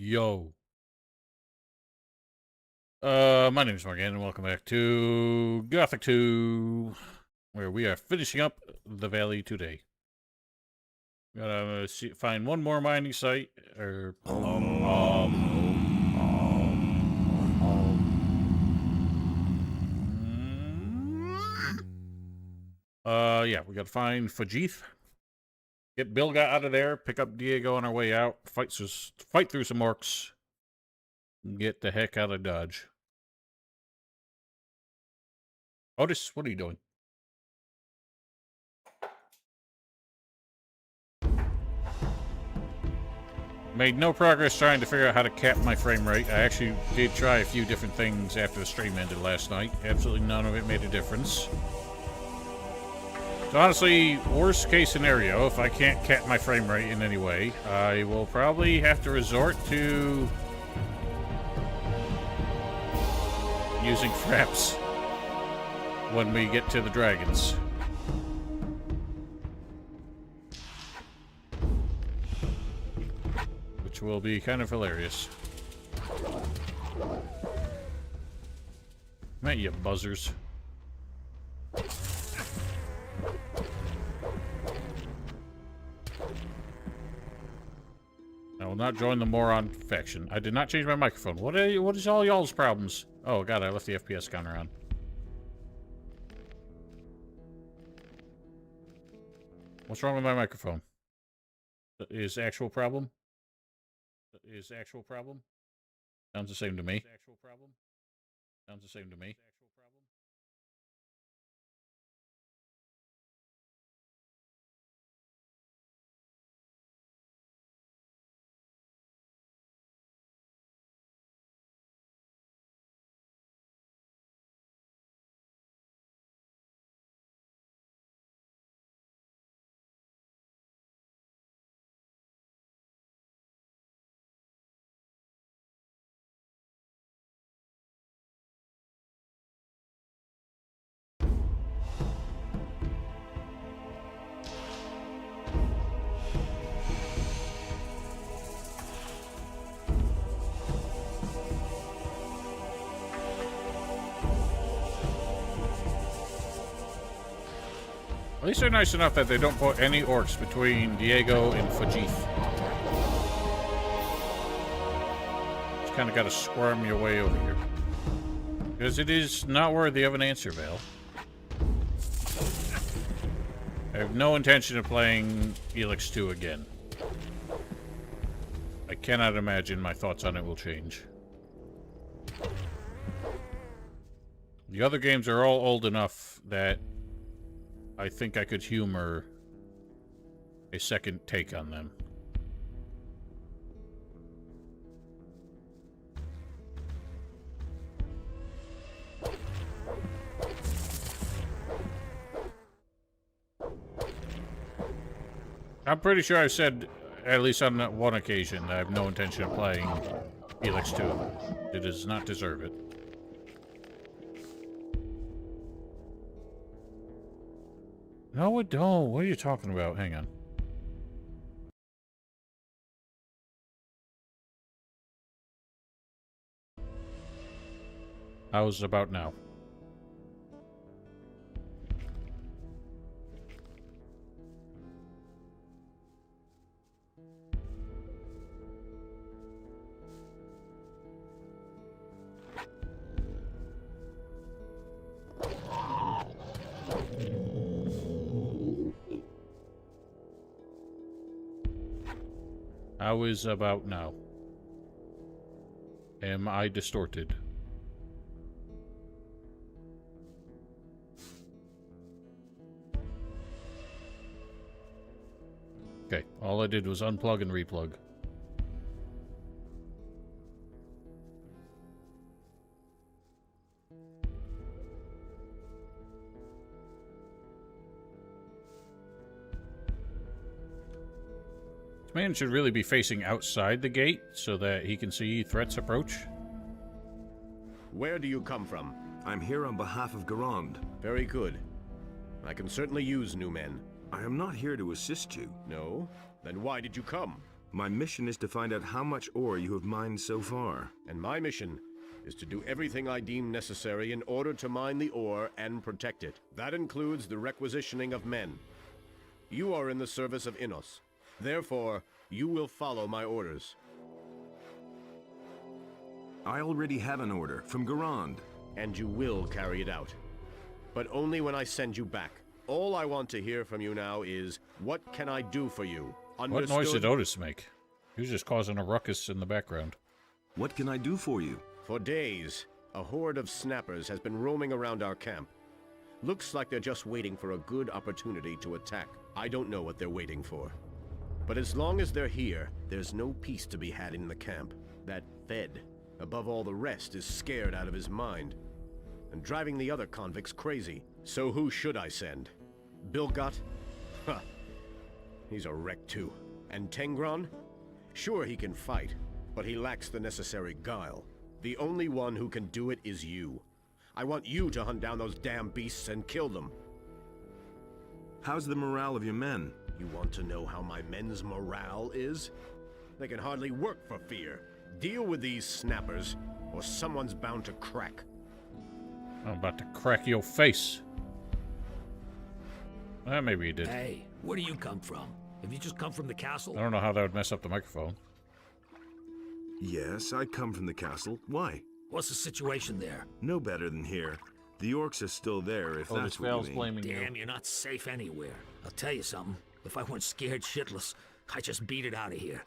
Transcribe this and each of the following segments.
Yo. My name is Morgan, and welcome back to Gothic 2, where we are finishing up the valley today. Gotta find one more mining site, or... yeah, we gotta find Fajith, get Bilga out of there, pick up Diego on our way out, fight through some orcs, and get the heck out of Dodge. Otis, what are you doing? Made no progress trying to figure out how to cap my frame rate. I actually did try a few different things after the stream ended last night. Absolutely none of it made a difference. So honestly, worst case scenario, if I can't cap my frame rate in any way, I will probably have to resort to using fraps when we get to the dragons. Which will be kind of hilarious. Man, you buzzers. I will not join the moron faction. I did not change my microphone. What is all y'all's problems? Oh god, I left the FPS counter on. What's wrong with my microphone? Is actual problem? Is actual problem? Sounds the same to me. Actual problem? Sounds the same to me. At least they're nice enough that they don't put any orcs between Diego and Fajith. Just kind of got to squirm your way over here. Because it is not worthy of an answer, Vale. I have no intention of playing Helix 2 again. I cannot imagine my thoughts on it will change. The other games are all old enough that I think I could humor a second take on them. I'm pretty sure I've said, at least on that one occasion, that I have no intention of playing Helix 2. It does not deserve it. No, it don't. What are you talking about? Hang on. How's about now? How is about now? Am I distorted? Okay, all I did was unplug and replug. This man should really be facing outside the gate so that he can see threats approach. Where do you come from? I'm here on behalf of Garand. Very good. I can certainly use new men. I am not here to assist you. No? Then why did you come? My mission is to find out how much ore you have mined so far. And my mission is to do everything I deem necessary in order to mine the ore and protect it. That includes the requisitioning of men. You are in the service of Innos. Therefore, you will follow my orders. I already have an order from Garand. And you will carry it out. But only when I send you back. All I want to hear from you now is, what can I do for you? Understood? What noise did Otis make? He was just causing a ruckus in the background. What can I do for you? For days, a horde of snappers has been roaming around our camp. Looks like they're just waiting for a good opportunity to attack. I don't know what they're waiting for. But as long as they're here, there's no peace to be had in the camp. That Fed, above all the rest, is scared out of his mind. And driving the other convicts crazy. So who should I send? Bilgot? Huh. He's a wreck too. And Tengron? Sure, he can fight, but he lacks the necessary guile. The only one who can do it is you. I want you to hunt down those damn beasts and kill them. How's the morale of your men? You want to know how my men's morale is? They can hardly work for fear. Deal with these snappers, or someone's bound to crack. I'm about to crack your face. Maybe you did. Hey, where do you come from? Have you just come from the castle? I don't know how that would mess up the microphone. Yes, I come from the castle. Why? What's the situation there? No better than here. The orcs are still there, if Otis that's what you Vale's mean. blaming Damn, you. you're not safe anywhere. I'll tell you something. If I weren't scared shitless, I'd just beat it out of here.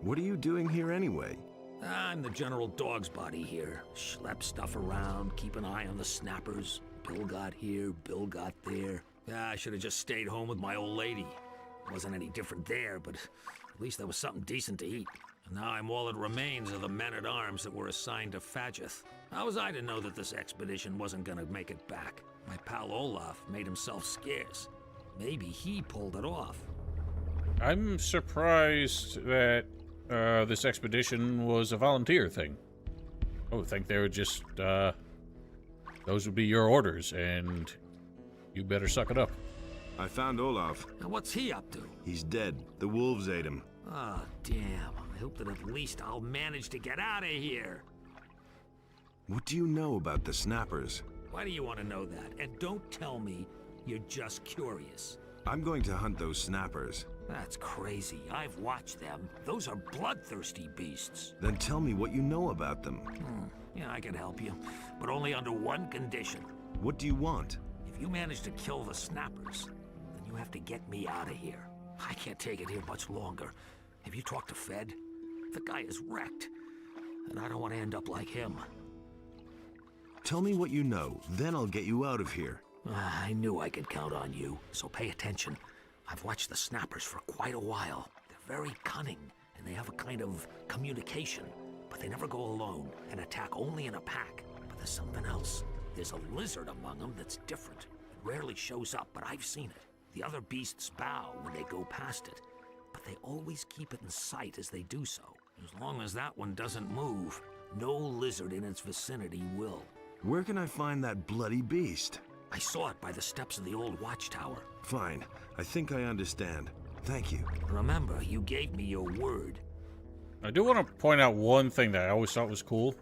What are you doing here anyway? I'm the general dog's body here. Schlep stuff around, keep an eye on the snappers. Bill got here, Bill got there. I should have just stayed home with my old lady. Wasn't any different there, but at least there was something decent to eat. And now I'm all that remains of the men-at-arms that were assigned to Fadgeth. How was I to know that this expedition wasn't gonna make it back? My pal Olaf made himself scarce. Maybe he pulled it off. I'm surprised that this expedition was a volunteer thing. I would think they would just, those would be your orders, and you better suck it up. I found Olaf. Now what's he up to? He's dead. The wolves ate him. Ah, damn. I hope that at least I'll manage to get out of here. What do you know about the snappers? Why do you want to know that? And don't tell me you're just curious. I'm going to hunt those snappers. That's crazy. I've watched them. Those are bloodthirsty beasts. Then tell me what you know about them. Yeah, I can help you, but only under one condition. What do you want? If you manage to kill the snappers, then you have to get me out of here. I can't take it here much longer. Have you talked to Fed? The guy is wrecked, and I don't want to end up like him. Tell me what you know, then I'll get you out of here. I knew I could count on you, so pay attention. I've watched the snappers for quite a while. They're very cunning, and they have a kind of communication. But they never go alone, and attack only in a pack. But there's something else. There's a lizard among them that's different. It rarely shows up, but I've seen it. The other beasts bow when they go past it, but they always keep it in sight as they do so. As long as that one doesn't move, no lizard in its vicinity will. Where can I find that bloody beast? I saw it by the steps of the old watchtower. Fine. I think I understand. Thank you. Remember, you gave me your word. I do want to point out one thing that I always thought was cool.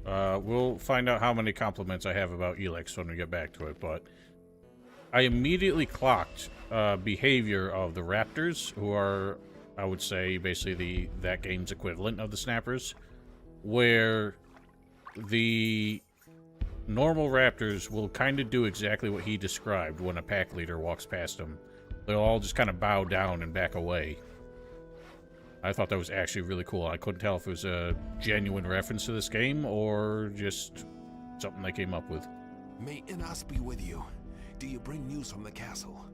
We'll find out how many compliments I have about Elex when we get back to it, but I immediately clocked behavior of the raptors, who are, I would say, basically that game's equivalent of the snappers, where the normal raptors will kind of do exactly what he described when a pack leader walks past them. They'll all just kind of bow down and back away. I thought that was actually really cool. I couldn't tell if it was a genuine reference to this game or just something they came up with. May Innos be with you. Do you bring news from the castle?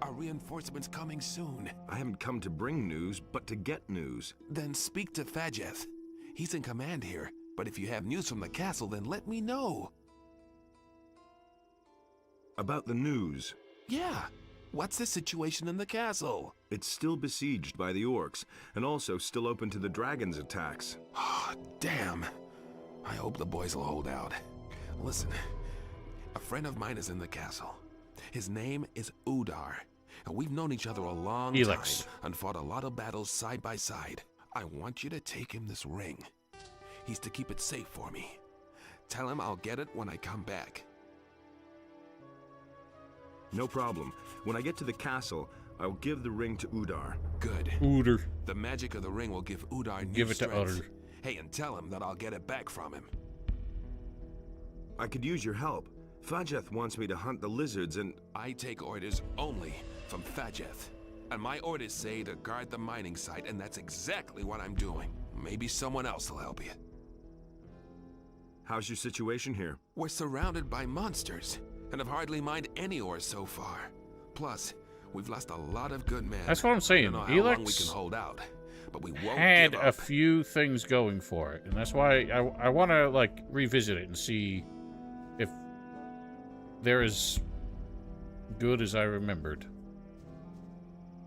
Are reinforcements coming soon? I haven't come to bring news, but to get news. Then speak to Fadgeth. He's in command here, but if you have news from the castle, then let me know. About the news. Yeah. What's the situation in the castle? It's still besieged by the orcs, and also still open to the dragon's attacks. Oh, damn. I hope the boys will hold out. Listen, a friend of mine is in the castle. His name is Udar. And we've known each other a long Helix. time and fought a lot of battles side by side. I want you to take him this ring. He's to keep it safe for me. Tell him I'll get it when I come back. No problem. When I get to the castle, I'll give the ring to Udar. Good. Udar. The magic of the ring will give Udar new Give it to strength. Udar. Hey, and tell him that I'll get it back from him. I could use your help. Fajeth wants me to hunt the lizards and... I take orders only from Fajeth. And my orders say to guard the mining site, and that's exactly what I'm doing. Maybe someone else will help you. How's your situation here? We're surrounded by monsters, and have hardly mined any ore so far. Plus, we've lost a lot of good men. That's what I'm saying. I don't know how long we Helix can hold out, but we won't had give a up. few things going for it, and that's why I want to like revisit it and see if they're as good as I remembered,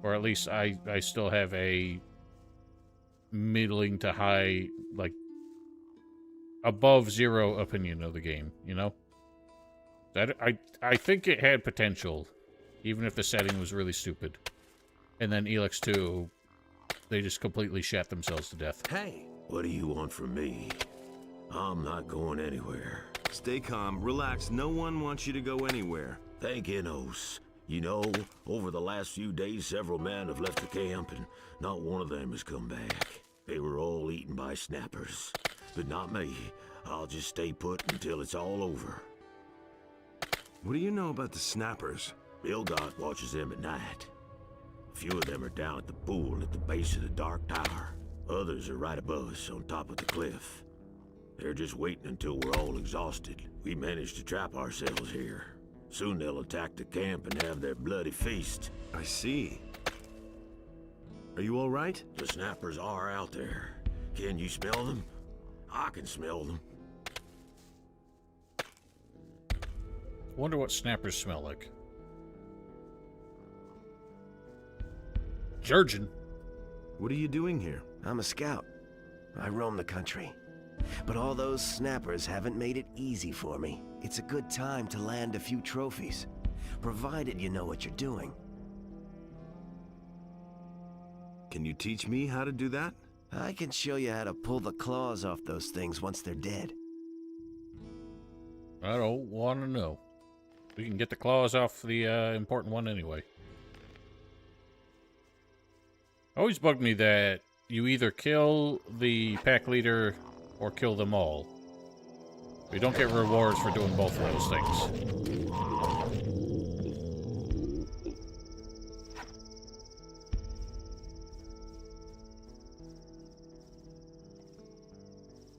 or at least I still have a middling to high, like above zero opinion of the game. You know, that I think it had potential, even if the setting was really stupid. And then Elix 2, they just completely shat themselves to death. Hey, what do you want from me? I'm not going anywhere. Stay calm, relax. No one wants you to go anywhere. Thank Enos. You know, over the last few days, several men have left the camp, and not one of them has come back. They were all eaten by snappers. But not me. I'll just stay put until it's all over. What do you know about the snappers? Bildot watches them at night. A few of them are down at the pool at the base of the Dark Tower. Others are right above us on top of the cliff. They're just waiting until we're all exhausted. We managed to trap ourselves here. Soon they'll attack the camp and have their bloody feast. I see. Are you all right? The snappers are out there. Can you smell them? I can smell them. Wonder what snappers smell like. Jurgen. What are you doing here? I'm a scout. I roam the country. But all those snappers haven't made it easy for me. It's a good time to land a few trophies, provided you know what you're doing. Can you teach me how to do that? I can show you how to pull the claws off those things once they're dead. I don't want to know. We can get the claws off the important one anyway. Always bugged me that you either kill the pack leader or kill them all. We don't get rewards for doing both of those things.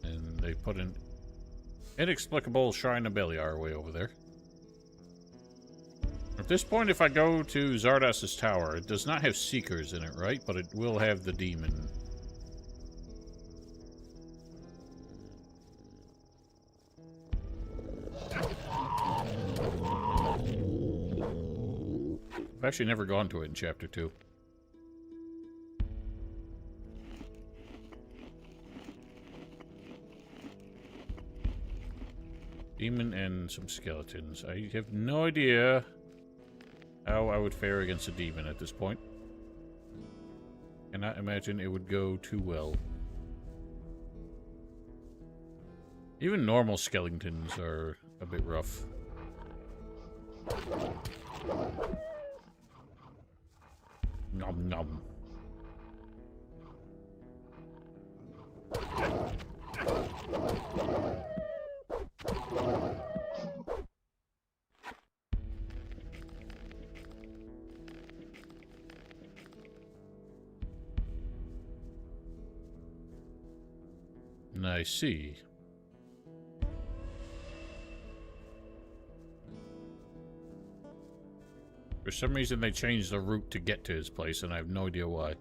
And they put an inexplicable shrine of Beliar way over there. At this point, if I go to Zardas's tower, it does not have Seekers in it, right? But it will have the demon. I've actually never gone to it in Chapter 2. Demon and some skeletons. I have no idea how I would fare against a demon at this point. Cannot imagine it would go too well. Even normal skeletons are a bit rough. Nom nom. I see. For some reason they changed the route to get to his place, and I have no idea why. I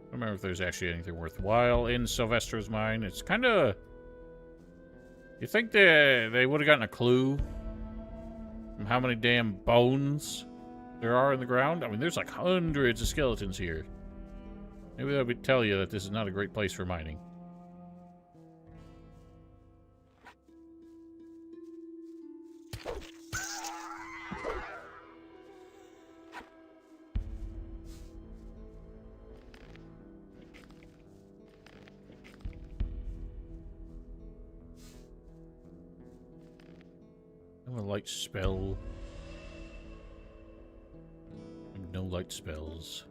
don't remember if there's actually anything worthwhile in Sylvester's mine. It's kind of... You think they would have gotten a clue from how many damn bones there are in the ground? I mean, there's like hundreds of skeletons here. Maybe that would tell you that this is not a great place for mining. A light spell. No light spells.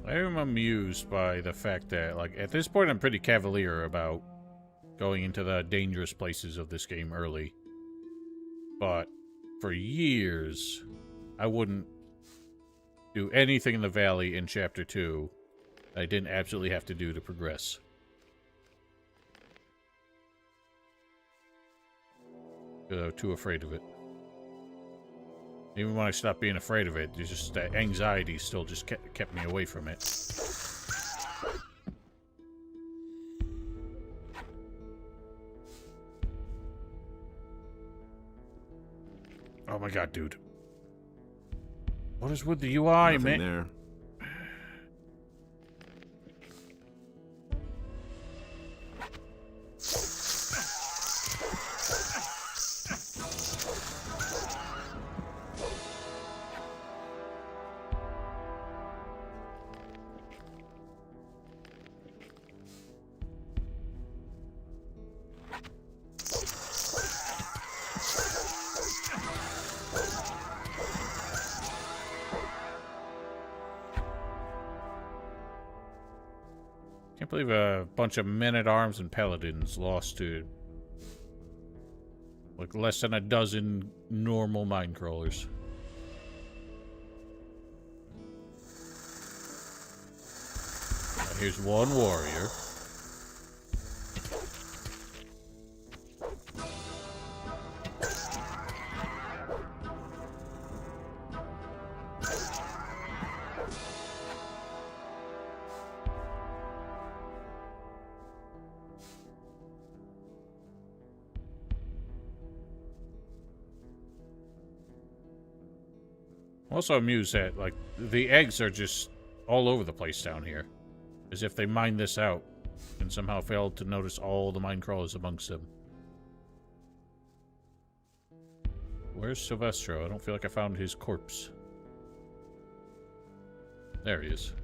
I am amused by the fact that, like, at this point I'm pretty cavalier about going into the dangerous places of this game early. But for years, I wouldn't do anything in the valley in Chapter 2 I didn't absolutely have to do to progress. Because I was too afraid of it. Even when I stopped being afraid of it, there's just that anxiety still just kept me away from it. Oh my god, dude. What is with the UI, Nothing man? there. Can't believe a bunch of men-at-arms and paladins lost to like less than a dozen normal mine crawlers. Now here's one warrior. I'm also amused that, like, the eggs are just all over the place down here. As if they mined this out and somehow failed to notice all the mine crawlers amongst them. Where's Silvestro? I don't feel like I found his corpse. There he is.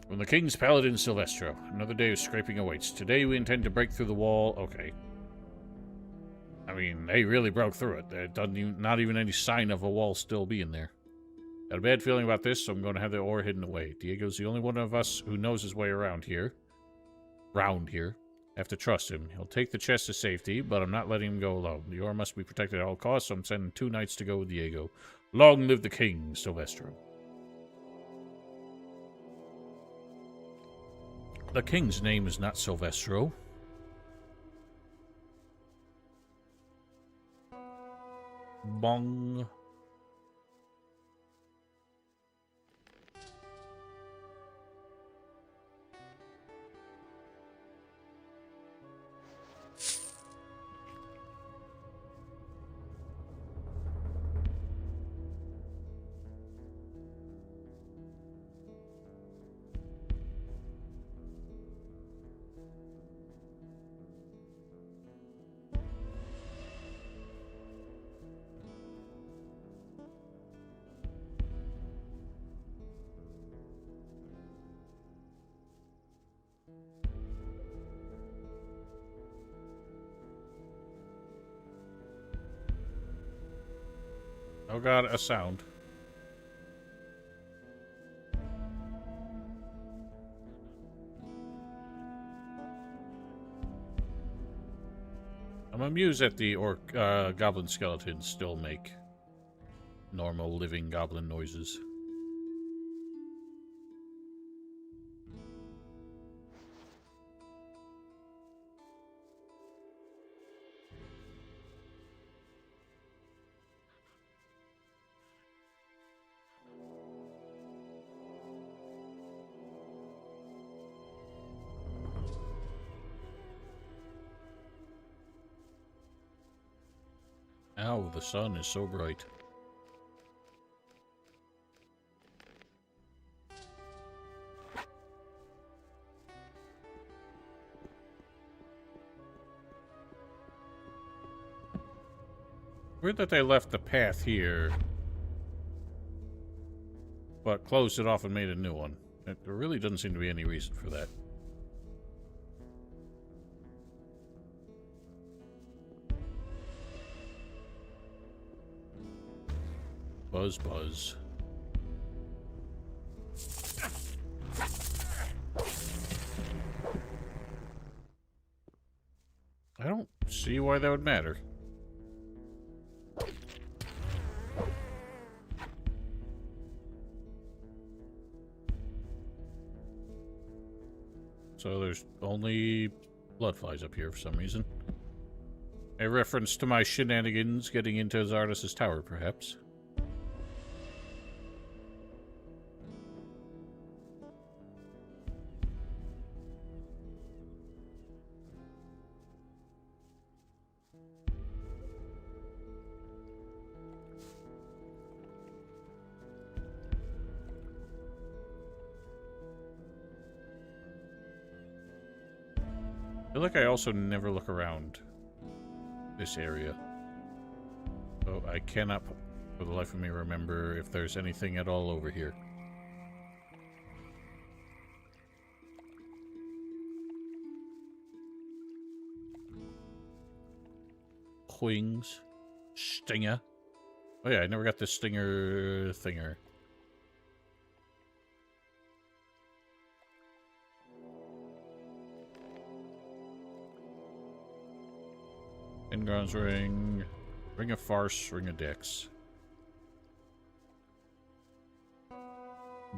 From the King's Paladin Silvestro. Another day of scraping awaits. Today we intend to break through the wall. Okay. I mean, they really broke through it. There doesn't even, not even any sign of a wall still being there. Got a bad feeling about this, so I'm going to have the ore hidden away. Diego's the only one of us who knows his way around here. I have to trust him. He'll take the chest to safety, but I'm not letting him go alone. The ore must be protected at all costs, so I'm sending 2 knights to go with Diego. Long live the King, Silvestro. The king's name is not Silvestro. Bong. Oh god, a sound. I'm amused that the goblin skeletons still make normal living goblin noises. Wow, the sun is so bright. Weird that they left the path here, but closed it off and made a new one. There really doesn't seem to be any reason for that. Buzz, buzz. I don't see why that would matter. So there's only blood flies up here for some reason. A reference to my shenanigans getting into Zardos' tower, perhaps. I feel like I also never look around this area. So I cannot, for the life of me, remember if there's anything at all over here. Wings. Stinger. Oh yeah, I never got the stinger thinger. Ingron's ring. Ring of Farce, Ring of Dex.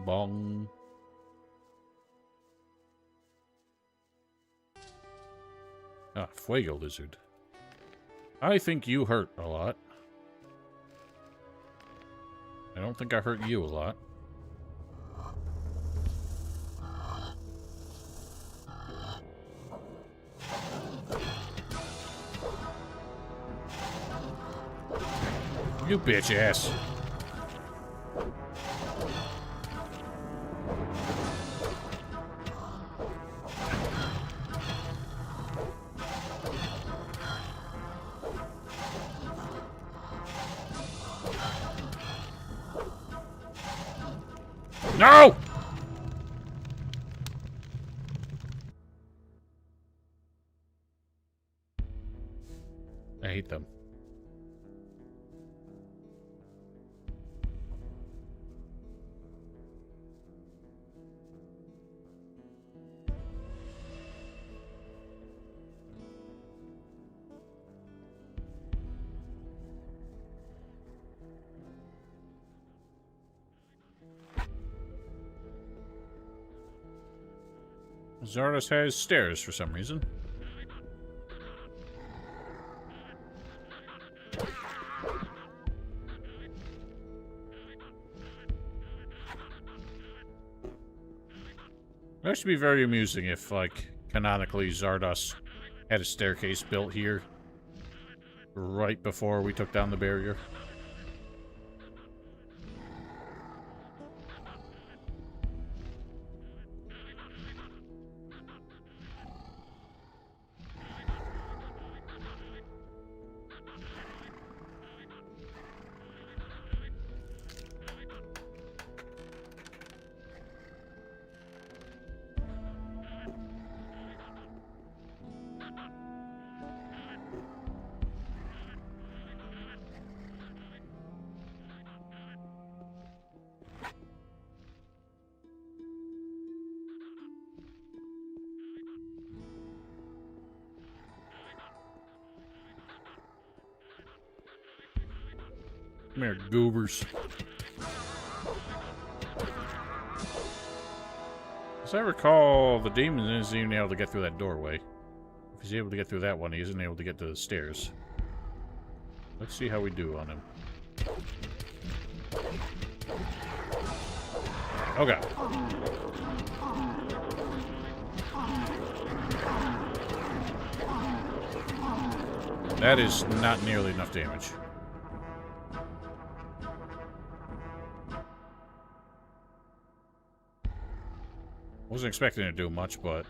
Bong. Ah, Fuego Lizard. I think you hurt a lot. I don't think I hurt you a lot. You bitch ass. No! I hate them. Zardos has stairs for some reason. That should be very amusing if, like, canonically Zardos had a staircase built here right before we took down the barrier. Come here, goobers. As I recall, the demon isn't even able to get through that doorway. If he's able to get through that one, he isn't able to get to the stairs. Let's see how we do on him. Oh god. That is not nearly enough damage. Wasn't expecting it to do much, but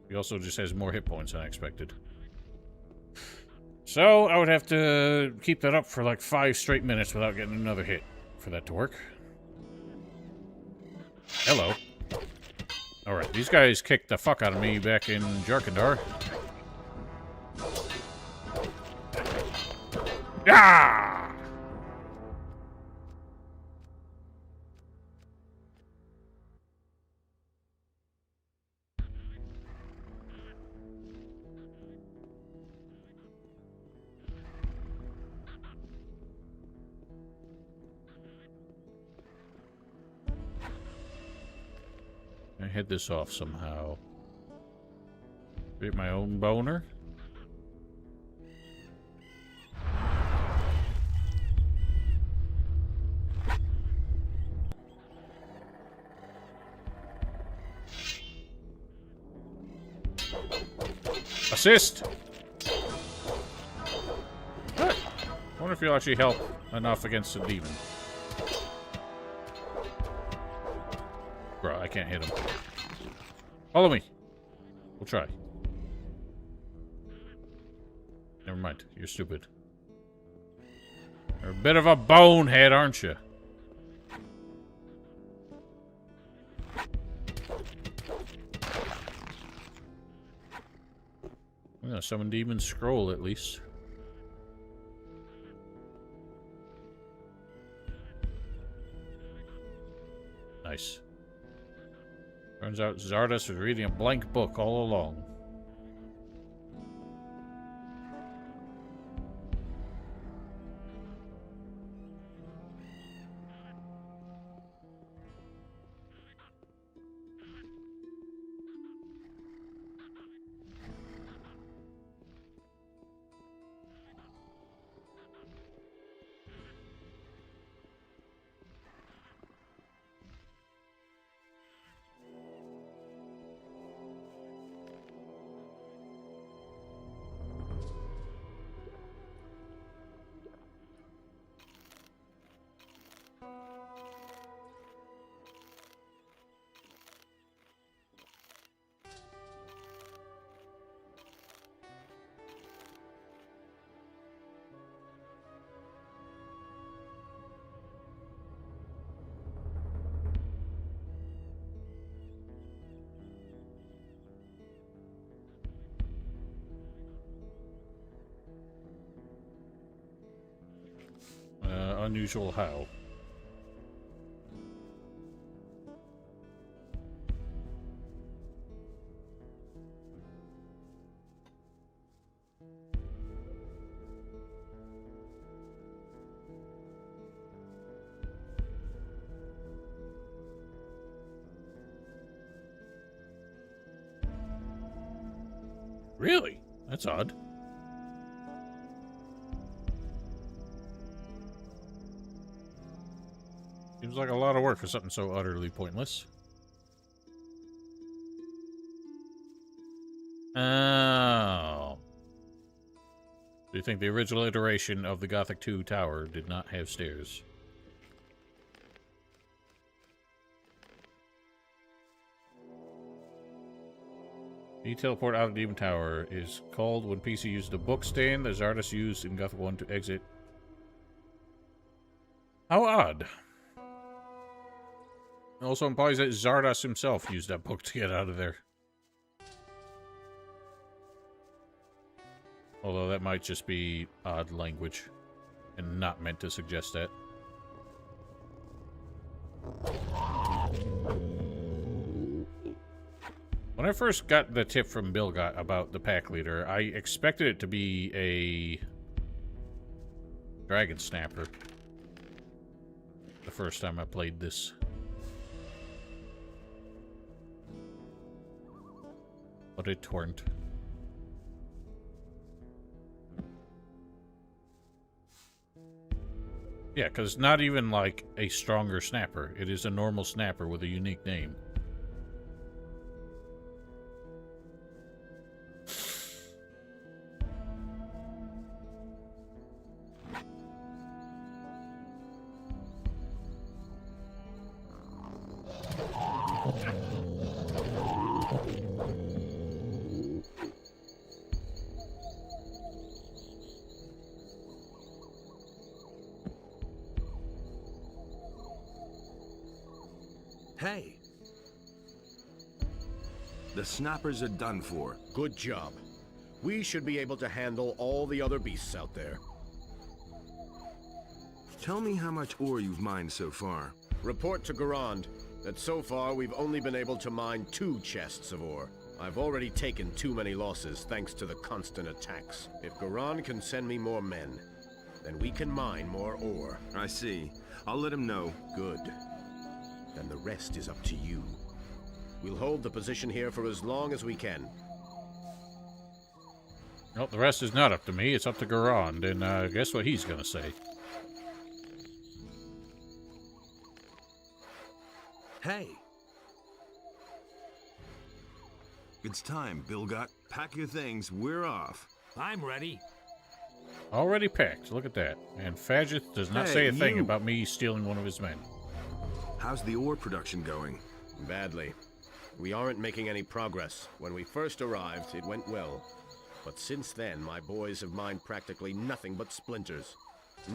he also just has more hit points than I expected. So I would have to keep that up for like 5 straight minutes without getting another hit for that to work. Hello. Alright, these guys kicked the fuck out of me back in Jarkandar. Ah! I head this off somehow. Create my own boner. Assist! What? I wonder if you'll actually help enough against the demon. Bro, I can't hit him. Follow me. We'll try. Never mind. You're stupid. You're a bit of a bonehead, aren't you? I'm gonna summon Demon Scroll at least. Nice. Turns out Zardas was reading a blank book all along. Unusual how? Really? That's odd. Seems like a lot of work for something so utterly pointless. Oh. Do you think the original iteration of the Gothic 2 tower did not have stairs? The teleport out of Demon Tower is called when PC used the book stand that Zardas used in Gothic 1 to exit. How odd. It also implies that Zardas himself used that book to get out of there. Although that might just be odd language and not meant to suggest that. When I first got the tip from Bilgot about the pack leader, I expected it to be a dragon snapper. The first time I played this. But it weren't. Yeah, because not even like a stronger snapper. It is a normal snapper with a unique name. Hey! The snappers are done for. Good job. We should be able to handle all the other beasts out there. Tell me how much ore you've mined so far. Report to Garand that so far we've only been able to mine 2 chests of ore. I've already taken too many losses thanks to the constant attacks. If Garand can send me more men, then we can mine more ore. I see. I'll let him know. Good. Then the rest is up to you. We'll hold the position here for as long as we can. Well, the rest is not up to me. It's up to Garand, and guess what he's gonna say. Hey! It's time, Bilgot. Pack your things. We're off. I'm ready. Already packed. Look at that. And Fadgeth does not Hey, say a thing you. about me stealing one of his men. How's the ore production going? Badly. We aren't making any progress. When we first arrived, it went well. But since then, my boys have mined practically nothing but splinters.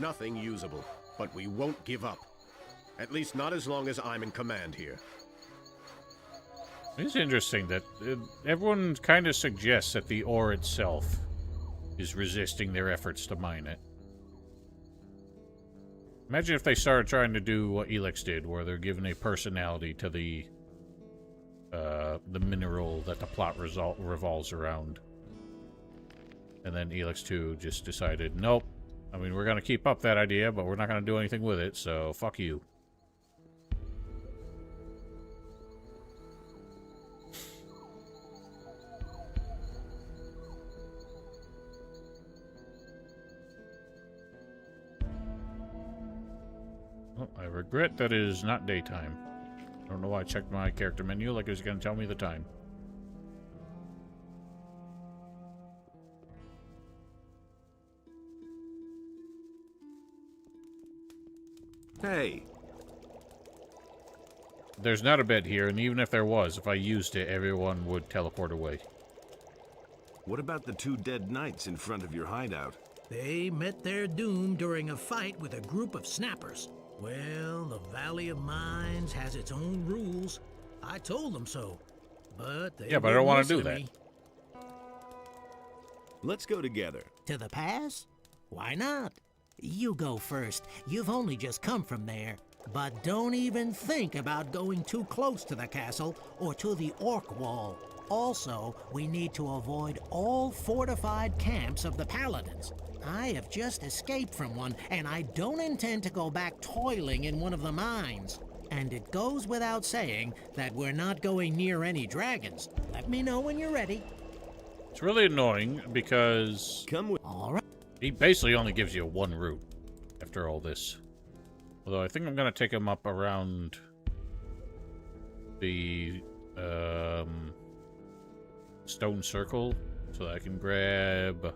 Nothing usable. But we won't give up. At least not as long as I'm in command here. It's interesting that everyone kind of suggests that the ore itself is resisting their efforts to mine it. Imagine if they started trying to do what Elex did, where they're giving a personality to the mineral that the plot revolves around. And then Elex 2 just decided, nope. I mean, we're going to keep up that idea, but we're not going to do anything with it, so fuck you. Oh, I regret that it is not daytime. I don't know why I checked my character menu like it was going to tell me the time. Hey! There's not a bed here, and even if there was, if I used it, everyone would teleport away. What about the 2 dead knights in front of your hideout? They met their doom during a fight with a group of snappers. Well, the Valley of Mines has its own rules. I told them so, but they Yeah, but I don't want to do that. Let's go together. To the pass? Why not? You go first. You've only just come from there. But don't even think about going too close to the castle or to the Orc Wall. Also, we need to avoid all fortified camps of the Paladins. I have just escaped from one, and I don't intend to go back toiling in one of the mines. And it goes without saying that we're not going near any dragons. Let me know when you're ready. It's really annoying because Come with. All right. he basically only gives you 1 route after all this. Although I think I'm going to take him up around the stone circle so that I can grab...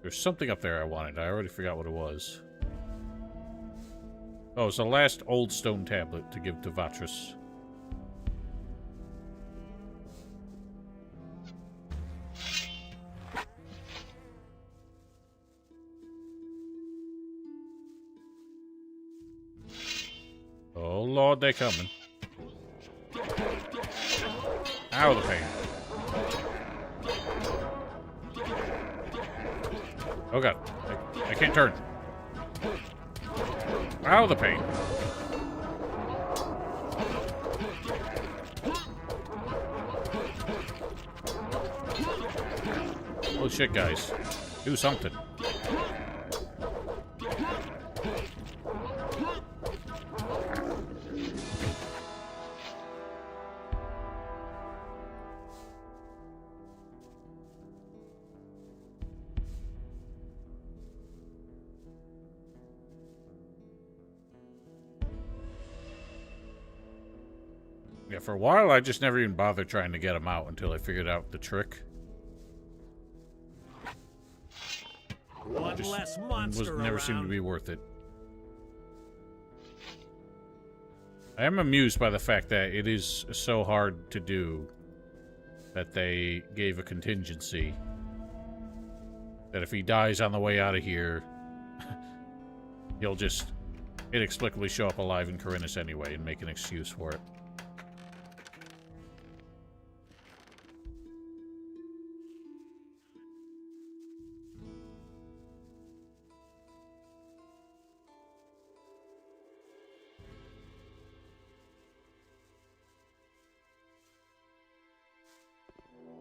There's something up there I wanted. I already forgot what it was. Oh, it's the last old stone tablet to give to Vatras. Oh lord, they're coming. Ow, the pain. Oh god, I can't turn. Ow, the pain. Oh shit, guys. Do something. Yeah, for a while I just never even bothered trying to get him out until I figured out the trick. One Just less monster never seemed to around. be worth it. I am amused by the fact that it is so hard to do that they gave a contingency. That if he dies on the way out of here, he'll just inexplicably show up alive in Corinus anyway and make an excuse for it.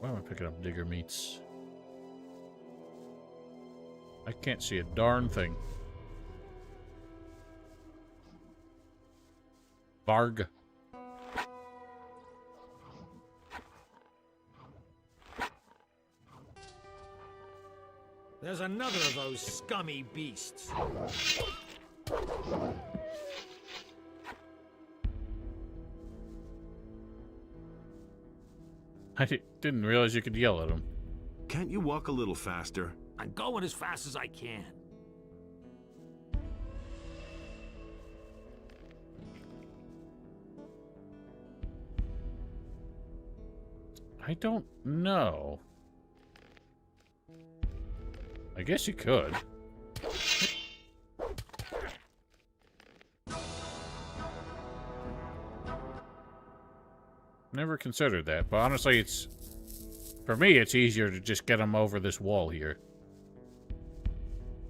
Why am I picking up digger meats? I can't see a darn thing. Varg. There's another of those scummy beasts. I didn't realize you could yell at him. Can't you walk a little faster? I'm going as fast as I can. I don't know. I guess you could. Never considered that, but honestly, it's... For me, it's easier to just get him over this wall here.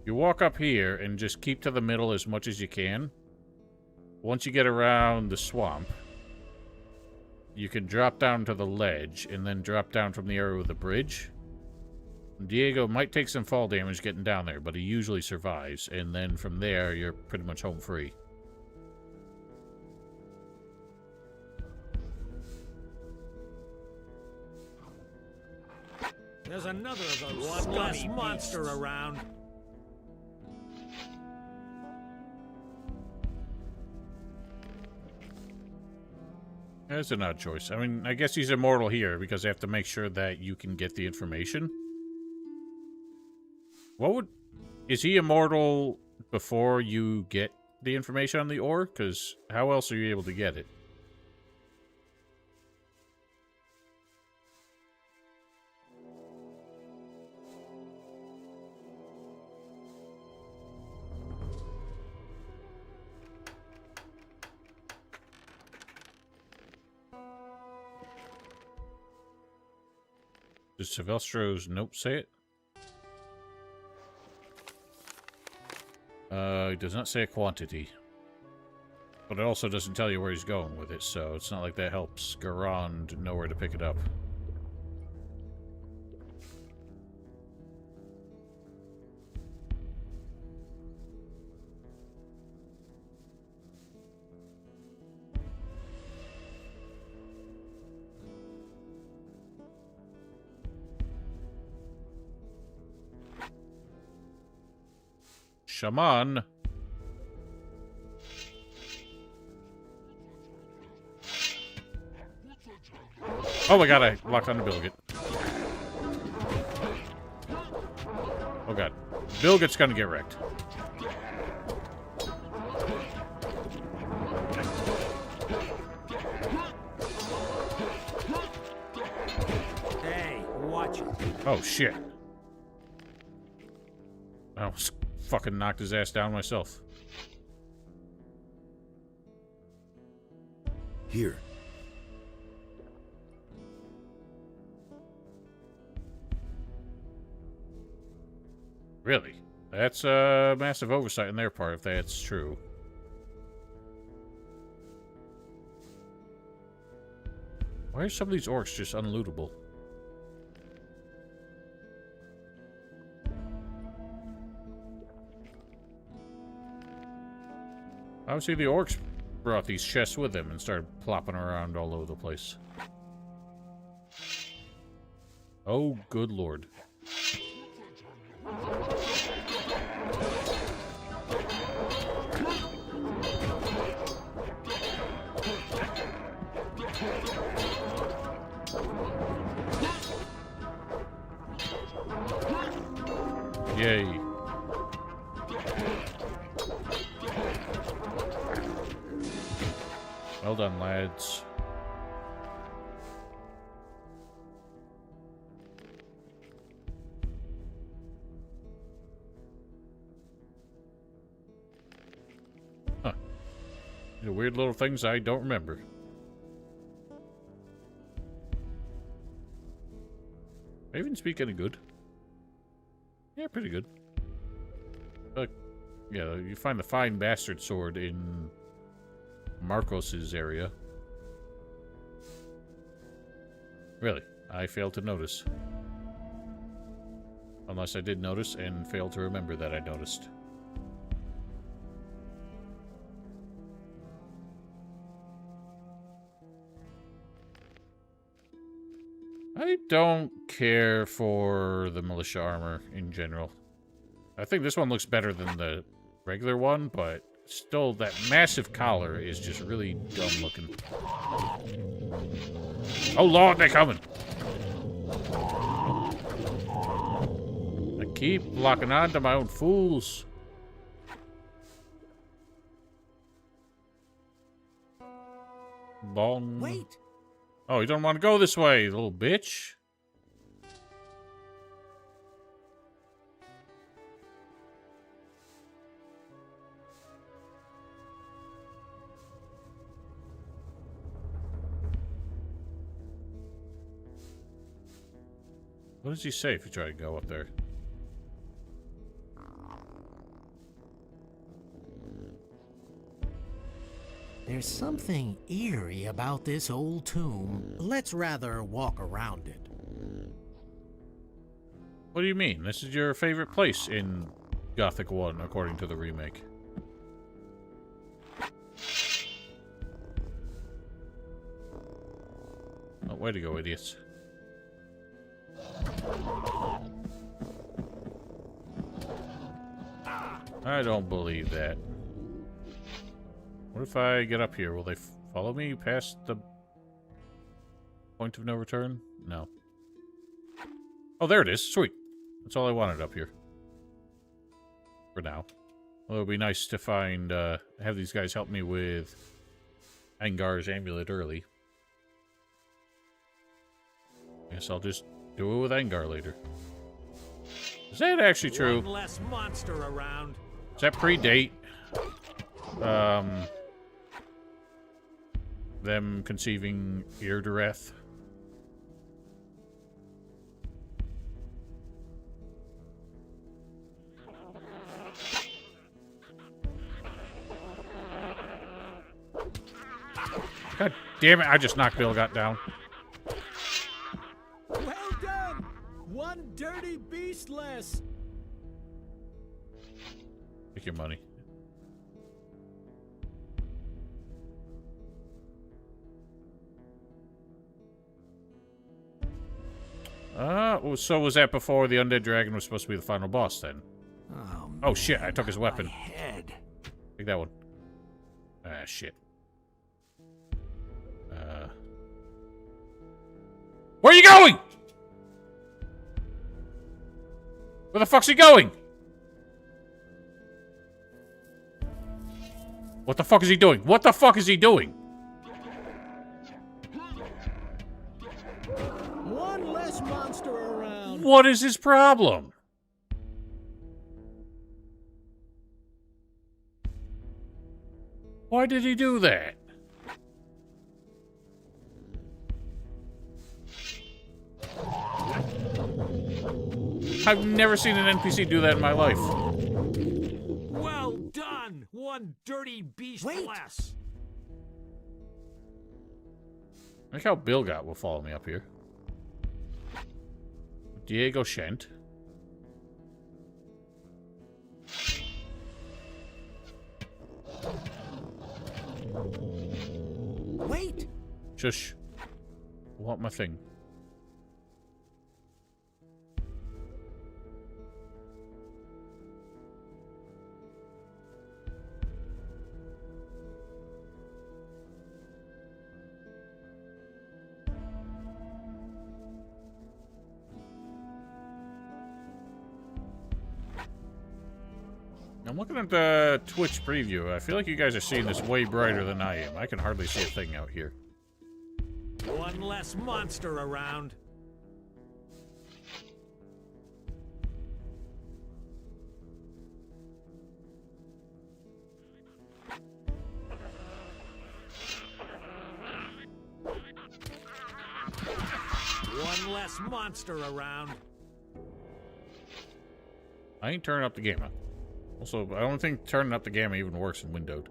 You walk up here and just keep to the middle as much as you can. Once you get around the swamp, you can drop down to the ledge and then drop down from the area with the bridge. Diego might take some fall damage getting down there, but he usually survives, and then from there, you're pretty much home free. There's another of those scummy monster around. That's an odd choice. I mean, I guess he's immortal here because they have to make sure that you can get the information. What would... Is he immortal before you get the information on the ore? Because how else are you able to get it? Does Silvestro's note say it? It does not say a quantity. But it also doesn't tell you where he's going with it, so it's not like that helps Garand know where to pick it up. Shaman. Oh my god, I locked on to Bilgit. Oh god. Bilgit's gonna get wrecked. Hey, watch it. Oh shit. I almost fucking knocked his ass down myself. Here. Really? That's a massive oversight on their part if that's true. Why are some of these orcs just unlootable? Obviously the orcs brought these chests with them and started plopping around all over the place. Oh, good lord. Yay. Well done, lads. Huh. These are weird little things I don't remember. I even speak any good. Yeah, pretty good. Yeah, you find the fine bastard sword in Marcos's area. Really, I failed to notice. Unless I did notice and failed to remember that I noticed. I don't care for the militia armor in general. I think this one looks better than the regular one, but still, that massive collar is just really dumb looking. Oh lord, they're coming! I keep locking on to my own fools. Bong. Wait! Oh, you don't want to go this way, little bitch. What does he say if you try to go up there? There's something eerie about this old tomb. Let's rather walk around it. What do you mean? This is your favorite place in Gothic 1, according to the remake. Oh, way to go, idiots. I don't believe that. What if I get up here? Will they follow me past the point of no return? No. Oh, there it is. Sweet. That's all I wanted up here. For now. Well, it would be nice to find, have these guys help me with Angar's amulet early. Guess I'll just do it with Angar later. Is that actually true? One less monster around. Does that predate them conceiving Irdereth? God damn it, I just knocked Bill got down. Well done! One dirty beast less! Take your money. So was that before the undead dragon was supposed to be the final boss then? Oh shit, I took his weapon. My head. Take that one. Ah, shit. Where are you going? Where the fuck's he going? What the fuck is he doing? What the fuck is he doing? One less monster around! What is his problem? Why did he do that? I've never seen an NPC do that in my life. Well done! One dirty beast less. Look how Bill will follow me up here. Diego Shent. Wait! Shush. I want my thing. I'm looking at the Twitch preview. I feel like you guys are seeing this way brighter than I am. I can hardly see a thing out here. One less monster around. One less monster around. I ain't turning up the gamma. Also, I don't think turning up the gamma even works in windowed.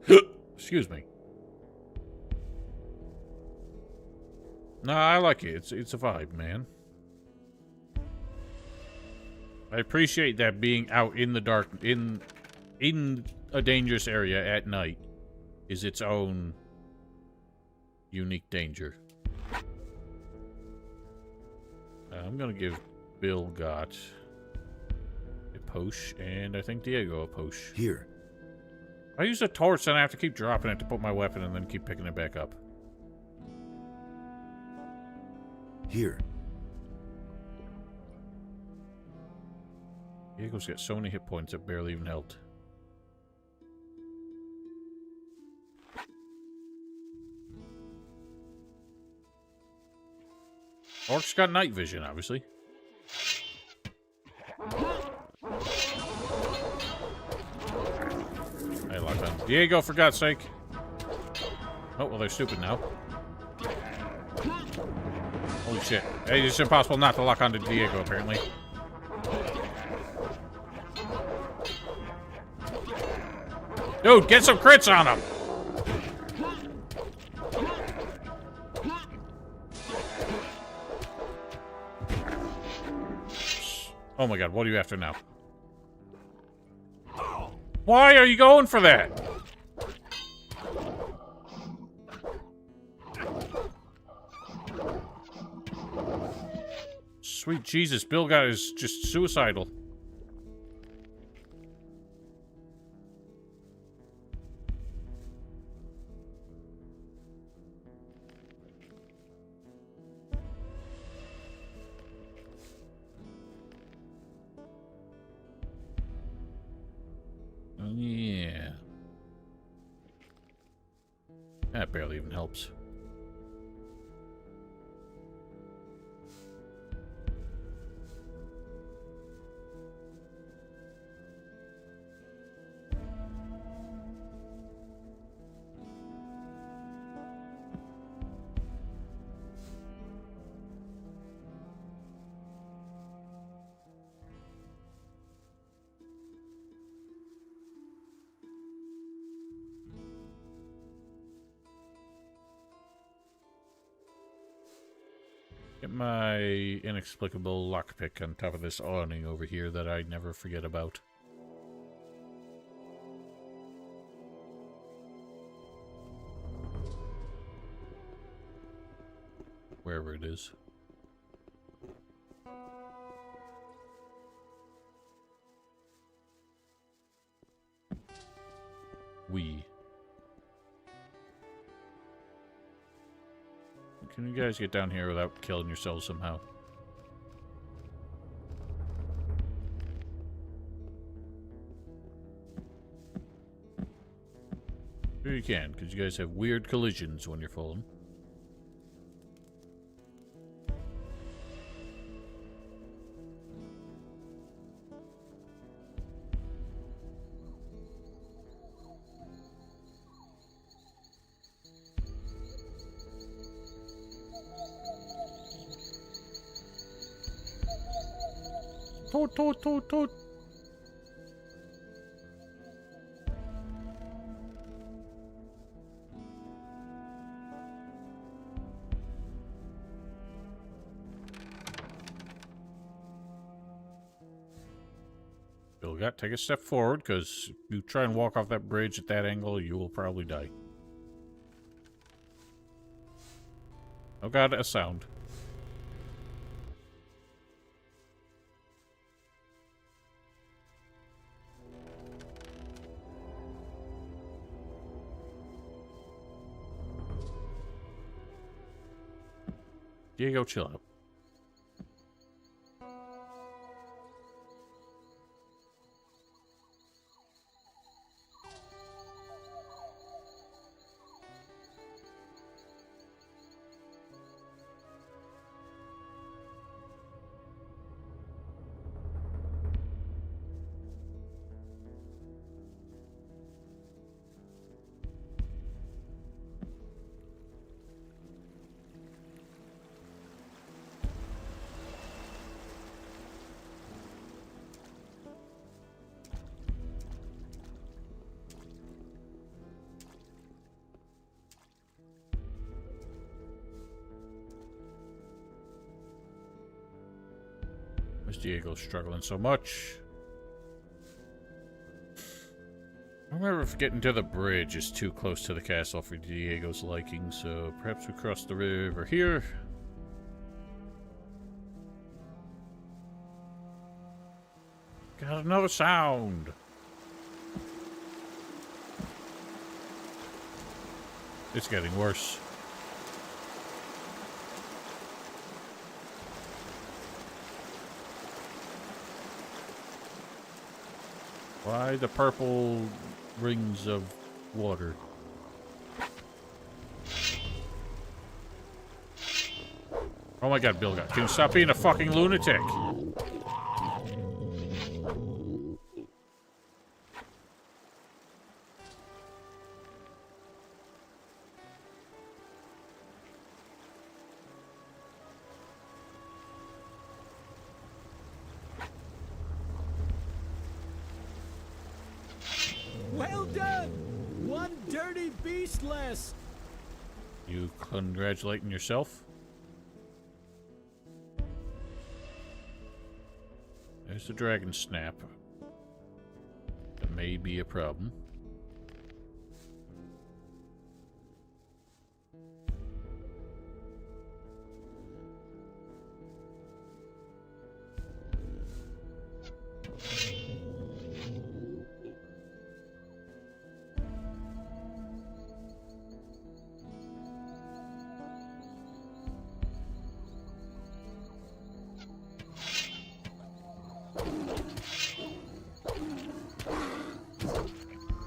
Excuse me. Nah, I like it. It's a vibe, man. I appreciate that being out in the dark, in a dangerous area at night, is its own unique danger. I'm gonna give Bill Gott a push, and I think Diego a push. Here. I use a torch, and I have to keep dropping it to put my weapon, and then keep picking it back up. Here. Diego's got so many hit points that barely even helped. Orc's got night vision, obviously. Hey, lock on. Diego, for God's sake. Oh, well, they're stupid now. Holy shit. Hey, it's impossible not to lock onto Diego, apparently. Dude, get some crits on him! Oh my god, what are you after now? Why are you going for that? Sweet Jesus, Bill Gott is just suicidal. Yeah. That barely even helps. Get my inexplicable lockpick on top of this awning over here that I never forget about. Wherever it is. Can you guys get down here without killing yourselves somehow? Sure you can, because you guys have weird collisions when you're falling. Toot. Bill Gott, take a step forward, because if you try and walk off that bridge at that angle, you will probably die. Oh god, a sound. Diego, chill out. Is Diego struggling so much? I remember if getting to the bridge is too close to the castle for Diego's liking, so perhaps we cross the river here. Got another sound. It's getting worse. Why the purple rings of water? Oh my god, Bill, can you stop being a fucking lunatic? Well done! One dirty beast less! You congratulating yourself? There's the dragon snap. That may be a problem.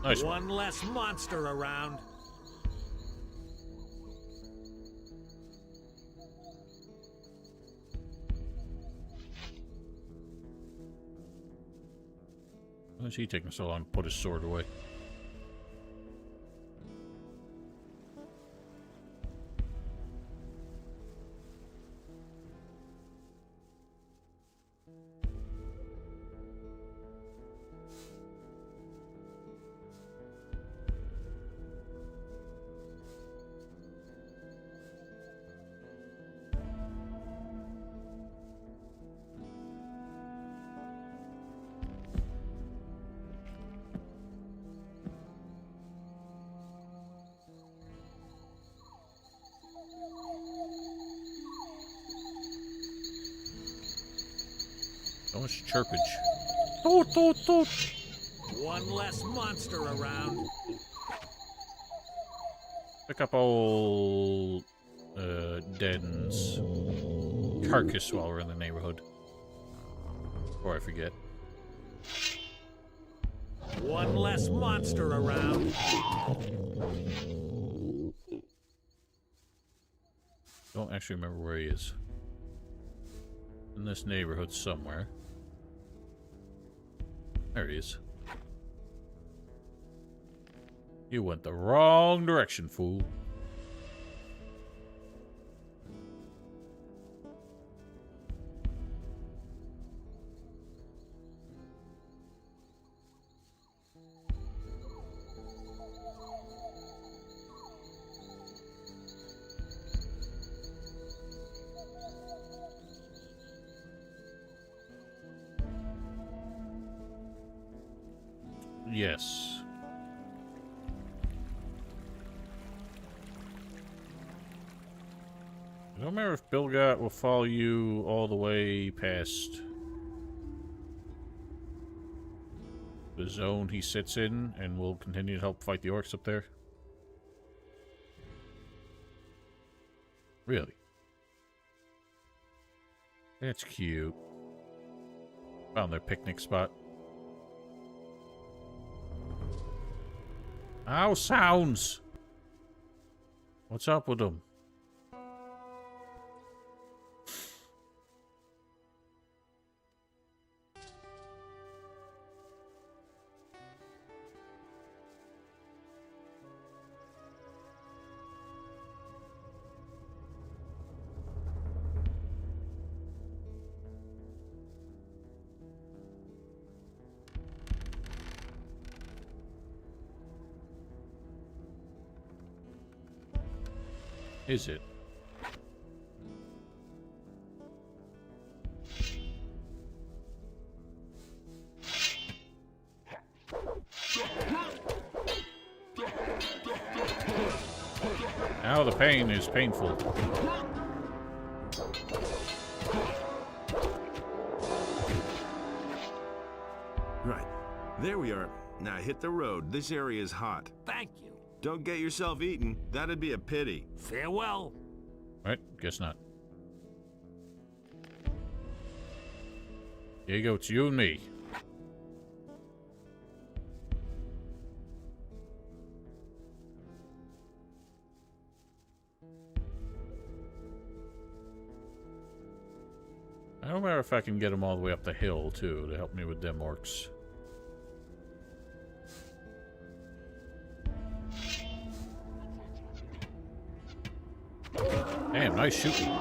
Nice one. One less monster around. Why is he taking so long to put his sword away? So much chirpage. Toot, toot, toot. One less monster around. Pick up old Den's carcass while we're in the neighborhood. Before I forget. One less monster around. Don't actually remember where he is. In this neighborhood somewhere. There he is. You went the wrong direction, fool. Yes. I don't remember if Bilgot will follow you all the way past the zone he sits in and will continue to help fight the orcs up there. Really? That's cute. Found their picnic spot. Ow, sounds! What's up with them? Is it? Now the pain is painful. Right. There we are. Now hit the road. This area is hot. Thank you. Don't get yourself eaten. That'd be a pity. Farewell. Right? Guess not. Here you go. It's you and me. I don't know if I can get them all the way up the hill, too, to help me with them orcs. Damn, nice shooting.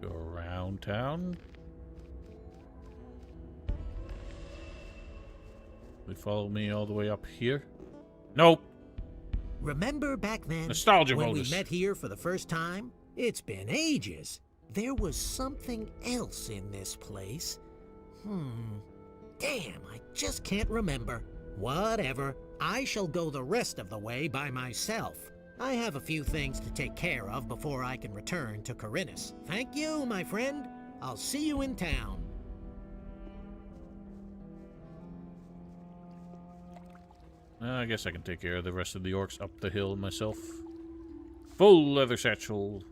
Go around town. They follow me all the way up here? Nope. Remember back then, Nostalgia when bonus. we met here for the first time? It's been ages. There was something else in this place. Damn, I just can't remember. Whatever. I shall go the rest of the way by myself. I have a few things to take care of before I can return to Corinus. Thank you, my friend. I'll see you in town. I guess I can take care of the rest of the orcs up the hill myself. Full leather satchel.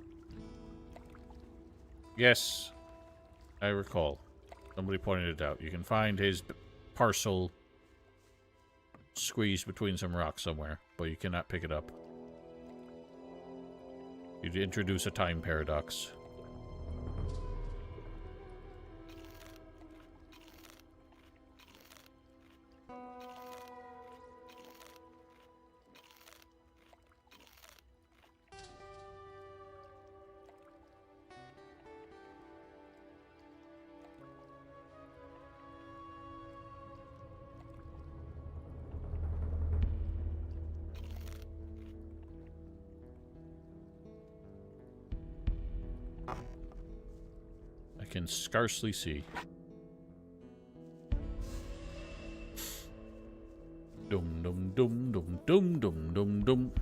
Yes, I recall. Somebody pointed it out. You can find his parcel squeezed between some rocks somewhere, but you cannot pick it up. You'd introduce a time paradox. I can scarcely see. Dum dum dum dum dum dum dum dum.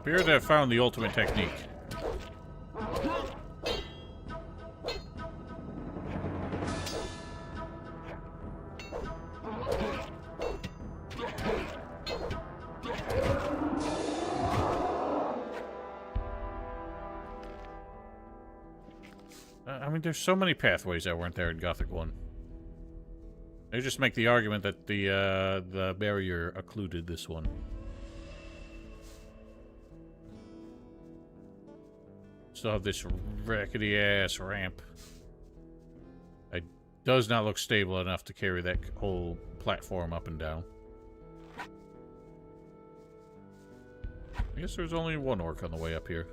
Appear to have found the ultimate technique. I mean, there's so many pathways that weren't there in Gothic 1. They just make the argument that the barrier occluded this one. Still have this rackety ass ramp. It does not look stable enough to carry that whole platform up and down. I guess there's only one orc on the way up here.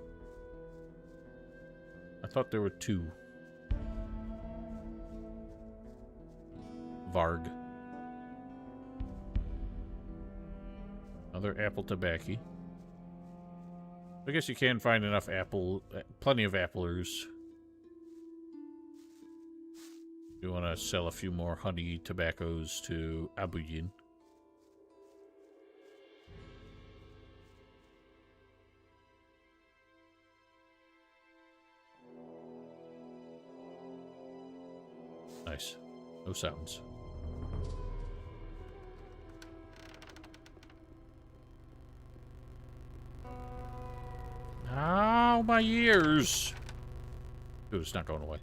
I thought there were two. Varg. Another apple tobacco. I guess you can find enough plenty of applers. You want to sell a few more honey tobaccos to Abuyin. Nice. No sounds. Ow, my ears! Dude, it's not going away.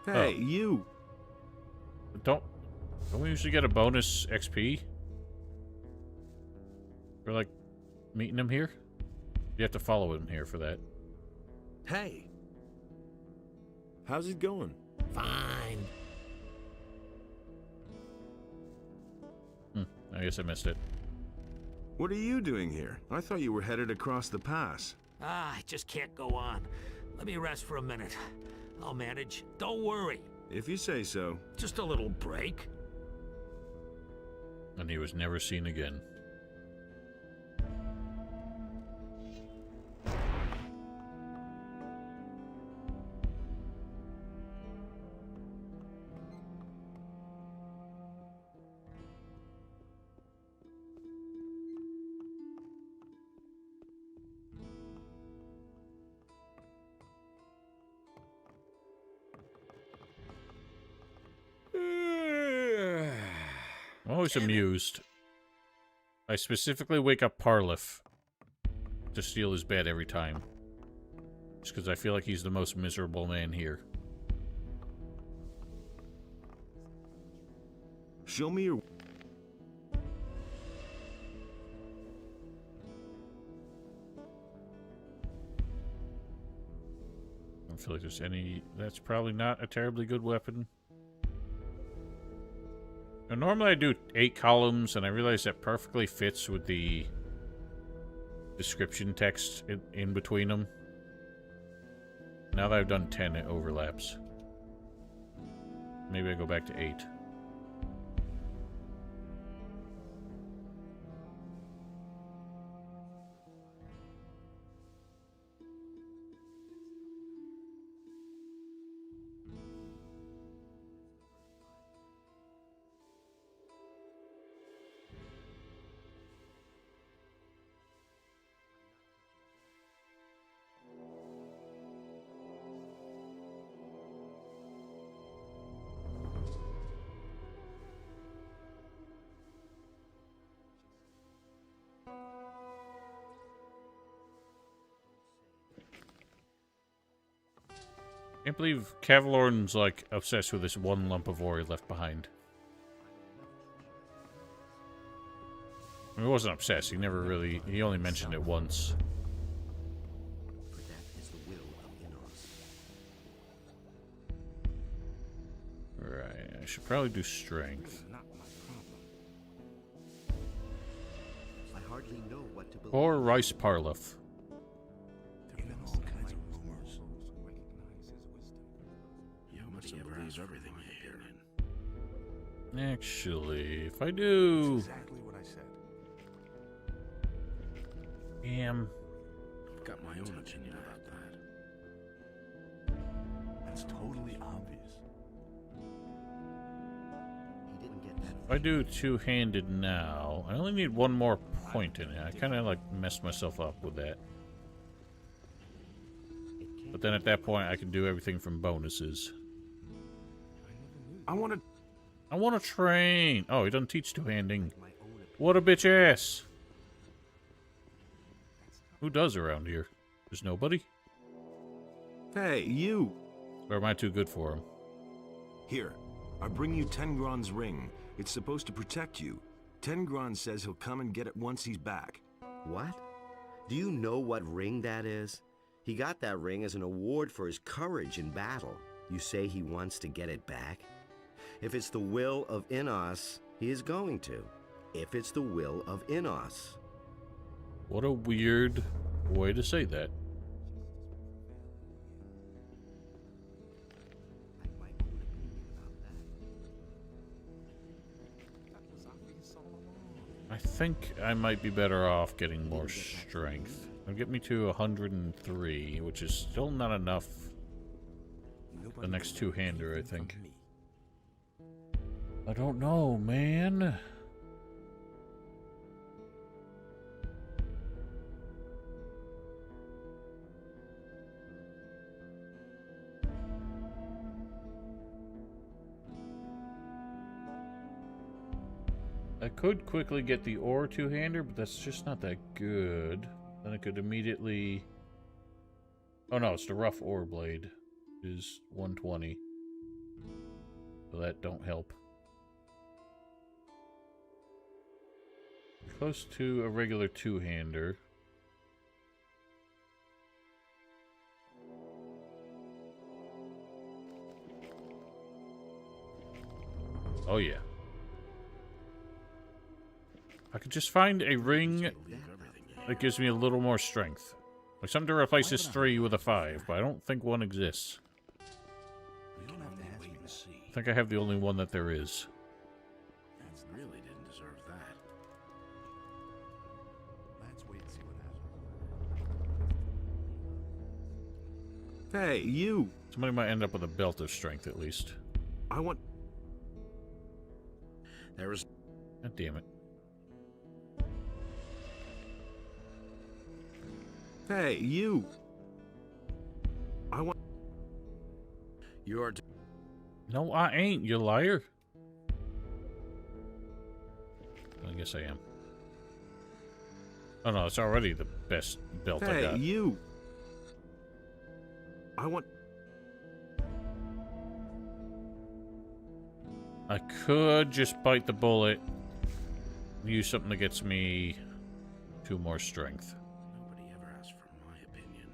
Hey, you! Don't we usually get a bonus XP? For, like, meeting him here? You have to follow him here for that. Hey! How's it going? Fine. I guess I missed it. What are you doing here? I thought you were headed across the pass. I just can't go on. Let me rest for a minute. I'll manage. Don't worry. If you say so. Just a little break. And he was never seen again. I'm always amused. I specifically wake up Parliff to steal his bed every time. Just because I feel like he's the most miserable man here. Show me your... I don't feel like there's any... That's probably not a terribly good weapon. Now, normally I do 8 columns, and I realize that perfectly fits with the description text in between them. Now that I've done 10, it overlaps. Maybe I go back to 8. Can't believe Cavalorn's like obsessed with this one lump of ore he left behind. I mean, he wasn't obsessed. He never really... He only mentioned it once. For that is the will of Innos. Right, I should probably do strength. I hardly know what to believe. Or Rice Parliff. Everything you hear. Actually, if I do... Exactly what I said. Damn. I've got my own opinion about that. That's totally obvious. He didn't get that. If I do two-handed now, I only need one more point in it. I kind of like messed myself up with that. But then at that point, I can do everything from bonuses. I want to train. Oh, he doesn't teach two-handing. What a bitch ass. Who does around here? There's nobody? to... Hey, you! Or am I too good for him? Here, I bring you Tengron's ring. It's supposed to protect you. Tengron says he'll come and get it once he's back. What? Do you know what ring that is? He got that ring as an award for his courage in battle. You say he wants to get it back? If it's the will of Innos, he is going to. If it's the will of Innos. What a weird way to say that. I think I might be better off getting more strength. It'll get me to 103, which is still not enough. The next two-hander, I think. I don't know, man. I could quickly get the ore two-hander, but that's just not that good. Then I could immediately... Oh no, it's the rough ore blade. It is 120. So that don't help. Close to a regular two-hander. Oh yeah. I could just find a ring that gives me a little more strength. Like something to replace this 3 with a 5, but I don't think one exists. I think I have the only one that there is. Really didn't deserve that. Let's wait and see what happens. Hey, you! Somebody might end up with a belt of strength at least. I want... There is... God damn it. Hey, you! I want... You're... No, I ain't, you liar. I guess I am. Oh no, it's already the best belt I got. Hey, you! I want... I could just bite the bullet, use something that gets me 2 more strength. Nobody ever asked for my opinion.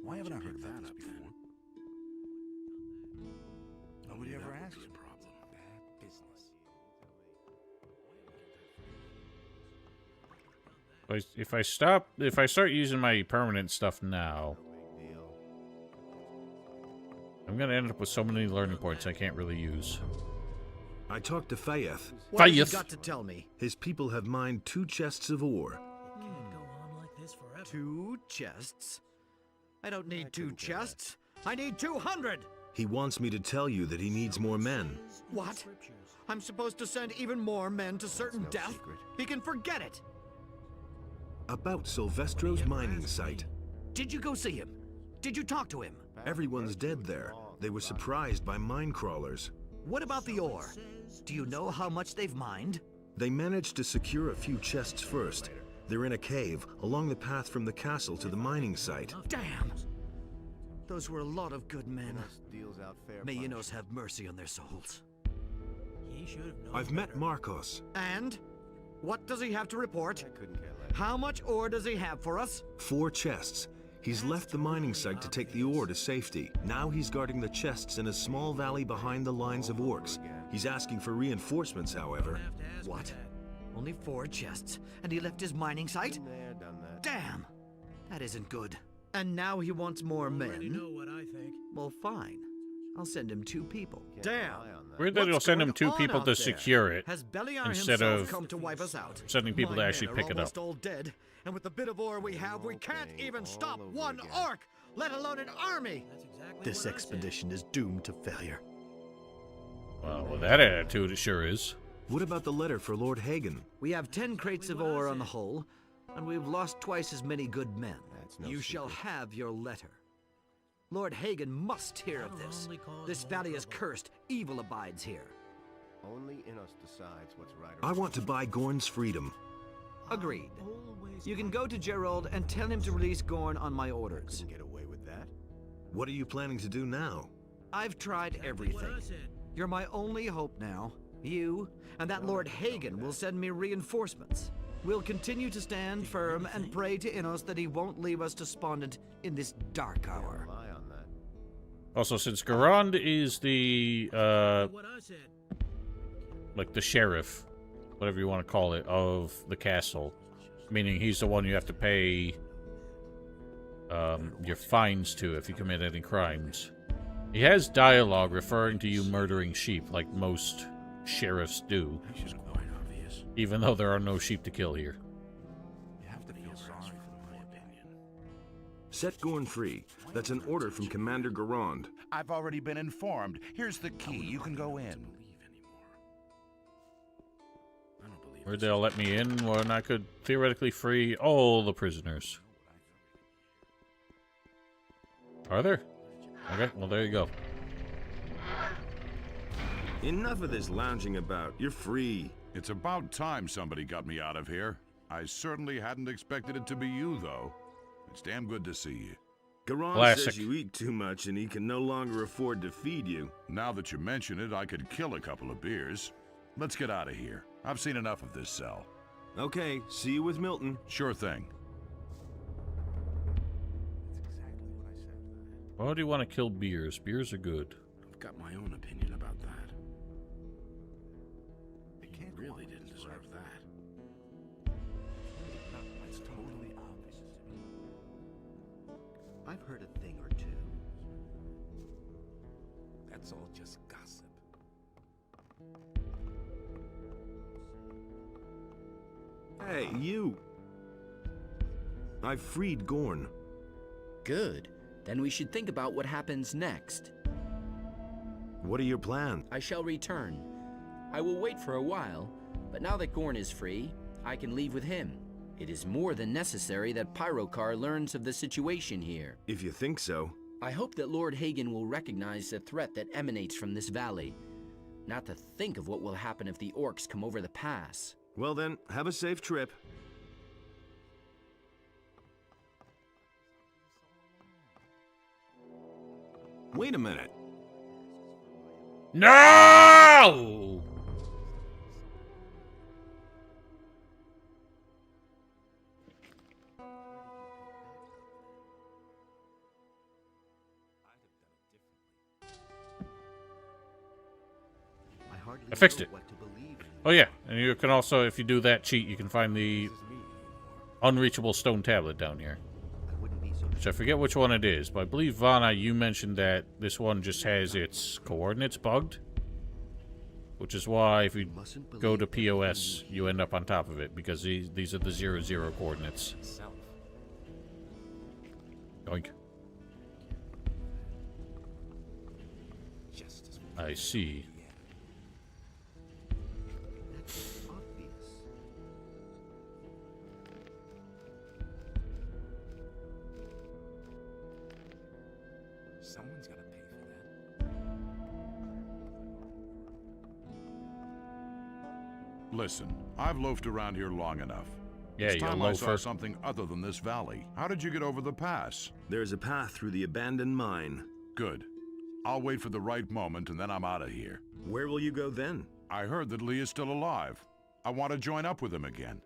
Why haven't I heard that before? Nobody ever asked. A problem. Bad business. If I start using my permanent stuff now, I'm gonna end up with so many learning points I can't really use. I talked to Fayeth. What have you Fayeth. got to tell me? His people have mined 2 chests of ore. Can't go on like this forever. 2 chests? I don't need 2 chests. I need 200! He wants me to tell you that he needs more men. What? I'm supposed to send even more men to certain death? He can forget it! About Silvestro's mining site. Did you go see him? Did you talk to him? Everyone's dead there. They were surprised by mine crawlers. What about the ore? Do you know how much they've mined? They managed to secure a few chests first. They're in a cave, along the path from the castle to the mining site. Damn! Those were a lot of good men. May Enos have mercy on their souls. I've met Marcos. And? What does he have to report? How much ore does he have for us? 4 chests. He's left the mining site to take the ore to safety. Now he's guarding the chests in a small valley behind the lines of orcs. He's asking for reinforcements, however. What? Only 4 chests, and he left his mining site? Damn! That isn't good. And now he wants more men? know what I think. Well, fine. I'll send him 2 people. Damn! Weird that he'll send him 2 people to secure it, Has Beliar instead himself of come to wipe us out? sending people to My actually men pick are it up. almost all dead, and with the bit of ore we have, we can't even stop one orc, let alone an army. This expedition is doomed to failure. Well, with that attitude, it sure is. What about the letter for Lord Hagen? We have 10 crates of ore on the hull, and we've lost twice as many good men. You shall have your letter. Lord Hagen must hear of this. This valley is cursed. Evil abides here. Only Enos decides what's right or I wrong. want to buy Gorn's freedom. Agreed. You can go to Gerald and tell him to release Gorn on my orders. Couldn't get away with that. What are you planning to do now? I've tried everything. You're my only hope now. You and that Lord Hagen will send me reinforcements. We'll continue to stand firm and pray to Enos that he won't leave us despondent in this dark hour. Rely on that. Also, since Garand is the, like the sheriff, whatever you want to call it, of the castle, meaning he's the one you have to pay your fines to if you commit any crimes. He has dialogue referring to you murdering sheep, like most sheriffs do, This is quite obvious. even though there are no sheep to kill here. You have to feel sorry for my opinion. Set Gorn free. That's an order from Commander Garand. I've already been informed. Here's the key. You can go in. Or they'll let me in when I could theoretically free all the prisoners. Are there? Okay, well there you go. Enough of this lounging about. You're free. It's about time somebody got me out of here. I certainly hadn't expected it to be you, though. It's damn good to see you. Garan Classic. says you eat too much and he can no longer afford to feed you. Now that you mention it, I could kill a couple of beers. Let's get out of here. I've seen enough of this cell. Okay, see you with Milton. Sure thing. Why do you want to kill beers? Beers are good. I've got my own opinion about that. He really didn't deserve that. It's totally obvious to me. I've heard a thing or two. That's all just gossip. Hey, you! I've freed Gorn. Good. Then we should think about what happens next. What are your plans? I shall return. I will wait for a while, but now that Gorn is free, I can leave with him. It is more than necessary that Pyrokar learns of the situation here. If you think so. I hope that Lord Hagen will recognize the threat that emanates from this valley. Not to think of what will happen if the orcs come over the pass. Well then, have a safe trip. Wait a minute. No! I fixed it. Oh yeah, and you can also, if you do that cheat, you can find the unreachable stone tablet down here. Which I forget which one it is, but I believe, Vanna, you mentioned that this one just has its coordinates bugged. Which is why if you go to POS, you end up on top of it, because these are the 0, coordinates. Yoink. I see. Someone's gotta pay for that. Listen, I've loafed around here long enough. Yeah, it's you time I saw loafer. something other than this valley. How did you get over the pass? There's a path through the abandoned mine. Good. I'll wait for the right moment and then I'm out of here. Where will you go then? I heard that Lee is still alive. I want to join up with him again.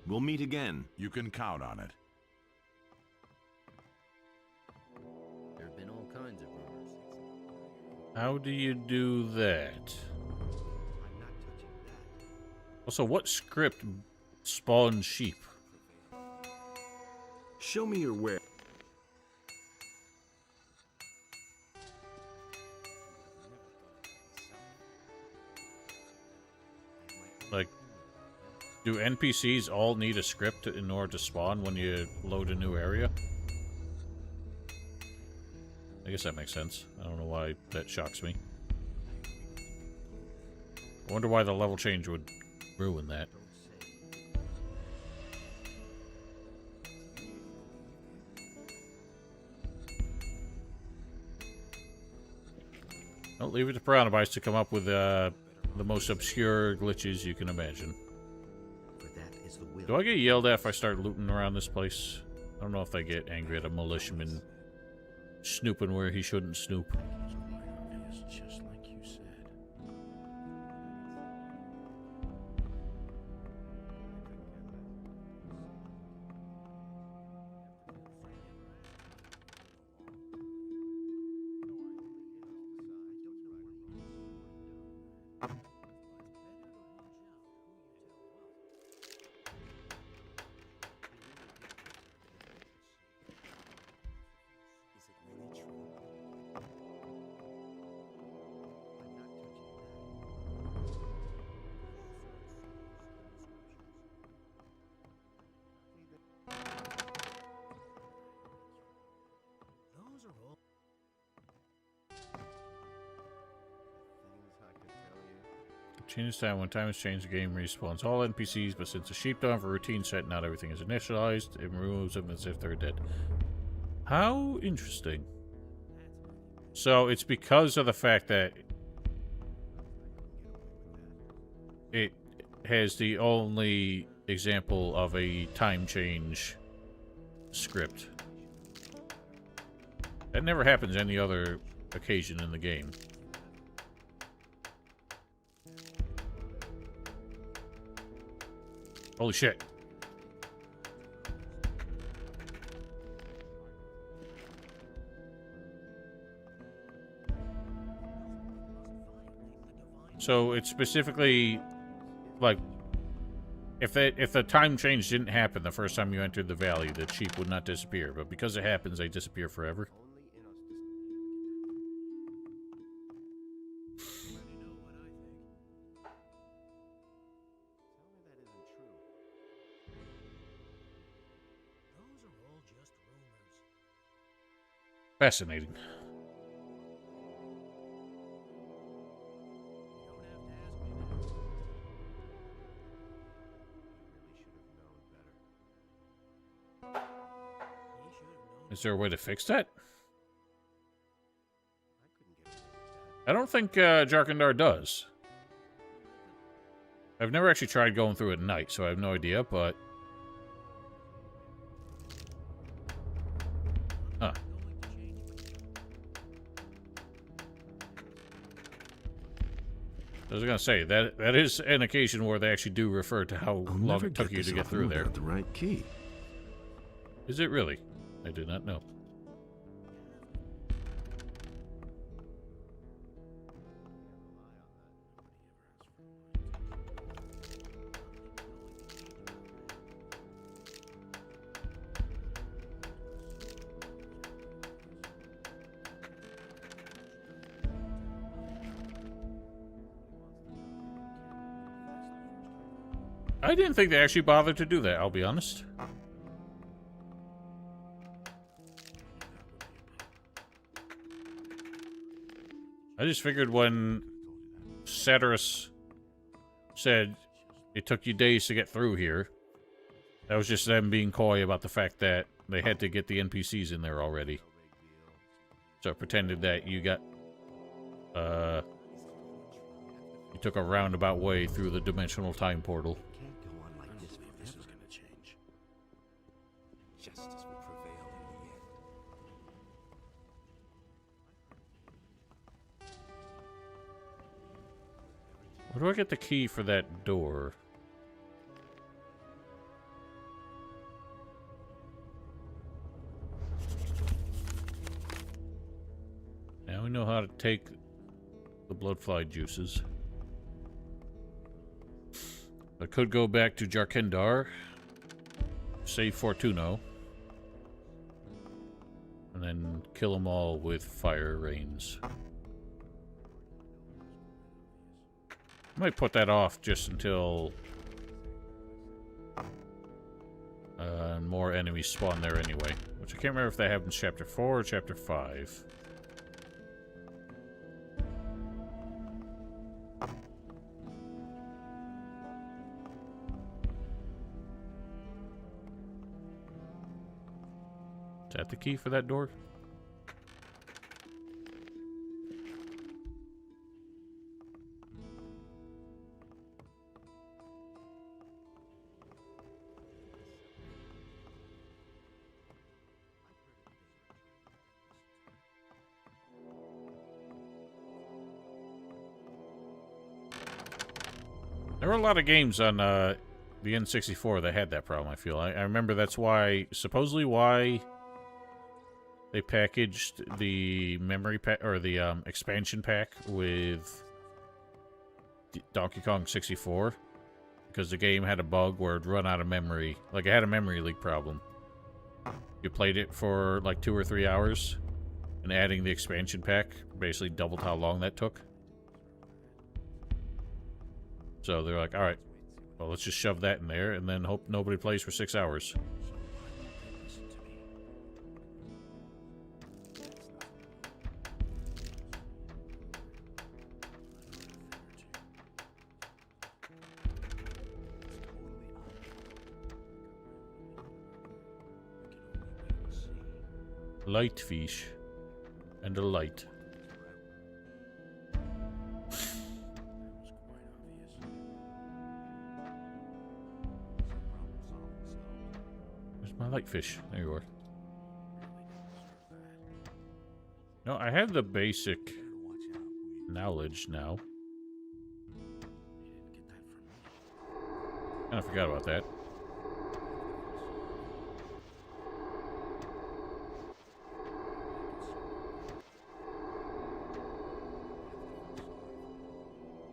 We'll meet again. You can count on it. There have been all kinds of rumors. How do you do that? Also, what script spawns sheep? Show me your where. Like, do NPCs all need a script in order to spawn when you load a new area? I guess that makes sense. I don't know why that shocks me. I wonder why the level change would ruin that. Don't leave it to Piranhabytes to come up with the most obscure glitches you can imagine. Do I get yelled at if I start looting around this place? I don't know if I get angry at a militiaman snooping where he shouldn't snoop. Just like you said. Change time. When time is changed, the game respawns all NPCs, but since the sheep don't have a routine set, not everything is initialized. It removes them as if they're dead. How interesting. So it's because of the fact that it has the only example of a time change script. That never happens any other occasion in the game. Holy shit. So it's specifically like if the time change didn't happen the first time you entered the valley, the sheep would not disappear. But because it happens, they disappear forever. Fascinating. Is there a way to fix that? I don't think Jarkandar does. I've never actually tried going through at night, so I have no idea, but... Huh. I was gonna say, that is an occasion where they actually do refer to how long it took you to get through there. The right key. Is it really? I do not know. I didn't think they actually bothered to do that, I'll be honest. I just figured when Satyrus said it took you days to get through here, that was just them being coy about the fact that they had to get the NPCs in there already. So it pretended that you got, you took a roundabout way through the dimensional time portal. Where do I get the key for that door? Now we know how to take the bloodfly juices. I could go back to Jarkandar, save Fortuno, and then kill them all with fire rains. I might put that off just until more enemies spawn there anyway. Which I can't remember if that happens chapter 4 or chapter 5. Is that the key for that door? There were a lot of games on the N64 that had that problem, I feel. I remember that's why, supposedly why they packaged the memory pack, or the expansion pack with Donkey Kong 64. Because the game had a bug where it'd run out of memory. Like, it had a memory leak problem. You played it for like 2 or 3 hours, and adding the expansion pack basically doubled how long that took. So they're like, alright, well, let's just shove that in there and then hope nobody plays for 6 hours. Light fish and a light. like fish. There you are. No, I have the basic knowledge now. I forgot about that.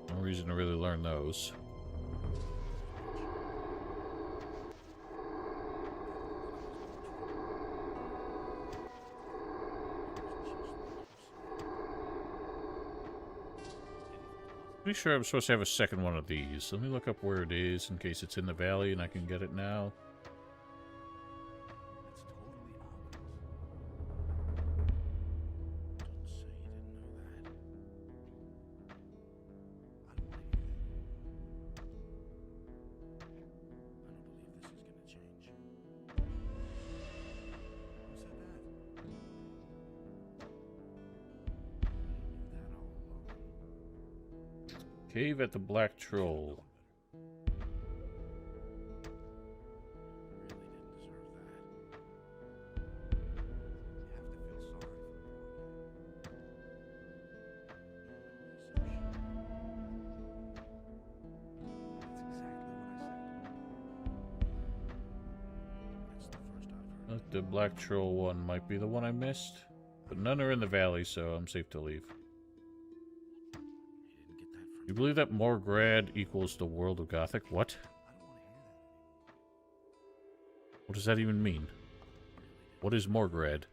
No reason to really learn those. Pretty sure I'm supposed to have a second one of these. Let me look up where it is in case it's in the valley and I can get it now. Cave at the Black Troll. The Black Troll one might be the one I missed, but none are in the valley, so I'm safe to leave. You believe that Morgrad equals the world of Gothic? What? What does that even mean? What is Morgrad?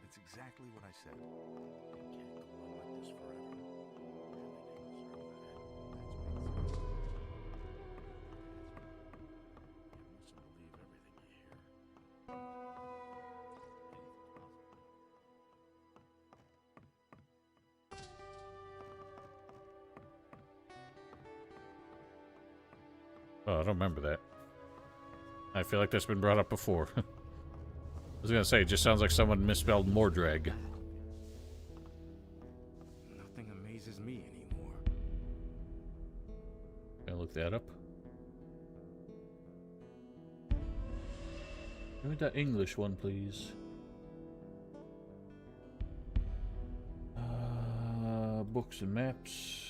That's exactly what I said. Oh, I don't remember that. I feel like that's been brought up before. I was gonna say, it just sounds like someone misspelled Mordrag. Nothing amazes me anymore. Can I look that up? Give me that English one, please. Books and maps.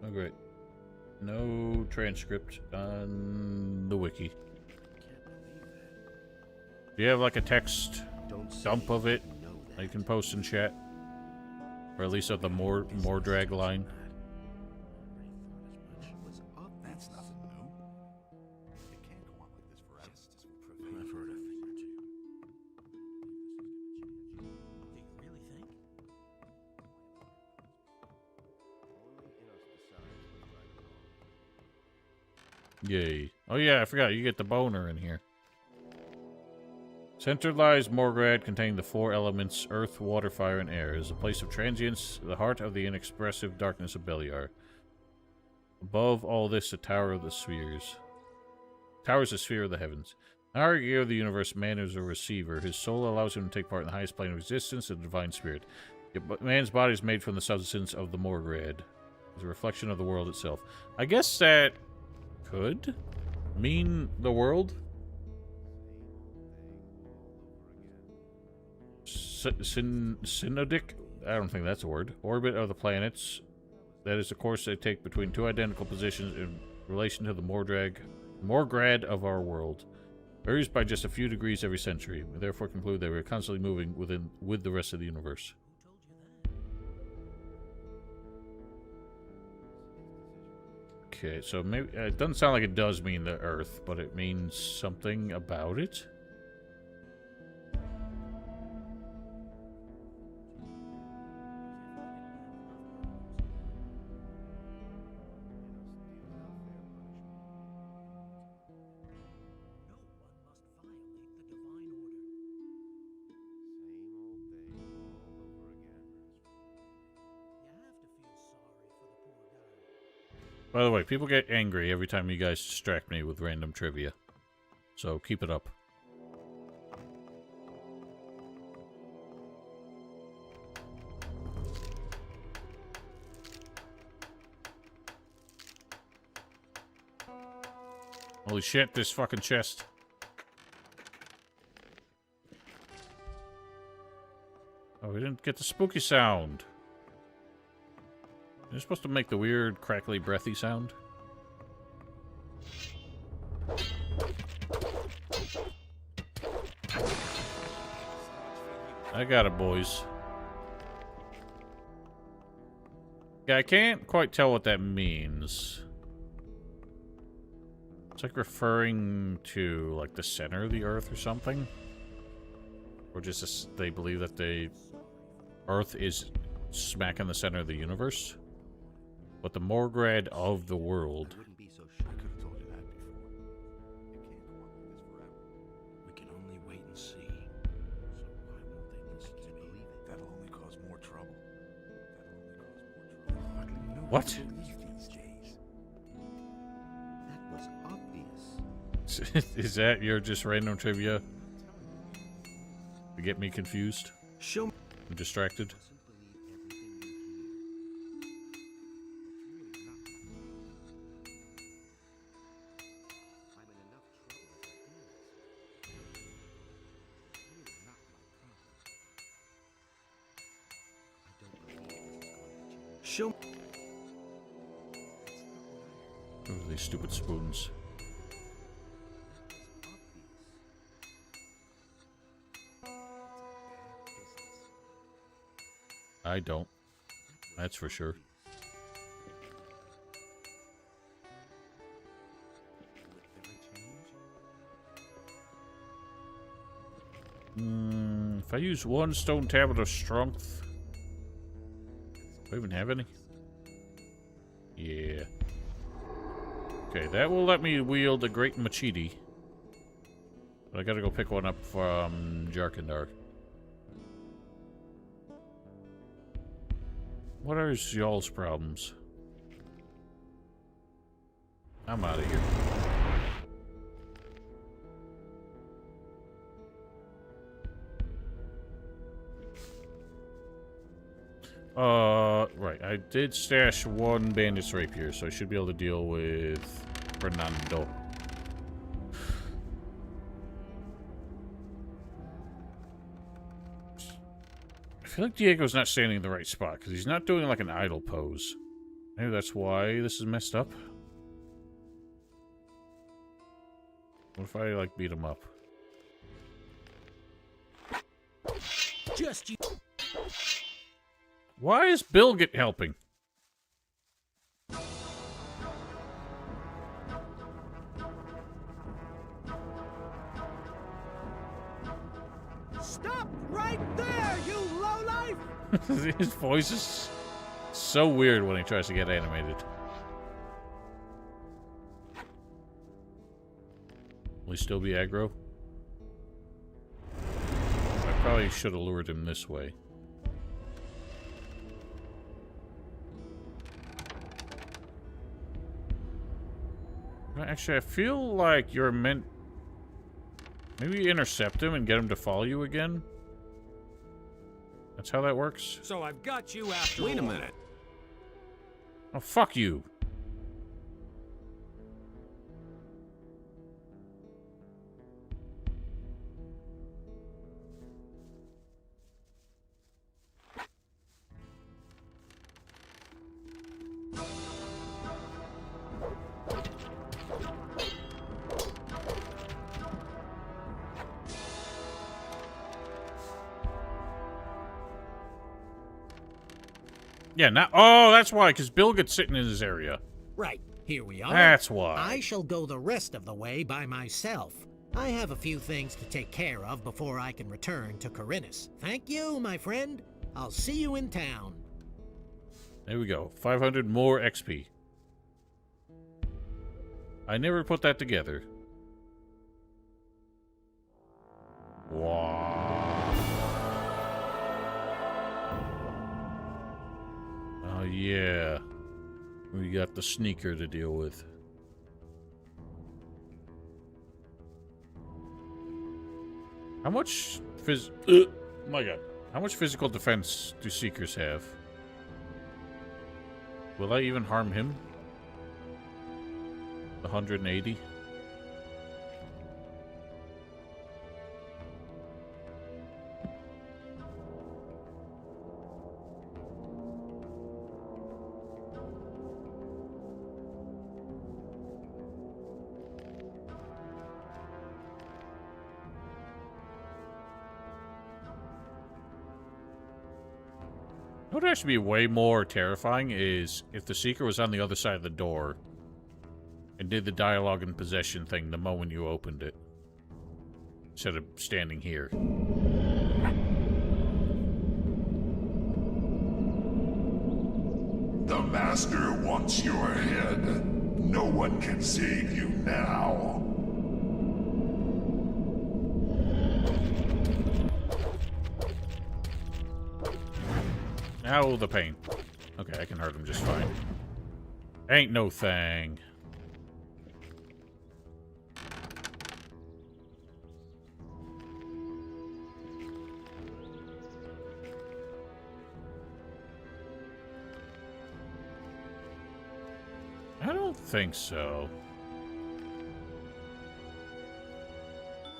Oh, great. No transcript on the wiki. Do you have like a text dump of it that you can post in chat? Or at least at the more drag line? That's nothing new. It can't go on like this forever. I've heard a thing or two. Do you really think? Yay. Oh yeah, I forgot. You get the boner in here. Centered lies Morgrad, containing the four elements, earth, water, fire, and air. It is a place of transience, the heart of the inexpressive darkness of Beliar. Above all this, the Tower of the Spheres. Towers the sphere of the heavens. Our gear of the universe, man is a receiver. His soul allows him to take part in the highest plane of existence, the divine spirit. Yet man's body is made from the substance of the Morgrad. It is a reflection of the world itself. I guess that could mean the world? Synodic? I don't think that's a word. Orbit of the planets. That is the course they take between two identical positions in relation to the Morgrad of our world. Varies by just a few degrees every century. We therefore conclude that we are constantly moving with the rest of the universe. Okay, so maybe it doesn't sound like it does mean the Earth, but it means something about it. By the way, people get angry every time you guys distract me with random trivia. So keep it up. Holy shit, this fucking chest. Oh, we didn't get the spooky sound. You're supposed to make the weird, crackly, breathy sound. I got it, boys. Yeah, I can't quite tell what that means. It's like referring to, like, the center of the Earth or something. Or just this, they believe that the Earth is smack in the center of the universe. But the Morgrad of the world. I wouldn't be so sure. I could have told you that before. It can't go on like this forever. We can only wait and see. So why won't they listen to me? That'll only cause more trouble. Hardly know What? to believe these days. That was obvious. Is that your just random trivia? To get me confused? Show me. I'm distracted. Show. Oh, these stupid spoons. I don't. That's for sure. If I use one stone tablet of strength... Do I even have any? Yeah. Okay, that will let me wield a great machete. But I gotta go pick one up from Jarkandar. What are y'all's problems? I'm out of here. Right. I did stash one bandit's rapier, so I should be able to deal with Fernando. I feel like Diego's not standing in the right spot, because he's not doing like an idle pose. Maybe that's why this is messed up. What if I, like, beat him up? Just you. Why is Bill helping? Stop right there, you lowlife! His voice is so weird when he tries to get animated. Will he still be aggro? I probably should have lured him this way. Actually, I feel like you're meant... Maybe intercept him and get him to follow you again? That's how that works? So I've got you after Wait a all. minute. Oh, fuck you. Yeah, now... Oh, that's why, because Bill gets sitting in his area. Right, here we are. That's why. I shall go the rest of the way by myself. I have a few things to take care of before I can return to Corinus. Thank you, my friend. I'll see you in town. There we go. 500 more XP. I never put that together. Wow. Oh, yeah. We got the sneaker to deal with. How much my god. How much physical defense do Seekers have? Will I even harm him? 180? What would actually be way more terrifying is if the Seeker was on the other side of the door and did the dialogue and possession thing the moment you opened it, instead of standing here. The Master wants your head. No one can save you now. Ow, the pain. Okay, I can hurt him just fine. Ain't no thing. I don't think so.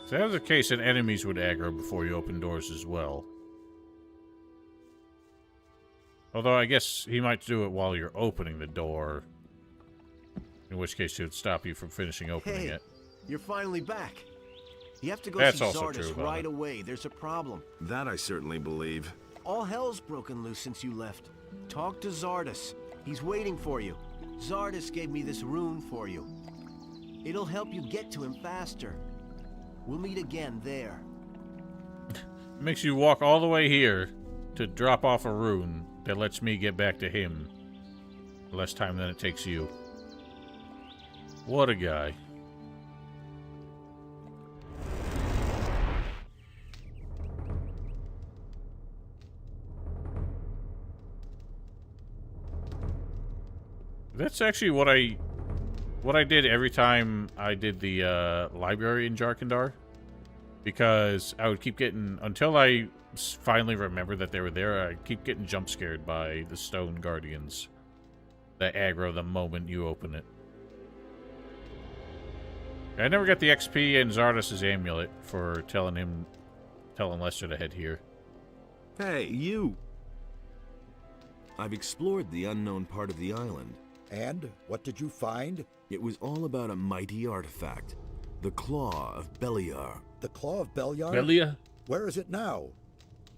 If that was the case, then enemies would aggro before you open doors as well. Although I guess he might do it while you're opening the door. In which case he would stop you from finishing opening it. You're finally back. You have to go That's see also true Zardes about right it. away. There's a problem. That I certainly believe. All hell's broken loose since you left. Talk to Zardes. He's waiting for you. Zardes gave me this rune for you. It'll help you get to him faster. We'll meet again there. Makes you walk all the way here to drop off a rune that lets me get back to him. Less time than it takes you. What a guy. That's actually what I did every time I did the library in Jarkandar, because I would keep getting, until I finally remembered that they were there, I'd keep getting jump scared by the stone guardians that aggro the moment you open it. I never got the XP and Zardes' amulet for telling Lester to head here. Hey, you! I've explored the unknown part of the island. And what did you find? It was all about a mighty artifact. The Claw of Beliar. The Claw of Beliar? Belia? Where is it now?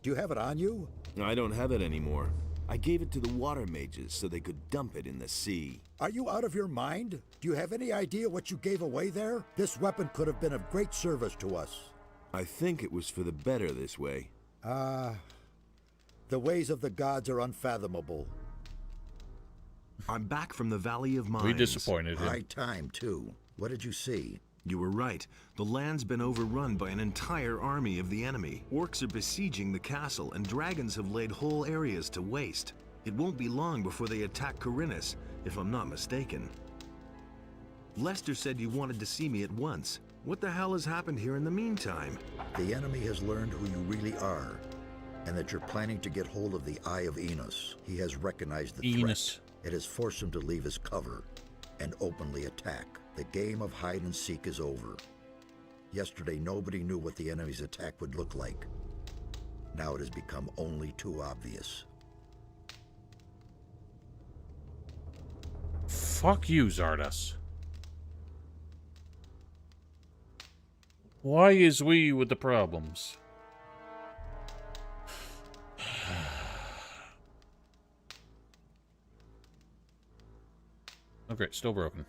Do you have it on you? I don't have it anymore. I gave it to the water mages so they could dump it in the sea. Are you out of your mind? Do you have any idea what you gave away there? This weapon could have been of great service to us. I think it was for the better this way. The ways of the gods are unfathomable. I'm back from the Valley of Mines. We disappointed him. High time, too. What did you see? You were right. The land's been overrun by an entire army of the enemy. Orcs are besieging the castle, and dragons have laid whole areas to waste. It won't be long before they attack Corinus, if I'm not mistaken. Lester said you wanted to see me at once. What the hell has happened here in the meantime? The enemy has learned who you really are, and that you're planning to get hold of the Eye of Enos. He has recognized the threat. It has forced him to leave his cover and openly attack. The game of hide and seek is over. Yesterday, nobody knew what the enemy's attack would look like. Now it has become only too obvious. Fuck you, Zardes. Why is we with the problems? Okay, still broken.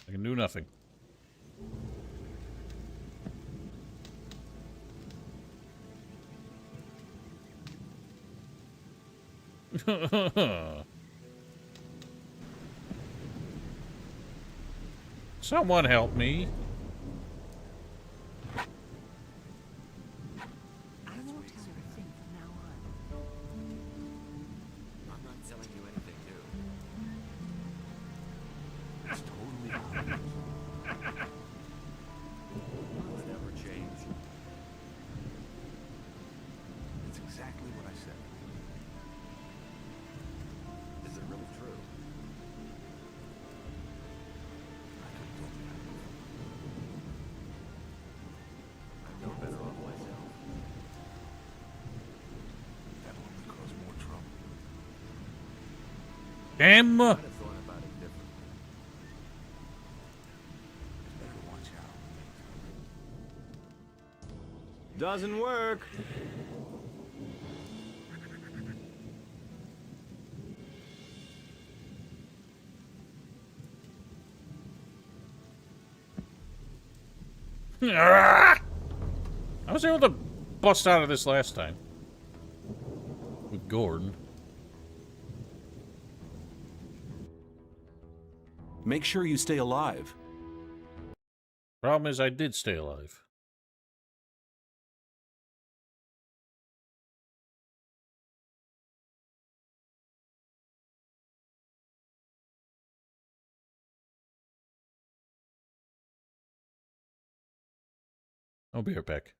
I can do nothing. Someone help me. Damn! Doesn't work. I was able to bust out of this last time. With Gordon. Make sure you stay alive. Problem is, I did stay alive. I'll be right back.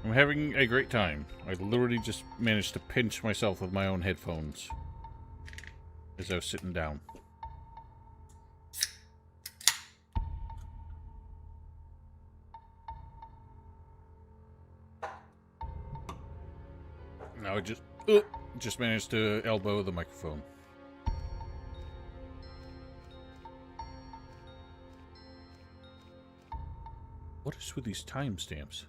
I'm having a great time. I literally just managed to pinch myself with my own headphones as I was sitting down. Now I just just managed to elbow the microphone. What is with these timestamps?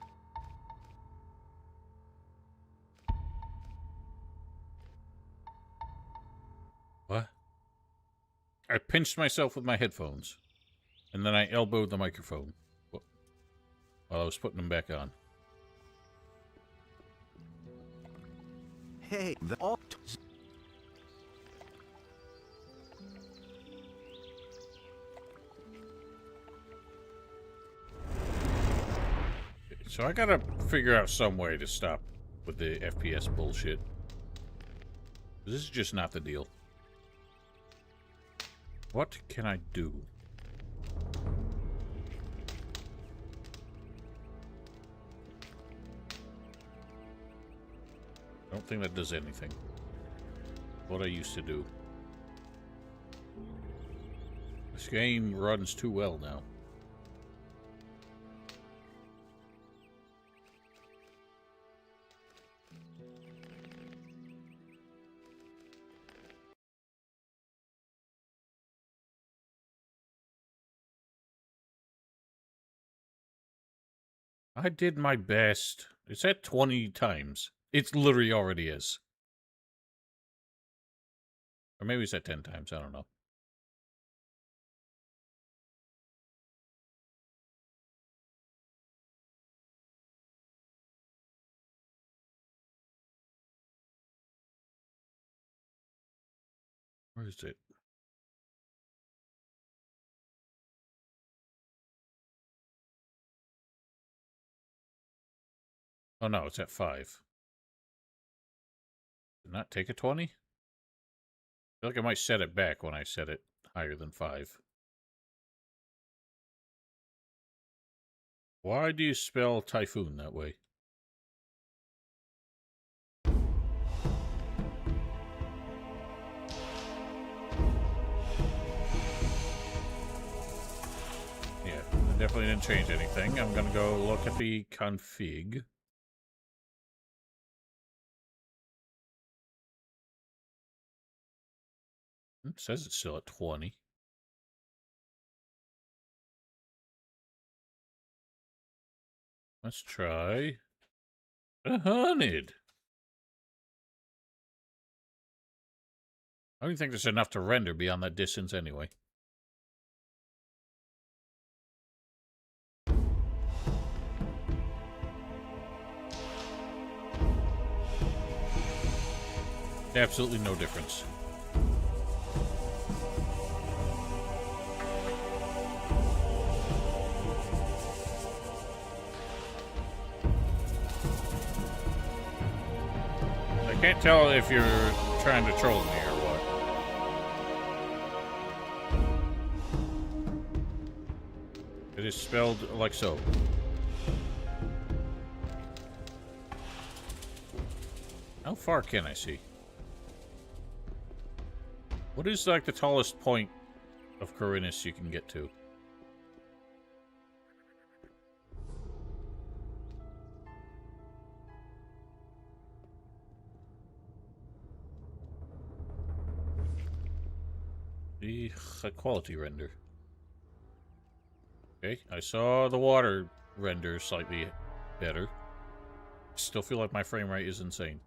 What? I pinched myself with my headphones, and then I elbowed the microphone while I was putting them back on. Hey, So I gotta figure out some way to stop with the FPS bullshit. This is just not the deal. What can I do? I don't think that does anything. What I used to do. This game runs too well now. I did my best. It's at 20 times. It literally already is. Or maybe it's at 10 times. I don't know. Where is it? Oh no, it's at 5. Did not take a 20? I feel like I might set it back when I set it higher than 5. Why do you spell typhoon that way? Yeah, I definitely didn't change anything. I'm gonna go look at the config. It says it's still at 20. Let's try 100. I don't even think there's enough to render beyond that distance anyway. Absolutely no difference. I can't tell if you're trying to troll me or what. It is spelled like so. How far can I see? What is like the tallest point of Corinus you can get to? The quality render. Okay, I saw the water render slightly better. Still feel like my frame rate is insane.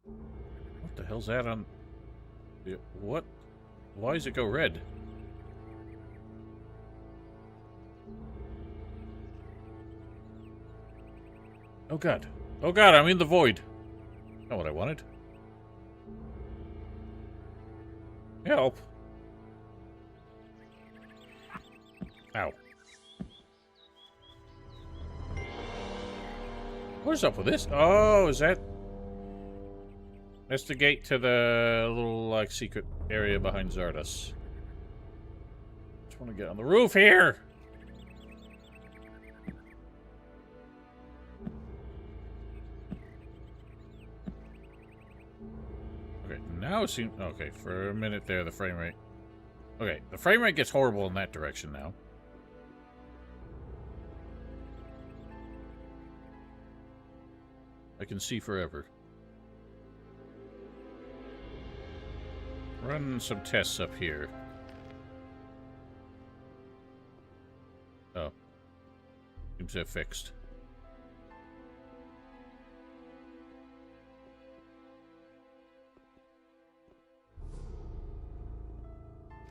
What the hell's that on? What? Why does it go red? Oh god. Oh god, I'm in the void. Not what I wanted. Help. Ow. What is up with this? Oh, is that... That's the gate to the little, like, secret area behind Zardos. Just want to get on the roof here! Okay, now it seems... Okay, for a minute there, the frame rate Okay, the frame rate gets horrible in that direction now. I can see forever. Run some tests up here. Oh. Seems to have fixed.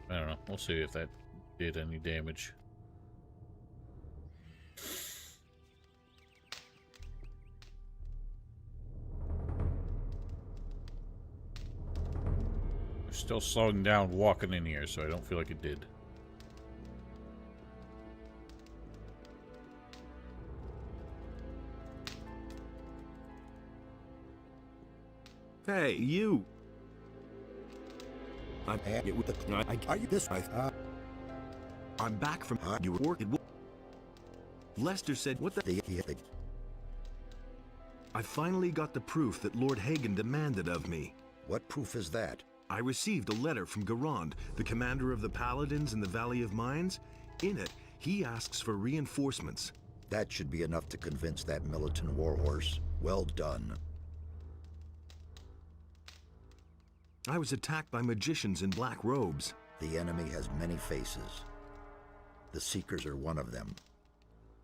I don't know. We'll see if that did any damage. We're still slowing down walking in here, so I don't feel like it did. Hey, you! I'm back from you were working. Lester said, what the... I finally got the proof that Lord Hagen demanded of me. What proof is that? I received a letter from Garand, the commander of the Paladins in the Valley of Mines. In it, he asks for reinforcements. That should be enough to convince that militant warhorse. Well done. I was attacked by magicians in black robes. The enemy has many faces. The Seekers are one of them.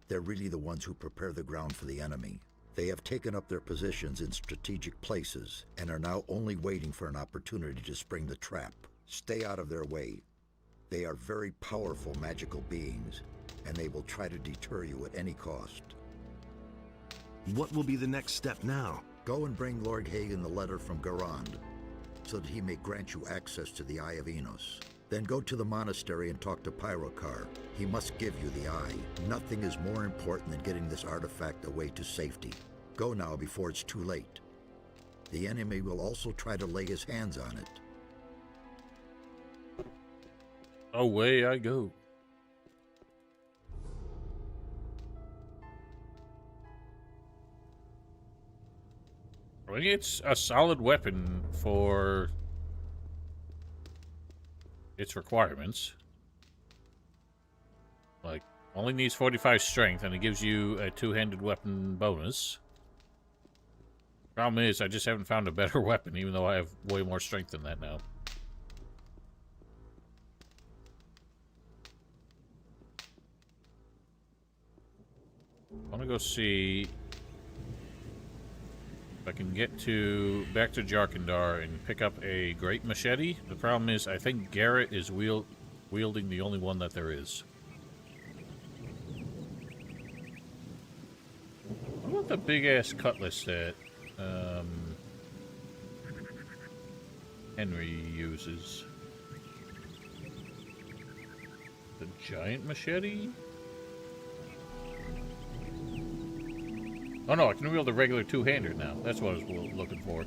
They're really the ones who prepare the ground for the enemy. They have taken up their positions in strategic places and are now only waiting for an opportunity to spring the trap. Stay out of their way. They are very powerful magical beings, and they will try to deter you at any cost. What will be the next step now? Go and bring Lord Hagen the letter from Garand, so that he may grant you access to the Eye of Enos. Then go to the monastery and talk to Pyrokar. He must give you the eye. Nothing is more important than getting this artifact away to safety. Go now before it's too late. The enemy will also try to lay his hands on it. Away I go. I mean, it's a solid weapon for its requirements. Like, only needs 45 strength, and it gives you a two-handed weapon bonus. Problem is, I just haven't found a better weapon, even though I have way more strength than that now. I want to go see if I can get back to Jarkandar and pick up a great machete. The problem is, I think Garrett is wielding the only one that there is. What about the big-ass cutlass that Henry uses? The giant machete? Oh no, I can wield a regular two-hander now. That's what I was looking for.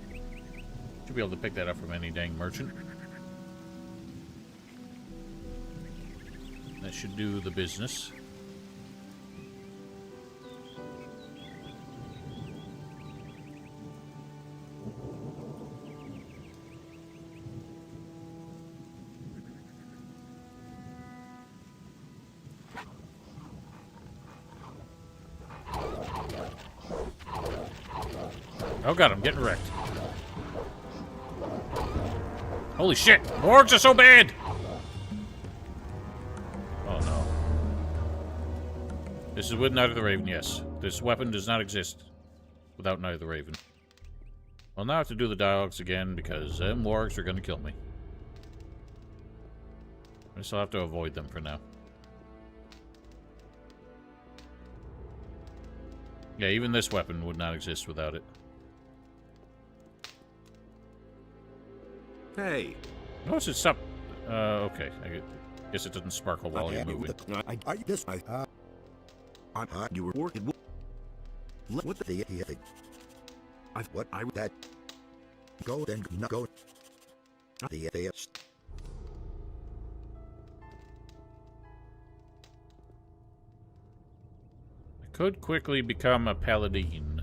Should be able to pick that up from any dang merchant. That should do the business. Oh god, I'm getting wrecked. Holy shit! Orcs are so bad! Oh no. This is with Night of the Raven, yes. This weapon does not exist without Night of the Raven. Well, now I have to do the dialogues again because them wargs are gonna kill me. I still have to avoid them for now. Yeah, even this weapon would not exist without it. Hey. Notice it stopped. Okay. I guess it doesn't sparkle while you're moving. You were working. What the? That. Go then. Go. The. I could quickly become a paladin.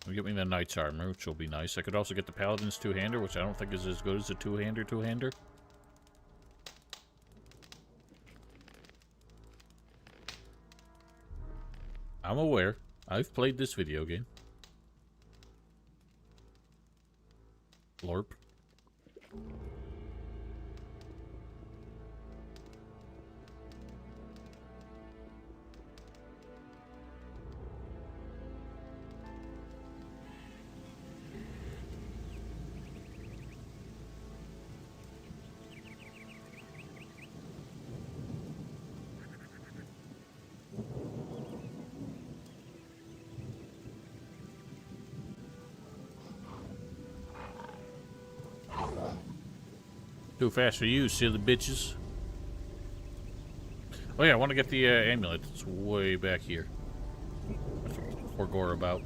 It'll get me the Knight's armor, which will be nice. I could also get the Paladin's two-hander, which I don't think is as good as the two-hander. I'm aware. I've played this video game. Lorp. Too fast for you, silly bitches. Oh yeah, I want to get the amulet. It's way back here. That's what Gore about.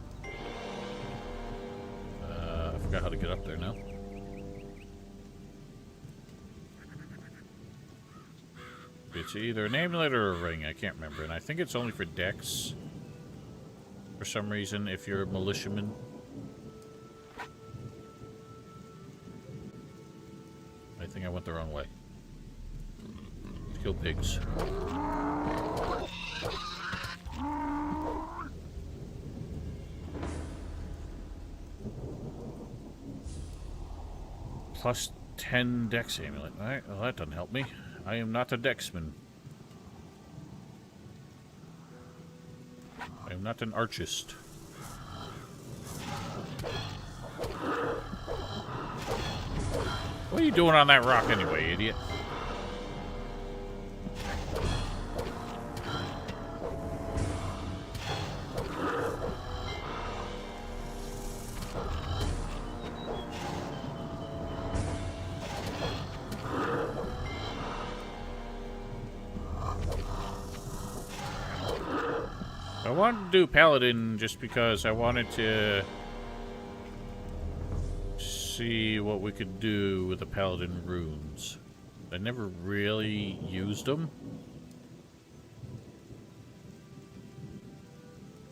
I forgot how to get up there now. It's either an amulet or a ring. I can't remember. And I think it's only for Dex. For some reason, if you're a militiaman. I think I went the wrong way. Let's kill pigs. Plus 10 Dex amulet. Alright, well that doesn't help me. I am not a Dexman. I am not an archist. What are you doing on that rock anyway, idiot? I wanted to do Paladin just because I wanted to see what we could do with the Paladin runes. I never really used them.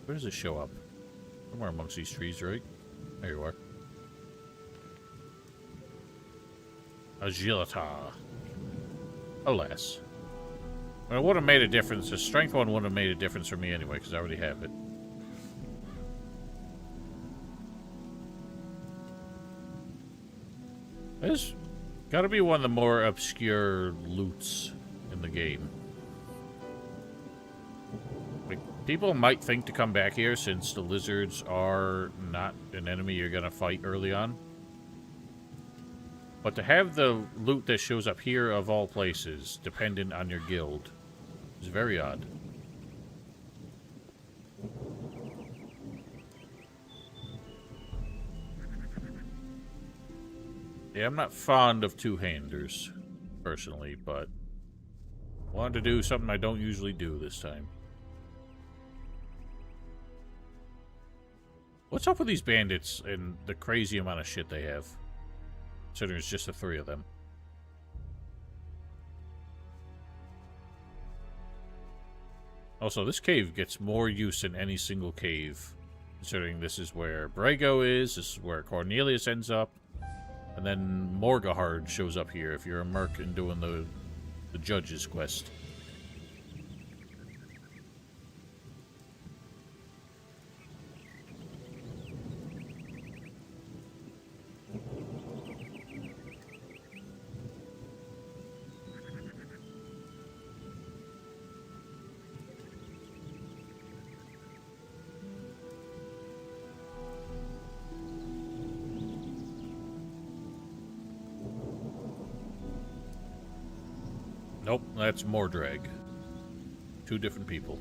Where does it show up? Somewhere amongst these trees, right? There you are. Agilita. Alas. Well, it would have made a difference. The strength one would have made a difference for me anyway, because I already have it. There's got to be one of the more obscure loots in the game. Like, people might think to come back here since the lizards are not an enemy you're going to fight early on. But to have the loot that shows up here of all places, dependent on your guild, is very odd. Yeah, I'm not fond of two-handers, personally, but wanted to do something I don't usually do this time. What's up with these bandits and the crazy amount of shit they have? Considering it's just the three of them. Also, this cave gets more use than any single cave. Considering this is where Brago is, this is where Cornelius ends up. And then Morgahard shows up here if you're a merc and doing the judge's quest. Nope, that's Mordrag. Two different people.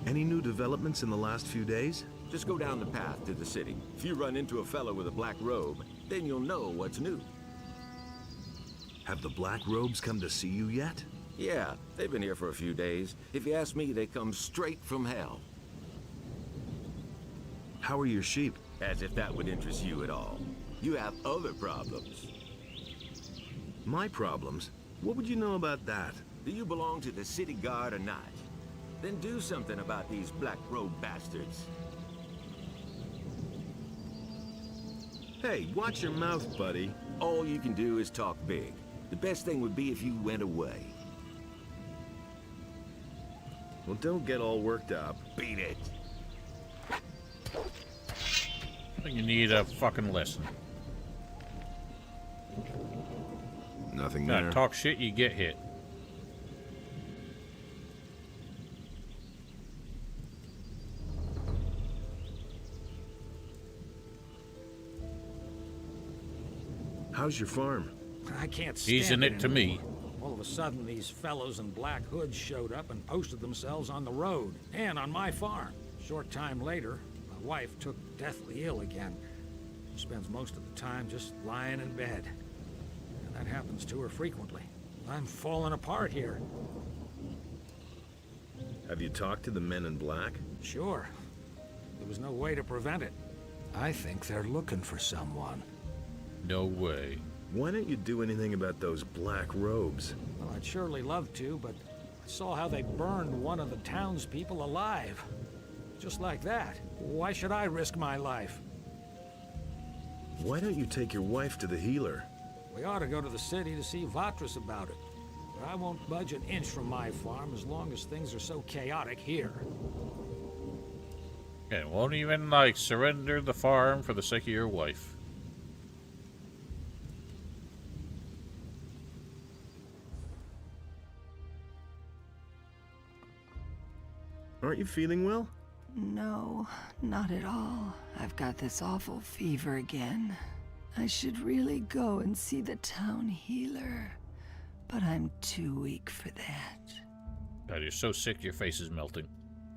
Any new developments in the last few days? Just go down the path to the city. If you run into a fellow with a black robe, then you'll know what's new. Have the Black Robes come to see you yet? Yeah, they've been here for a few days. If you ask me, they come straight from hell. How are your sheep? As if that would interest you at all. You have other problems. My problems? What would you know about that? Do you belong to the city guard or not? Then do something about these black robe bastards. Hey, watch your mouth, buddy. All you can do is talk big. The best thing would be if you went away. Well, don't get all worked up. Beat it. I think you need a fucking lesson. Nothing Gotta there. talk shit, you get hit. How's your farm? I can't stand He's in it to me. All of a sudden, these fellows in black hoods showed up and posted themselves on the road and on my farm. Short time later, my wife took deathly ill again. She spends most of the time just lying in bed. And that happens to her frequently. I'm falling apart here. Have you talked to the men in black? Sure. There was no way to prevent it. I think they're looking for someone. No way. Why don't you do anything about those black robes? Well, I'd surely love to, but I saw how they burned one of the townspeople alive. Just like that. Why should I risk my life? Why don't you take your wife to the healer? We ought to go to the city to see Vatras about it. But I won't budge an inch from my farm as long as things are so chaotic here. And won't even, like, surrender the farm for the sake of your wife. Aren't you feeling well? No, not at all. I've got this awful fever again. I should really go and see the town healer, but I'm too weak for that. God, you're so sick your face is melting.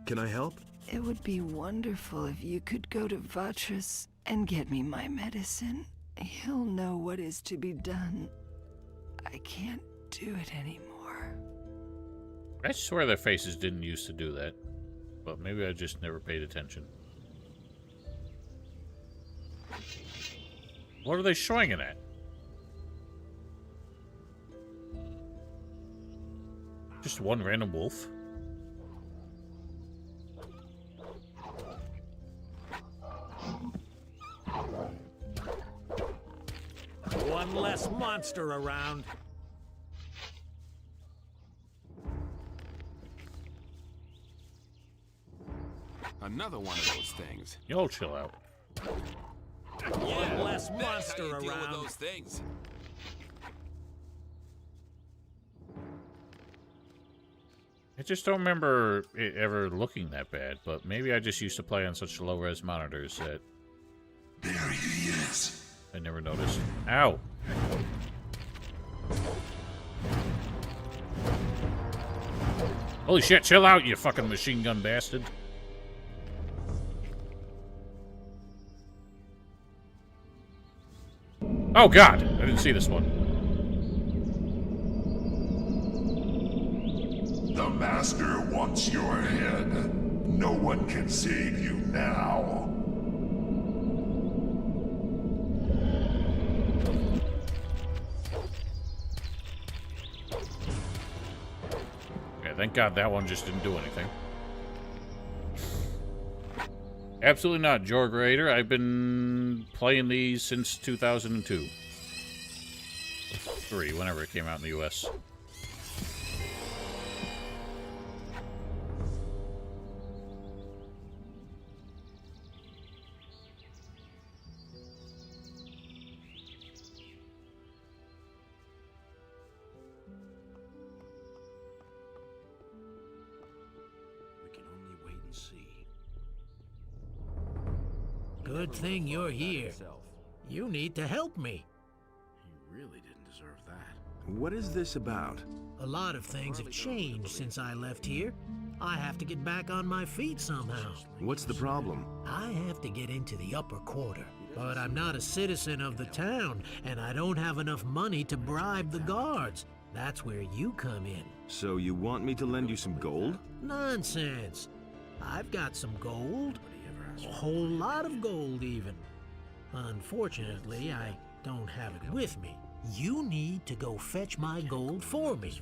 Can I help? It would be wonderful if you could go to Vatras and get me my medicine. He'll know what is to be done. I can't do it anymore. I swear their faces didn't used to do that. But maybe I just never paid attention. What are they swinging at? Just one random wolf? One less monster around. Another one of those things. Y'all chill out. One less That's monster how you deal with around. those things. I just don't remember it ever looking that bad, but maybe I just used to play on such low-res monitors that... There he is. I never noticed. Ow! Holy shit, chill out, you fucking machine gun bastard. Oh god, I didn't see this one. The Master wants your head. No one can save you now. Okay, thank god that one just didn't do anything. Absolutely not, Jorg Raider. I've been playing these since 2002. 3, whenever it came out in the US. We can only wait and see. Good thing you're here. You need to help me. He really didn't deserve that. What is this about? A lot of things have changed since I left here. I have to get back on my feet somehow. What's the problem? I have to get into the upper quarter, but I'm not a citizen of the town, and I don't have enough money to bribe the guards. That's where you come in. So you want me to lend you some gold? Nonsense. I've got some gold. A whole lot of gold, even. Unfortunately, I don't have it with me. You need to go fetch my gold for me.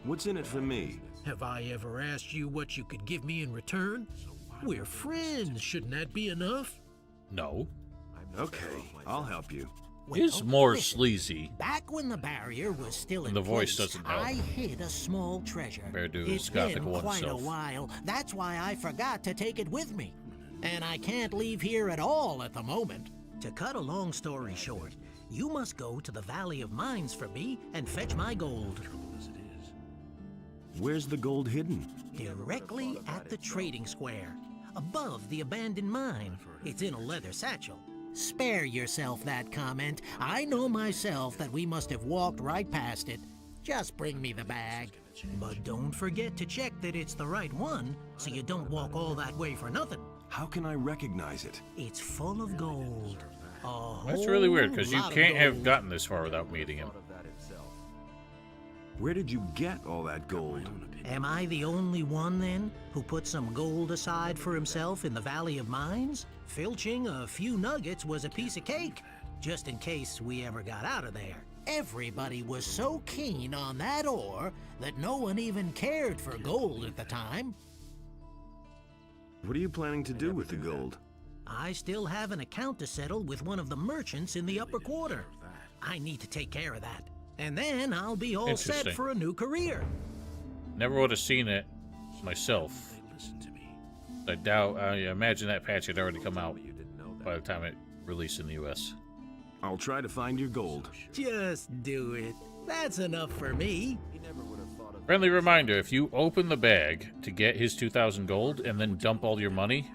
What's in it for me? Have I ever asked you what you could give me in return? We're friends, shouldn't that be enough? No. Okay, I'll help you. It's more sleazy. Back when the barrier was still in The voice place, doesn't help. I hid a small treasure. Compared to It's Gothic been one quite itself. a while. That's why I forgot to take it with me. And I can't leave here at all at the moment. To cut a long story short, you must go to the Valley of Mines for me and fetch my gold. Where's the gold hidden? Directly at the trading square, above the abandoned mine. It's in a leather satchel. Spare yourself that comment. I know myself that we must have walked right past it. Just bring me the bag. But don't forget to check that it's the right one, so you don't walk all that way for nothing. How can I recognize it? It's full of gold. That's really weird, because you lot of can't have gold. gotten this far without meeting him. Where did you get all that gold? Am I the only one, then, who put some gold aside for himself in the Valley of Mines? Filching a few nuggets was a piece of cake, just in case we ever got out of there. Everybody was so keen on that ore that no one even cared for gold at the time. What are you planning to do with the gold? I still have an account to settle with one of the merchants in the upper quarter. I need to take care of that. And then I'll be all set Interesting. for a new career. Never would have seen it myself. I imagine that patch had already come out by the time it released in the US. I'll try to find your gold. Just do it. That's enough for me. Friendly reminder, if you open the bag to get his 2,000 gold and then dump all your money,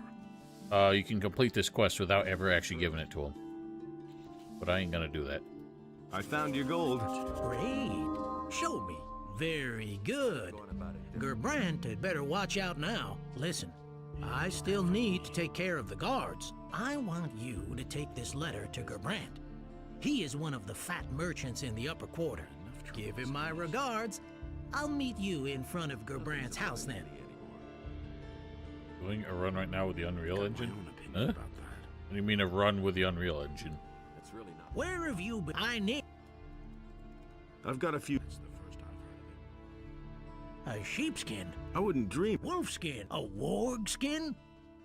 you can complete this quest without ever actually giving it to him. But I ain't gonna do that. I found your gold. Great. Show me. Very good. Gerbrand had better watch out now. Listen, I still need to take care of the guards. I want you to take this letter to Gerbrand. He is one of the fat merchants in the upper quarter. Give him my regards. I'll meet you in front of Gerbrand's house then. Doing a run right now with the Unreal Engine? Huh? What do you mean a run with the Unreal Engine? Where have you been? I need I've got a few. a sheepskin, I wouldn't dream. wolfskin, a warg skin.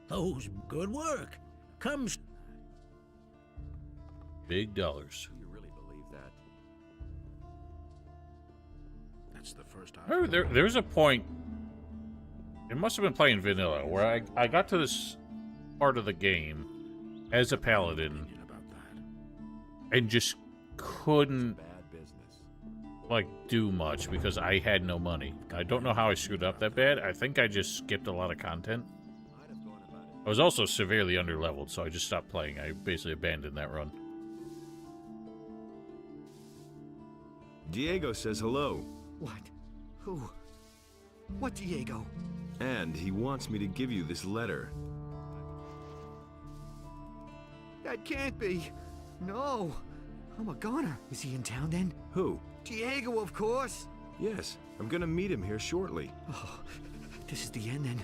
Those good work. Come. Big dollars. That's the first time. Oh, there's a point. It must have been playing vanilla where I got to this part of the game as a paladin and just couldn't like do much because I had no money. I don't know how I screwed up that bad. I think I just skipped a lot of content. I was also severely underleveled, so I just stopped playing. I basically abandoned that run. Diego says hello. What? Who? What Diego? And he wants me to give you this letter. That can't be. No. I'm a goner. Is he in town then? Who? Diego, of course. Yes, I'm gonna meet him here shortly. Oh, this is the end then.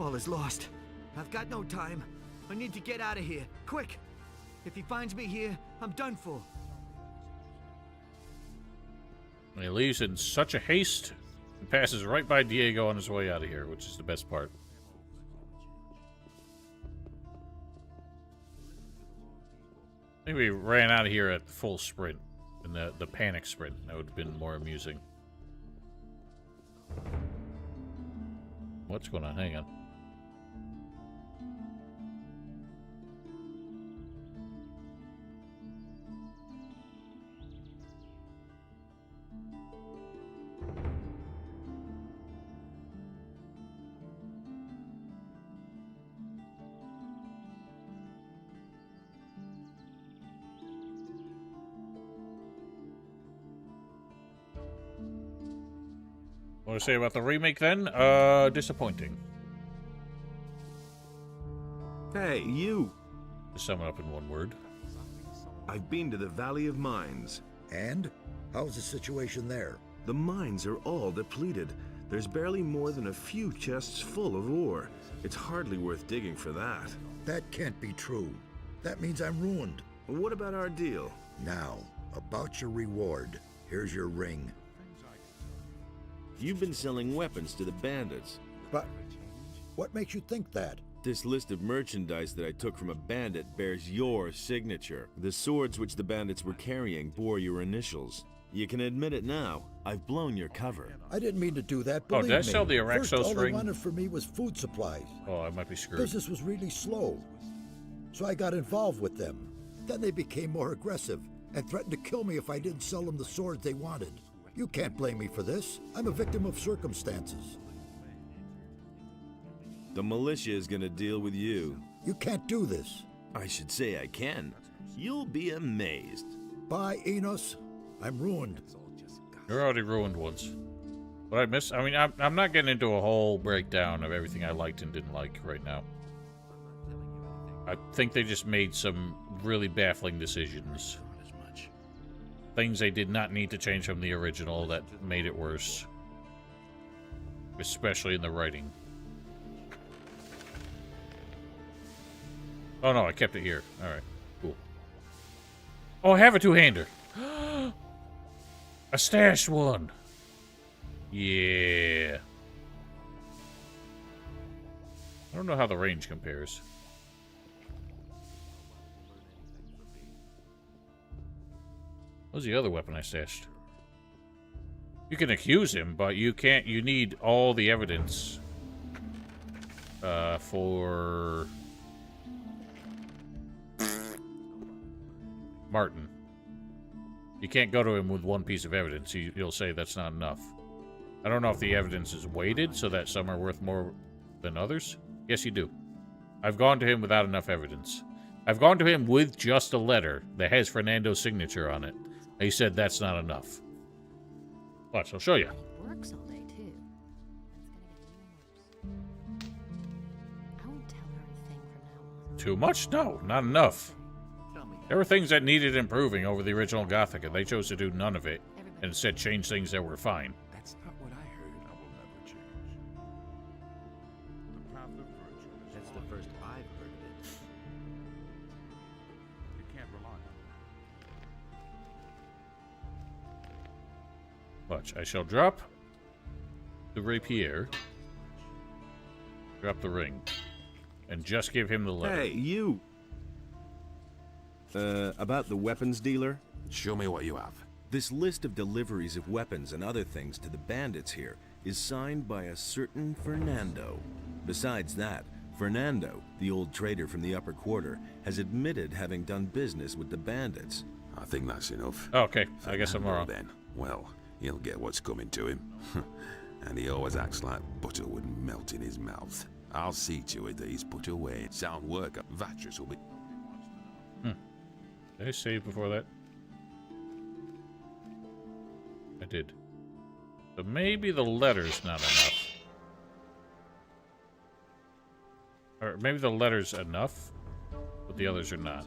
All is lost. I've got no time. I need to get out of here. Quick! If he finds me here, I'm done for. And he leaves in such a haste and passes right by Diego on his way out of here, which is the best part. I think we ran out of here at full sprint, in the panic sprint. That would have been more amusing. What's going on? Hang on. What do I say about the remake then? Disappointing. Hey, you! To sum it up in one word. I've been to the Valley of Mines. And? How's the situation there? The mines are all depleted. There's barely more than a few chests full of ore. It's hardly worth digging for that. That can't be true. That means I'm ruined. What about our deal? Now, about your reward. Here's your ring. You've been selling weapons to the bandits. But what makes you think that? This list of merchandise that I took from a bandit bears your signature. The swords which the bandits were carrying bore your initials. You can admit it now. I've blown your cover. I didn't mean to do that, Oh, believe did I me. sell the First, Araxos all they ring? wanted from me was food supplies. Oh, I might be screwed. Business was really slow, so I got involved with them. Then they became more aggressive and threatened to kill me if I didn't sell them the swords they wanted. You can't blame me for this. I'm a victim of circumstances. The militia is gonna deal with you. You can't do this. I should say I can. You'll be amazed. Bye, Enos. I'm ruined. You're already ruined once. What I miss? I mean, I'm not getting into a whole breakdown of everything I liked and didn't like right now. I think they just made some really baffling decisions. Things they did not need to change from the original that made it worse. Especially in the writing. Oh no, I kept it here. Alright, cool. Oh, I have a two-hander. A stashed one. Yeah. I don't know how the range compares. What's the other weapon I stashed? You can accuse him, but you can't. You need all the evidence for Martin. You can't go to him with one piece of evidence. He'll say that's not enough. I don't know if the evidence is weighted so that some are worth more than others. Yes, you do. I've gone to him without enough evidence. I've gone to him with just a letter that has Fernando's signature on it. He said that's not enough. Watch, I'll show you. Works all day too. That's gonna get even worse. I won't tell her a thing from now on. Too much? No, not enough. There were things that needed improving over the original Gothic, and they chose to do none of it, and instead change things that were fine. That's not what I heard. I will never change. The path of virtue is That's the first I've heard of it. You can't rely on it. Watch, I shall drop the rapier, drop the ring, and just give him the letter. Hey, you! About the weapons dealer? Show me what you have. This list of deliveries of weapons and other things to the bandits here is signed by a certain Fernando. Besides that, Fernando, the old trader from the upper quarter, has admitted having done business with the bandits. I think that's enough. Okay, I guess I'm wrong. Then, well, he'll get what's coming to him. And he always acts like butter would melt in his mouth. I'll see to it that he's put away. Sound work. Vatras will be... Did I save before that? I did. So maybe the letter's not enough. Or maybe the letter's enough, but the others are not.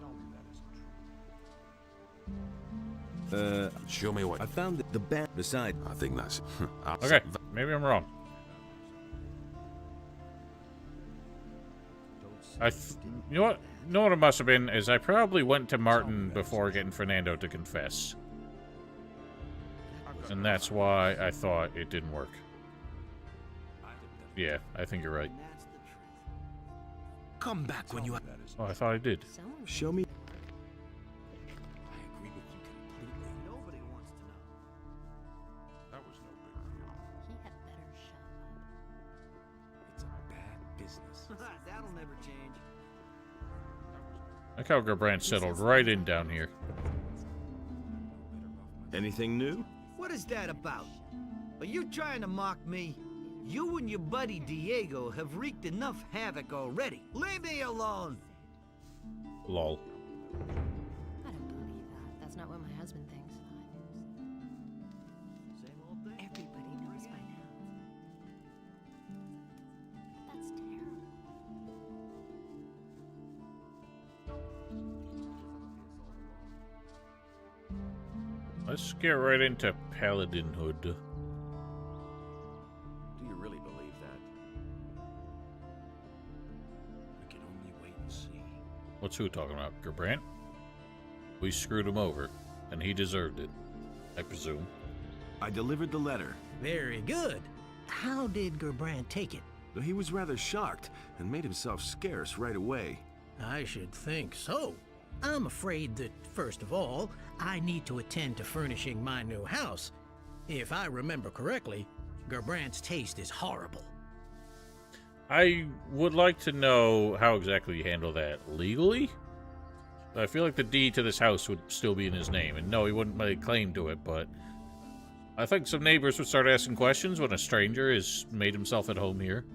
Show me what... I found the band beside... I think that's... Okay, maybe I'm wrong. You know what it must have been is I probably went to Martin before getting Fernando to confess. And that's why I thought it didn't work. Yeah, I think you're right. Come back when you... Oh, I thought I did. Show me... Nobody wants to know. That was no big deal. He had better shut up. It's a bad business. That'll never change. Like how Gerbrand settled right in down here. Anything new? What is that about? Are you trying to mock me? You and your buddy Diego have wreaked enough havoc already. Leave me alone! Lol. I don't believe that. That's not what my husband thinks. Same old thing. Everybody knows by now. That's terrible. Let's get right into paladinhood. Do you really believe that? We can only wait and see. What's who talking about? Gerbrand? We screwed him over, and he deserved it, I presume. I delivered the letter. Very good. How did Gerbrand take it? He was rather shocked and made himself scarce right away. I should think so. I'm afraid that, first of all, I need to attend to furnishing my new house. If I remember correctly, Gerbrand's taste is horrible. I would like to know how exactly you handle that legally. I feel like the deed to this house would still be in his name, and no, he wouldn't lay claim to it, but I think some neighbors would start asking questions when a stranger has made himself at home here.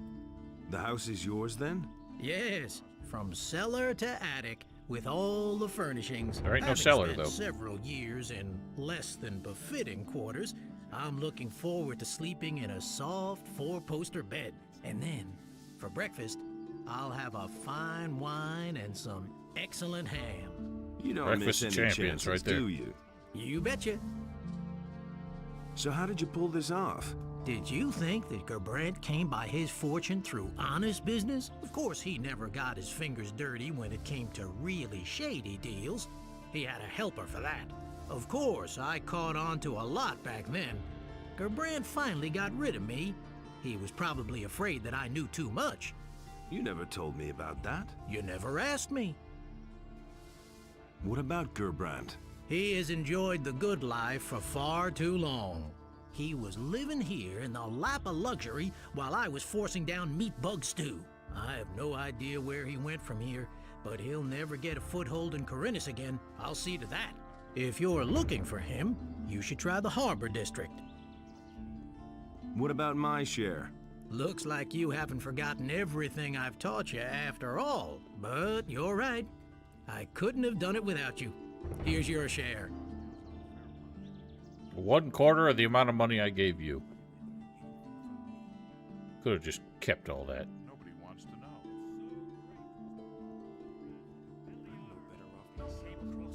The house is yours, then? Yes, from cellar to attic, with all the furnishings. There ain't no Having cellar, spent though. Several years in less than befitting quarters, I'm looking forward to sleeping in a soft four-poster bed. And then, for breakfast, I'll have a fine wine and some excellent ham. You don't Breakfast miss of any champions chances, right there. do you? You betcha. So how did you pull this off? Did you think that Gerbrand came by his fortune through honest business? Of course, he never got his fingers dirty when it came to really shady deals. He had a helper for that. Of course, I caught on to a lot back then. Gerbrand finally got rid of me. He was probably afraid that I knew too much. You never told me about that. You never asked me. What about Gerbrand? He has enjoyed the good life for far too long. He was living here in the lap of luxury while I was forcing down meat bug stew. I have no idea where he went from here, but he'll never get a foothold in Corinus again. I'll see to that. If you're looking for him, you should try the Harbor District. What about my share? Looks like you haven't forgotten everything I've taught you after all, but you're right. I couldn't have done it without you. Here's your share. 1/4 of the amount of money I gave you. Could have just kept all that. Nobody wants to know. Across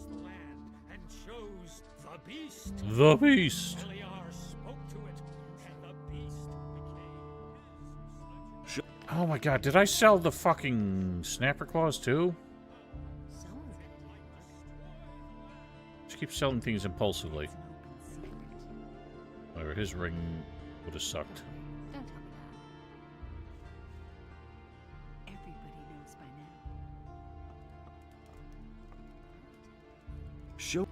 the land and chose the beast. The beast. Eliar spoke to it, and the beast became Oh my god, did I sell the fucking snapper claws too? Just keep selling things impulsively. Whatever, his ring would have sucked. Don't tell me that. Everybody knows by now. Show.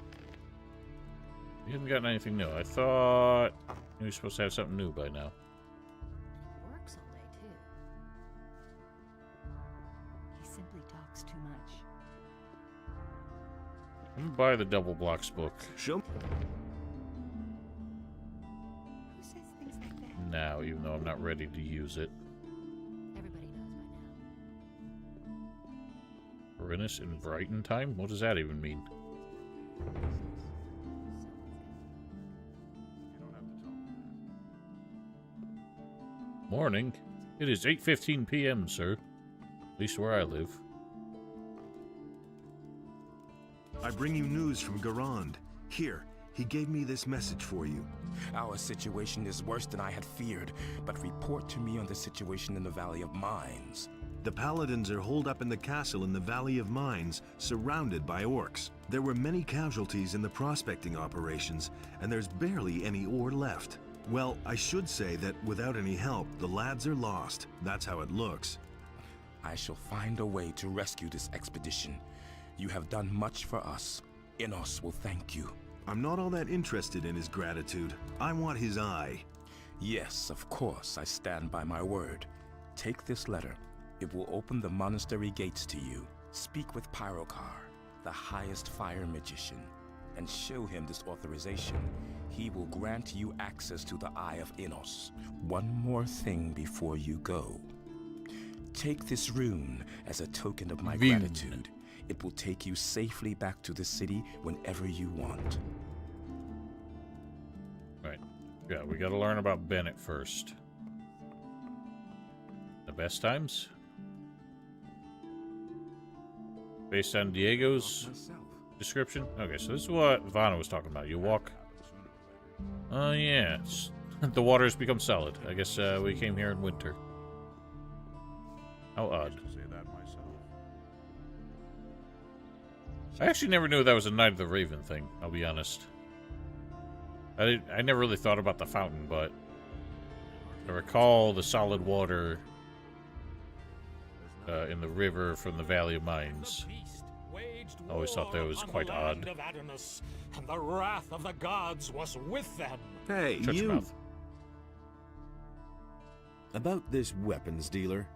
You haven't gotten anything new. I thought you were supposed to have something new by now. Works all day, too. He simply talks too much. I'm gonna buy the double blocks book. Show. Who says things like that? Now, even though I'm not ready to use it. Everybody knows by now. Corinus in Brighton time? What does that even mean? Morning. It is 8:15 p.m., sir. At least where I live. I bring you news from Garand. Here, he gave me this message for you. Our situation is worse than I had feared, but report to me on the situation in the Valley of Mines. The Paladins are holed up in the castle in the Valley of Mines, surrounded by orcs. There were many casualties in the prospecting operations, and there's barely any ore left. Well, I should say that without any help, the lads are lost. That's how it looks. I shall find a way to rescue this expedition. You have done much for us. Inos will thank you. I'm not all that interested in his gratitude. I want his eye. Yes, of course, I stand by my word. Take this letter. It will open the monastery gates to you. Speak with Pyrokar, the highest fire magician, and show him this authorization. He will grant you access to the Eye of Inos. One more thing before you go. Take this rune as a token of my gratitude. It will take you safely back to the city whenever you want. Right. Yeah, we gotta learn about Bennett first. The best times? Based on Diego's description? Okay, so this is what Vanna was talking about. You walk... Oh, yeah. The water has become solid. I guess we came here in winter. How odd. I actually never knew that was a Night of the Raven thing, I'll be honest. I never really thought about the fountain, but I recall the solid water in the river from the Valley of Mines. I always thought that was quite odd. And the wrath of the gods was with them. Hey, Shut your mouth. About this weapons dealer.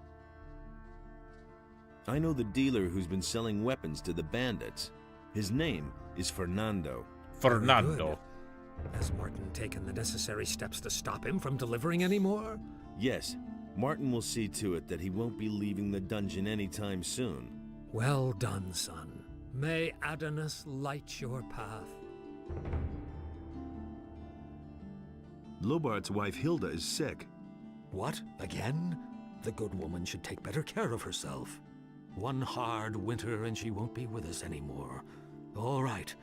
I know the dealer who's been selling weapons to the bandits. His name is Fernando. Fernando. Has Martin taken the necessary steps to stop him from delivering any more? Yes, Martin will see to it that he won't be leaving the dungeon anytime soon. Well done, son. May Adonis light your path. Lobart's wife Hilda is sick. What? Again? The good woman should take better care of herself. One hard winter and she won't be with us anymore. All right.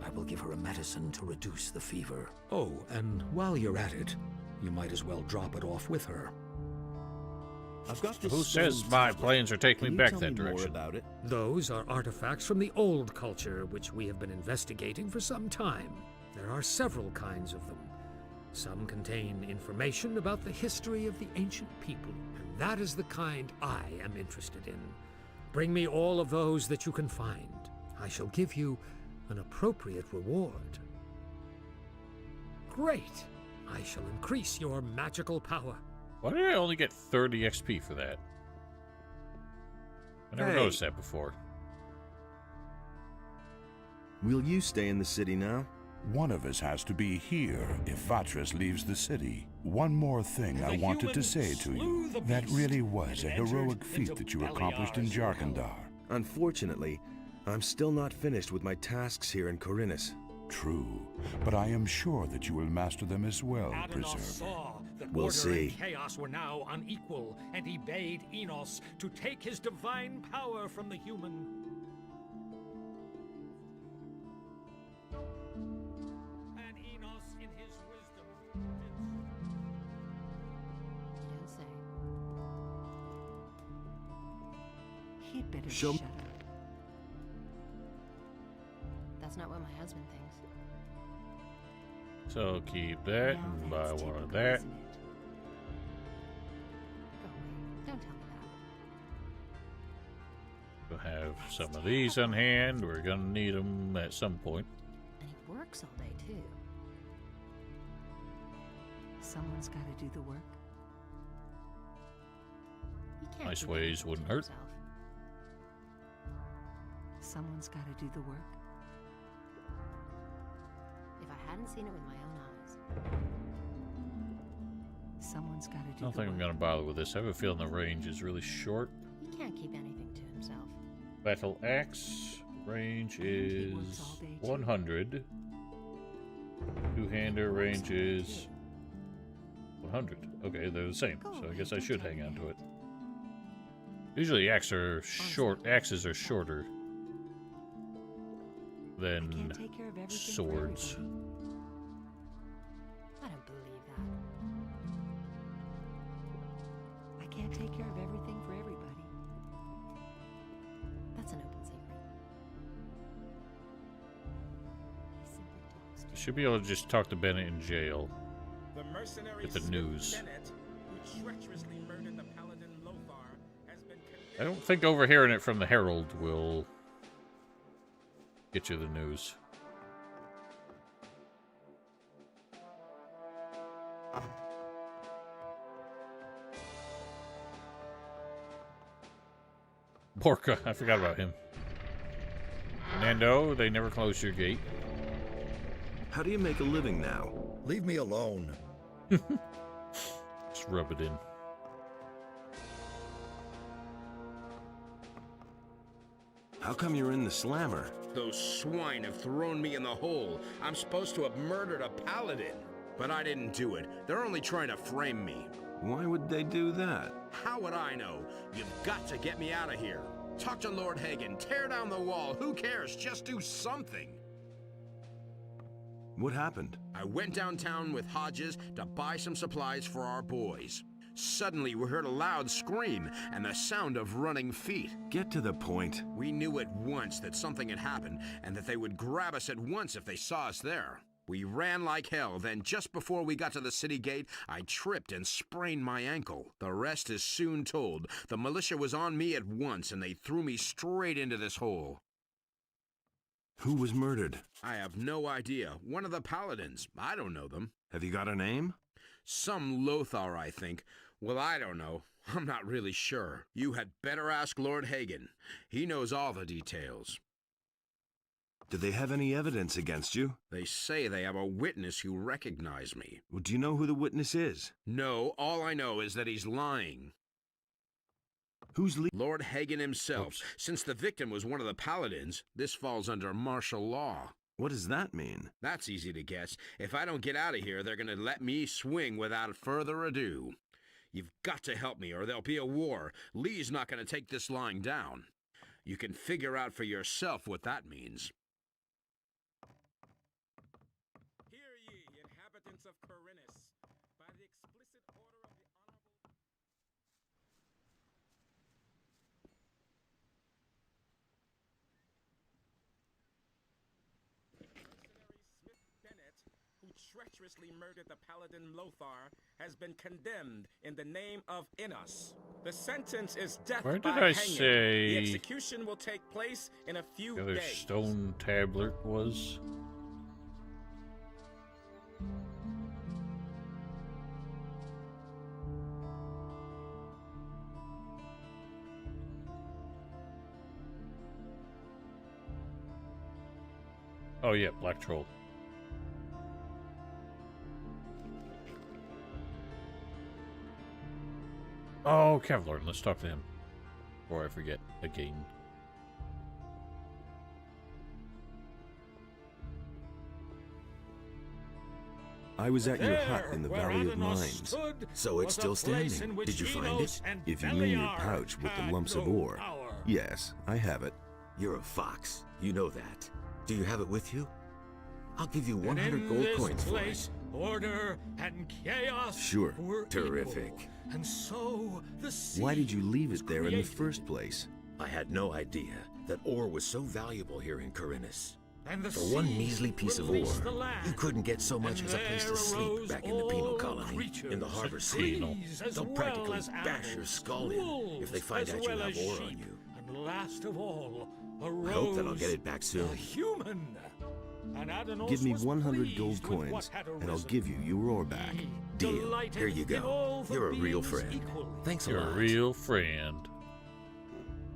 I will give her a medicine to reduce the fever. Oh, and while you're at it, you might as well drop it off with her. I've got Who says my plans are taking me back that direction? About it? Those are artifacts from the old culture, which we have been investigating for some time. There are several kinds of them. Some contain information about the history of the ancient people, and that is the kind I am interested in. Bring me all of those that you can find. I shall give you an appropriate reward. Great! I shall increase your magical power. Why did I only get 30 XP for that? I never noticed that before. Will you stay in the city now? One of us has to be here if Vatras leaves the city. One more thing I wanted to say to you. That really was a heroic feat that you accomplished in Jarkandar. Unfortunately, I'm still not finished with my tasks here in Corinus. True, but I am sure that you will master them as well, Preserver. We'll see. And chaos were now unequal, and he bade Enos to take his divine power from the human. And Enos, in his wisdom, You don't say. He'd better Show- shut up. That's not what my husband thinks. So keep that and buy one of that. Isn't it? Go away. Don't tell me that. We'll have some of these on hand. We're gonna need them at some point. And he works all day, too. Someone's got to do the work. He can't Nice keep ways everything wouldn't to hurt. himself. Someone's got to do the work. If I hadn't seen it with my own eyes. Someone's got to do I the don't think I'm work. gonna bother with this. I have a feeling the range is really short. He can't keep anything to himself. Battle axe range is 100. Two-hander range is 100. Okay, they're the same, so I guess I should hang on to it. Usually axes are shorter than swords. I don't believe that. I can't take care of everything for everybody. That's an open secret. He simply talks to You should be able to just talk to Bennett in jail. Get the news. I don't think overhearing it from the Herald will get you the news. Borka, I forgot about him. Nando, they never closed your gate. How do you make a living now? Leave me alone. Just rub it in. How come you're in the slammer? Those swine have thrown me in the hole. I'm supposed to have murdered a paladin. But I didn't do it. They're only trying to frame me. Why would they do that? How would I know? You've got to get me out of here. Talk to Lord Hagen. Tear down the wall. Who cares? Just do something. What happened? I went downtown with Hodges to buy some supplies for our boys. Suddenly, we heard a loud scream and the sound of running feet. Get to the point. We knew at once that something had happened and that they would grab us at once if they saw us there. We ran like hell, then just before we got to the city gate, I tripped and sprained my ankle. The rest is soon told. The militia was on me at once, and they threw me straight into this hole. Who was murdered? I have no idea. One of the paladins. I don't know them. Have you got a name? Some Lothar, I think. Well, I don't know. I'm not really sure. You had better ask Lord Hagen. He knows all the details. Do they have any evidence against you? They say they have a witness who recognized me. Well, do you know who the witness is? No, all I know is that he's lying. Who's Lord Hagen himself. Oops. Since the victim was one of the paladins, this falls under martial law. What does that mean? That's easy to guess. If I don't get out of here, they're going to let me swing without further ado. You've got to help me, or there'll be a war. Lee's not going to take this lying down. You can figure out for yourself what that means. Hear ye, inhabitants of Corinus, by the explicit order of the Honorable... who treacherously murdered the paladin Lothar, has been condemned in the name of Innos. The sentence is death Where did by I hanging. say The execution will take place in a few the other days. stone tablet was? Oh yeah, Black Troll. Oh, Kevlar, let's talk to him before I forget again. I was at your hut in the Valley of Mines. So it's still standing. Did you find it? If you mean your pouch with the lumps of ore. Yes, I have it. You're a fox. You know that. Do you have it with you? I'll give you 100 gold coins for it. Order and chaos. Sure. Were terrific. Equal. And so the sea. Why did you leave it there in the first place? I had no idea that ore was so valuable here in Corinus. And the For one measly piece of ore, you couldn't get so much and as a place to sleep back in the penal colony, in the harbor city. They'll practically bash your skull in if they find out you have ore on you. And last of all, I hope that I'll get it back soon. A human. Give me 100 gold coins, and I'll give you your ore back. Deal. Here you go. You're a real friend. Thanks a lot. You're a real friend.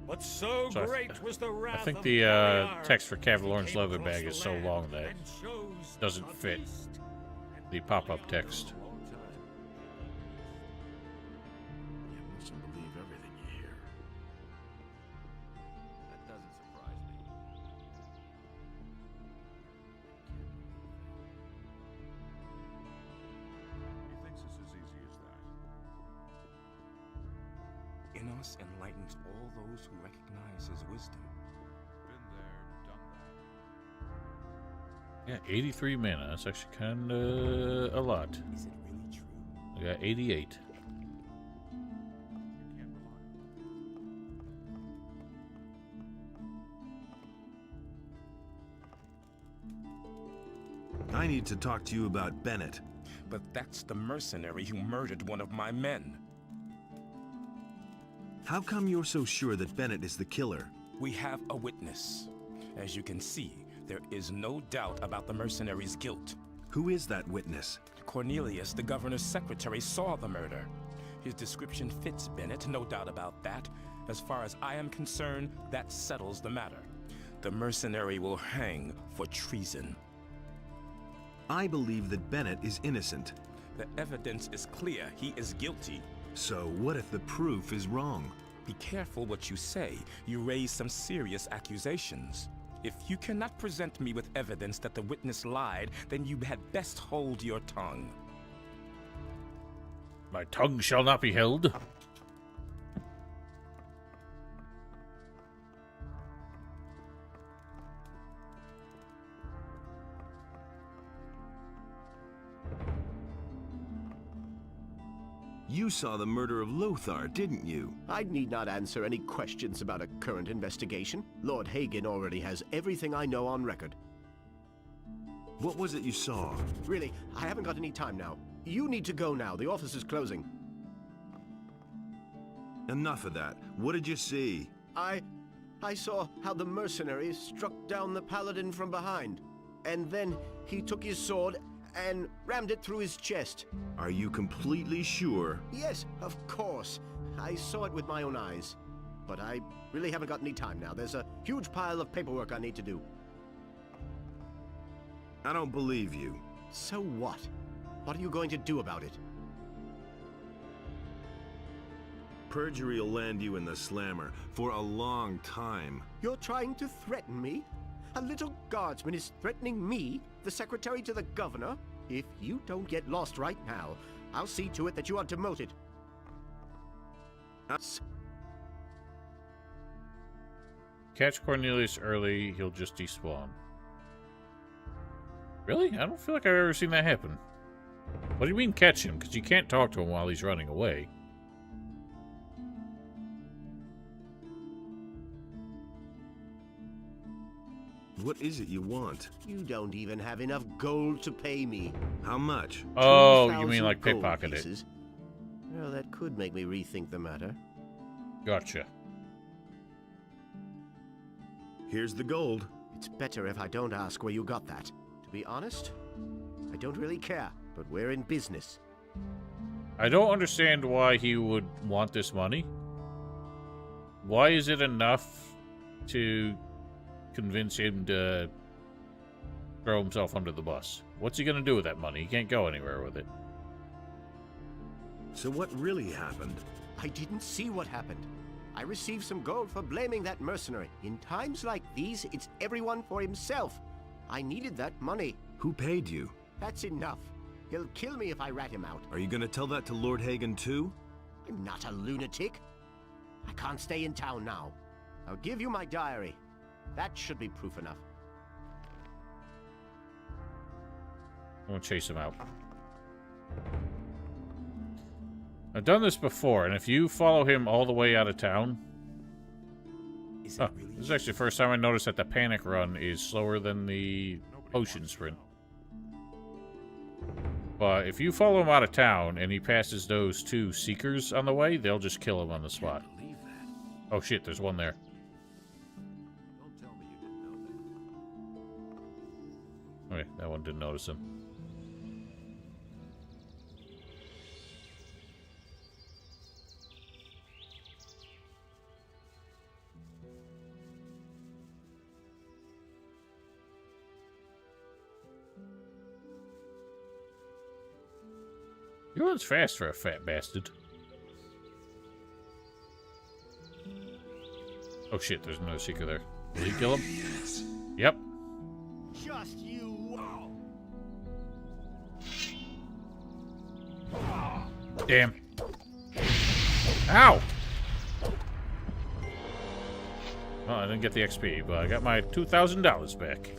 But so great was the wrath I think of the Beliar text for Cavalorn's came leather across bag the is so land long that it and chose doesn't fit the pop-up text. You mustn't believe everything you hear. That doesn't surprise me. He thinks it's as easy as that. Innos enlightens all those who recognize his wisdom. Been there, done that. Yeah, 83 mana. That's actually kind of a lot. Is it really true? I got 88. I need to talk to you about Bennett. But that's the mercenary who murdered one of my men. How come you're so sure that Bennett is the killer? We have a witness. As you can see, there is no doubt about the mercenary's guilt. Who is that witness? Cornelius, the governor's secretary, saw the murder. His description fits Bennett, no doubt about that. As far as I am concerned, that settles the matter. The mercenary will hang for treason. I believe that Bennett is innocent. The evidence is clear. He is guilty. So what if the proof is wrong? Be careful what you say. You raise some serious accusations. If you cannot present me with evidence that the witness lied, then you had best hold your tongue. My tongue shall not be held. You saw the murder of Lothar, didn't you? I need not answer any questions about a current investigation. Lord Hagen already has everything I know on record. What was it you saw? Really, I haven't got any time now. You need to go now. The office is closing. Enough of that. What did you see? I saw how the mercenary struck down the paladin from behind. And then he took his sword and rammed it through his chest. Are you completely sure? Yes, of course. I saw it with my own eyes. But I really haven't got any time now. There's a huge pile of paperwork I need to do. I don't believe you. So what? What are you going to do about it? Perjury will land you in the slammer for a long time. You're trying to threaten me? A little guardsman is threatening me, the secretary to the governor? If you don't get lost right now, I'll see to it that you are demoted. Catch Cornelius early, he'll just despawn. Really? I don't feel like I've ever seen that happen. What do you mean catch him? Because you can't talk to him while he's running away. What is it you want? You don't even have enough gold to pay me. How much? Oh, you mean like pickpocket it? Well, that could make me rethink the matter. Gotcha. Here's the gold. It's better if I don't ask where you got that. To be honest, I don't really care, but we're in business. I don't understand why he would want this money. Why is it enough to convince him to throw himself under the bus? What's he gonna do with that money? He can't go anywhere with it. So what really happened? I didn't see what happened. I received some gold for blaming that mercenary. In times like these, it's everyone for himself. I needed that money. Who paid you? That's enough. He'll kill me if I rat him out. Are you gonna tell that to Lord Hagen too? I'm not a lunatic. I can't stay in town now. I'll give you my diary. That should be proof enough. I'm gonna chase him out. I've done this before, and if you follow him all the way out of town... This is actually the first time I noticed that the panic run is slower than the potion sprint. But if you follow him out of town, and he passes those two seekers on the way, they'll just kill him on the spot. Oh shit, there's one there. Okay, that one didn't notice him. He runs fast for a fat bastard. Oh shit, there's another seeker there. Will he kill him? Yep. Just you. Damn. Ow! Well, I didn't get the XP, but I got my $2,000 back.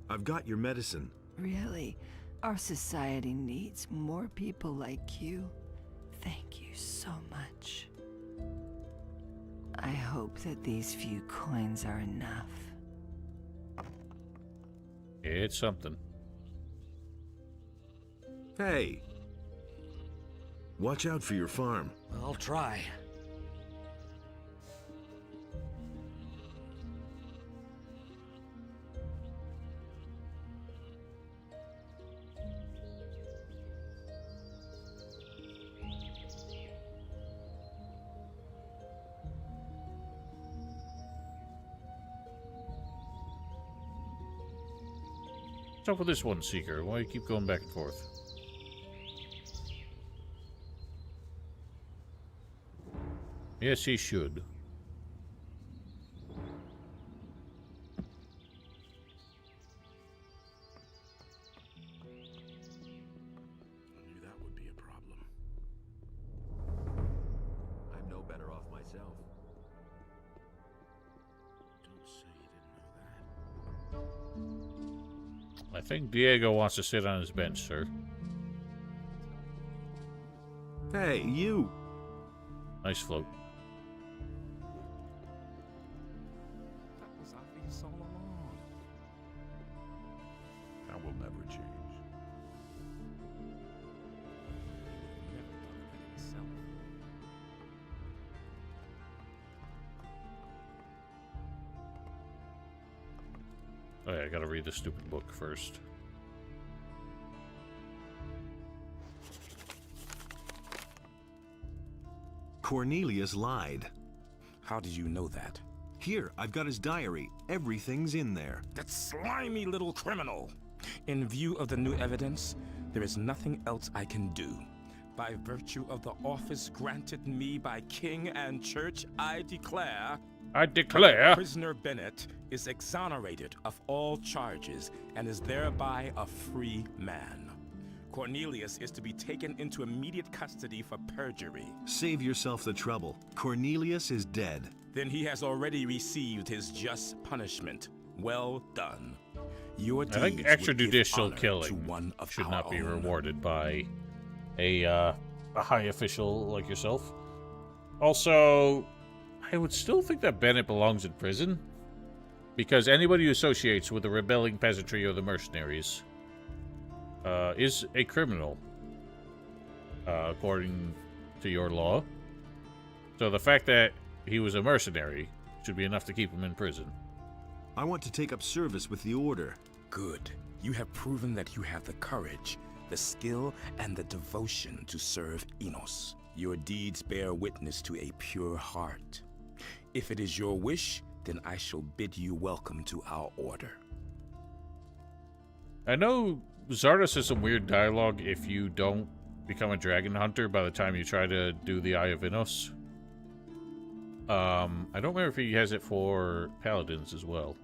I've got your medicine. Really? Our society needs more people like you. Thank you so much. I hope that these few coins are enough. It's something. Hey! Watch out for your farm. I'll try. What's up with this one, Seeker? Why do you keep going back and forth? Yes, he should. I knew that would be a problem. I'm no better off myself. I think Diego wants to sit on his bench, sir. Hey, you! Nice float. That was obvious all along. That will never change. Never thought of that himself. Oh yeah, I gotta read the stupid book first. Cornelius lied. How did you know that? Here, I've got his diary. Everything's in there. That slimy little criminal! In view of the new evidence, there is nothing else I can do. By virtue of the office granted me by king and church, I declare that prisoner Bennett is exonerated of all charges and is thereby a free man. Cornelius is to be taken into immediate custody for perjury. Save yourself the trouble. Cornelius is dead. Then he has already received his just punishment. Well done. Your I think deeds extrajudicial would give honor killing to one of should our not be own. rewarded by a high official like yourself. Also, I would still think that Bennett belongs in prison, because anybody who associates with the rebelling peasantry or the mercenaries is a criminal, according to your law. So the fact that he was a mercenary should be enough to keep him in prison. I want to take up service with the Order. Good. You have proven that you have the courage, the skill, and the devotion to serve Enos. Your deeds bear witness to a pure heart. If it is your wish, then I shall bid you welcome to our order. I know Zardos has some weird dialogue if you don't become a dragon hunter by the time you try to do the Eye of Inos. I don't remember if he has it for paladins as well.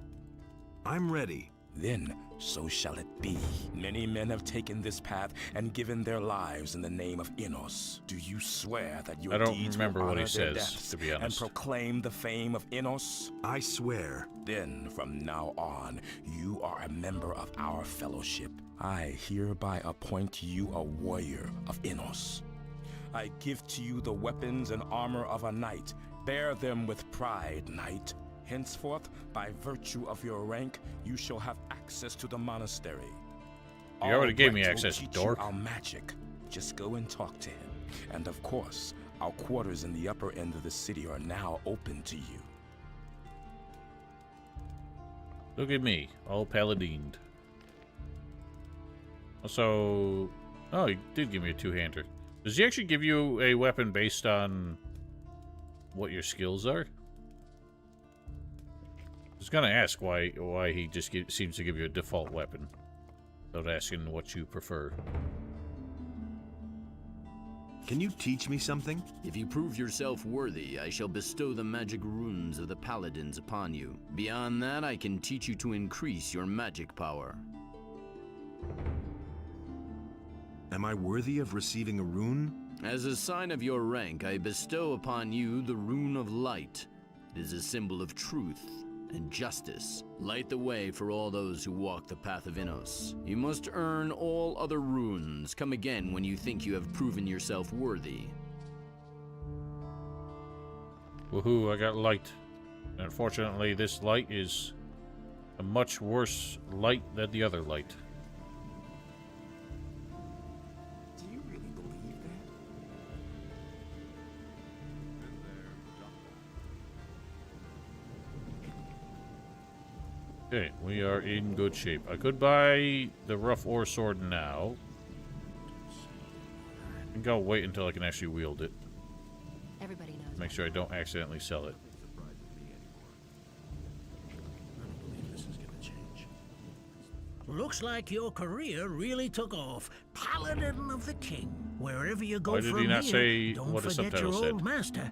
I'm ready. Then, so shall it be. Many men have taken this path and given their lives in the name of Enos. Do you swear that your I don't deeds remember will what he honor their says, deaths to be honest. and proclaim the fame of Enos? I swear. Then, from now on, you are a member of our fellowship. I hereby appoint you a warrior of Enos. I give to you the weapons and armor of a knight. Bear them with pride, knight. Henceforth, by virtue of your rank, you shall have access to the monastery. You already gave me Albrecht will access, teach dork. you our magic. Just go and talk to him. And of course, our quarters in the upper end of the city are now open to you. Look at me, all paladined. Also, oh, he did give me a two-hander. Does he actually give you a weapon based on what your skills are? I was gonna ask why he just seems to give you a default weapon, without asking what you prefer. Can you teach me something? If you prove yourself worthy, I shall bestow the magic runes of the paladins upon you. Beyond that, I can teach you to increase your magic power. Am I worthy of receiving a rune? As a sign of your rank, I bestow upon you the Rune of Light. It is a symbol of truth and justice. Light the way for all those who walk the path of Enos. You must earn all other runes. Come again when you think you have proven yourself worthy. Woohoo, I got light. Unfortunately, this light is a much worse light than the other light. Do you really believe that? Okay, we are in good shape. I could buy the rough ore sword now. I think I'll wait until I can actually wield it. Everybody knows. Make sure I don't accidentally sell it. Looks like your career really took off. Paladin of the King. Wherever you go Why did from he not here, say don't what the forget subtitle your said? old master.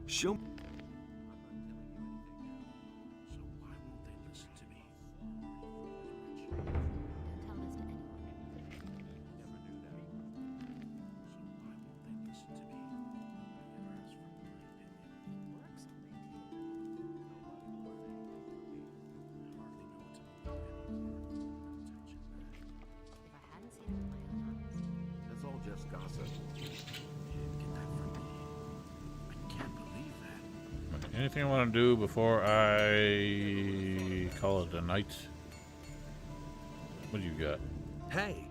Show. gossip. Anything I want to do before I call it a night? What do you got? Hey!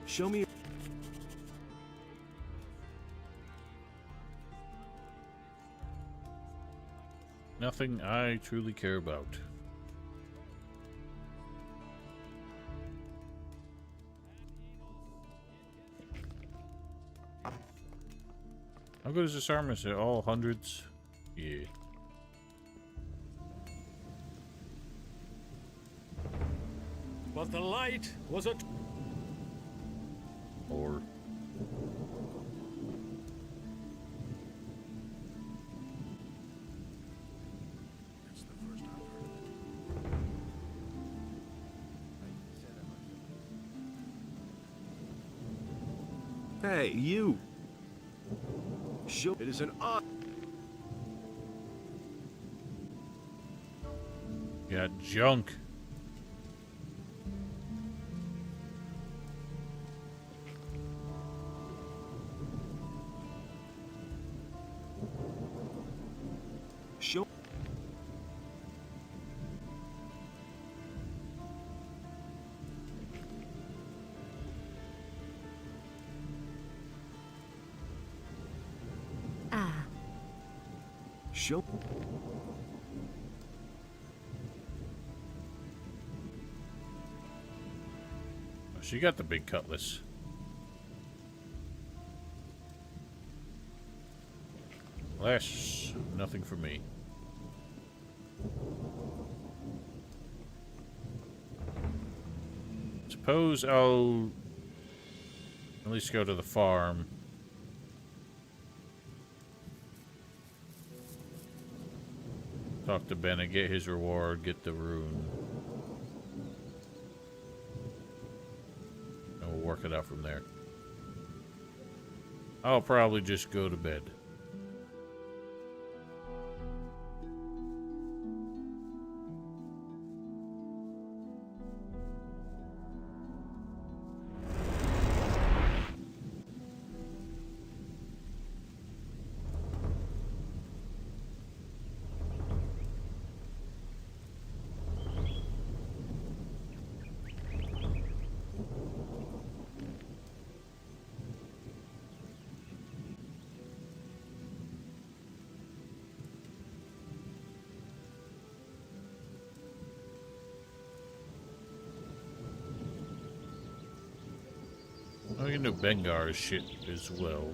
Show me... Nothing I truly care about. How good is this armor? Is it all hundreds? Yeah. But the light was a... Or... Hey, you! It is an Yeah, junk. Show... Show... She got the big cutlass. Lash, nothing for me. Suppose I'll at least go to the farm. Talk to Bennett, get his reward, get the rune. And we'll work it out from there. I'll probably just go to bed. Oh, you know Bengar's shit as well.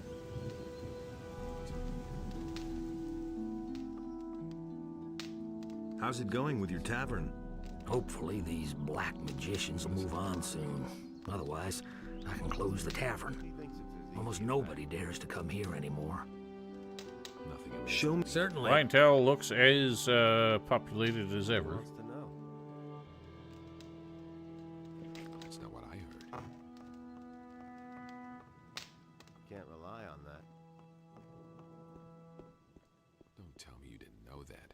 How's it going with your tavern? Hopefully these black magicians will move on soon. Otherwise, I can close the tavern. Almost nobody dares to come here anymore. Show me. Certainly. Clientele looks as populated as ever. That's not what I heard. Can't rely on that. Don't tell me you didn't know that.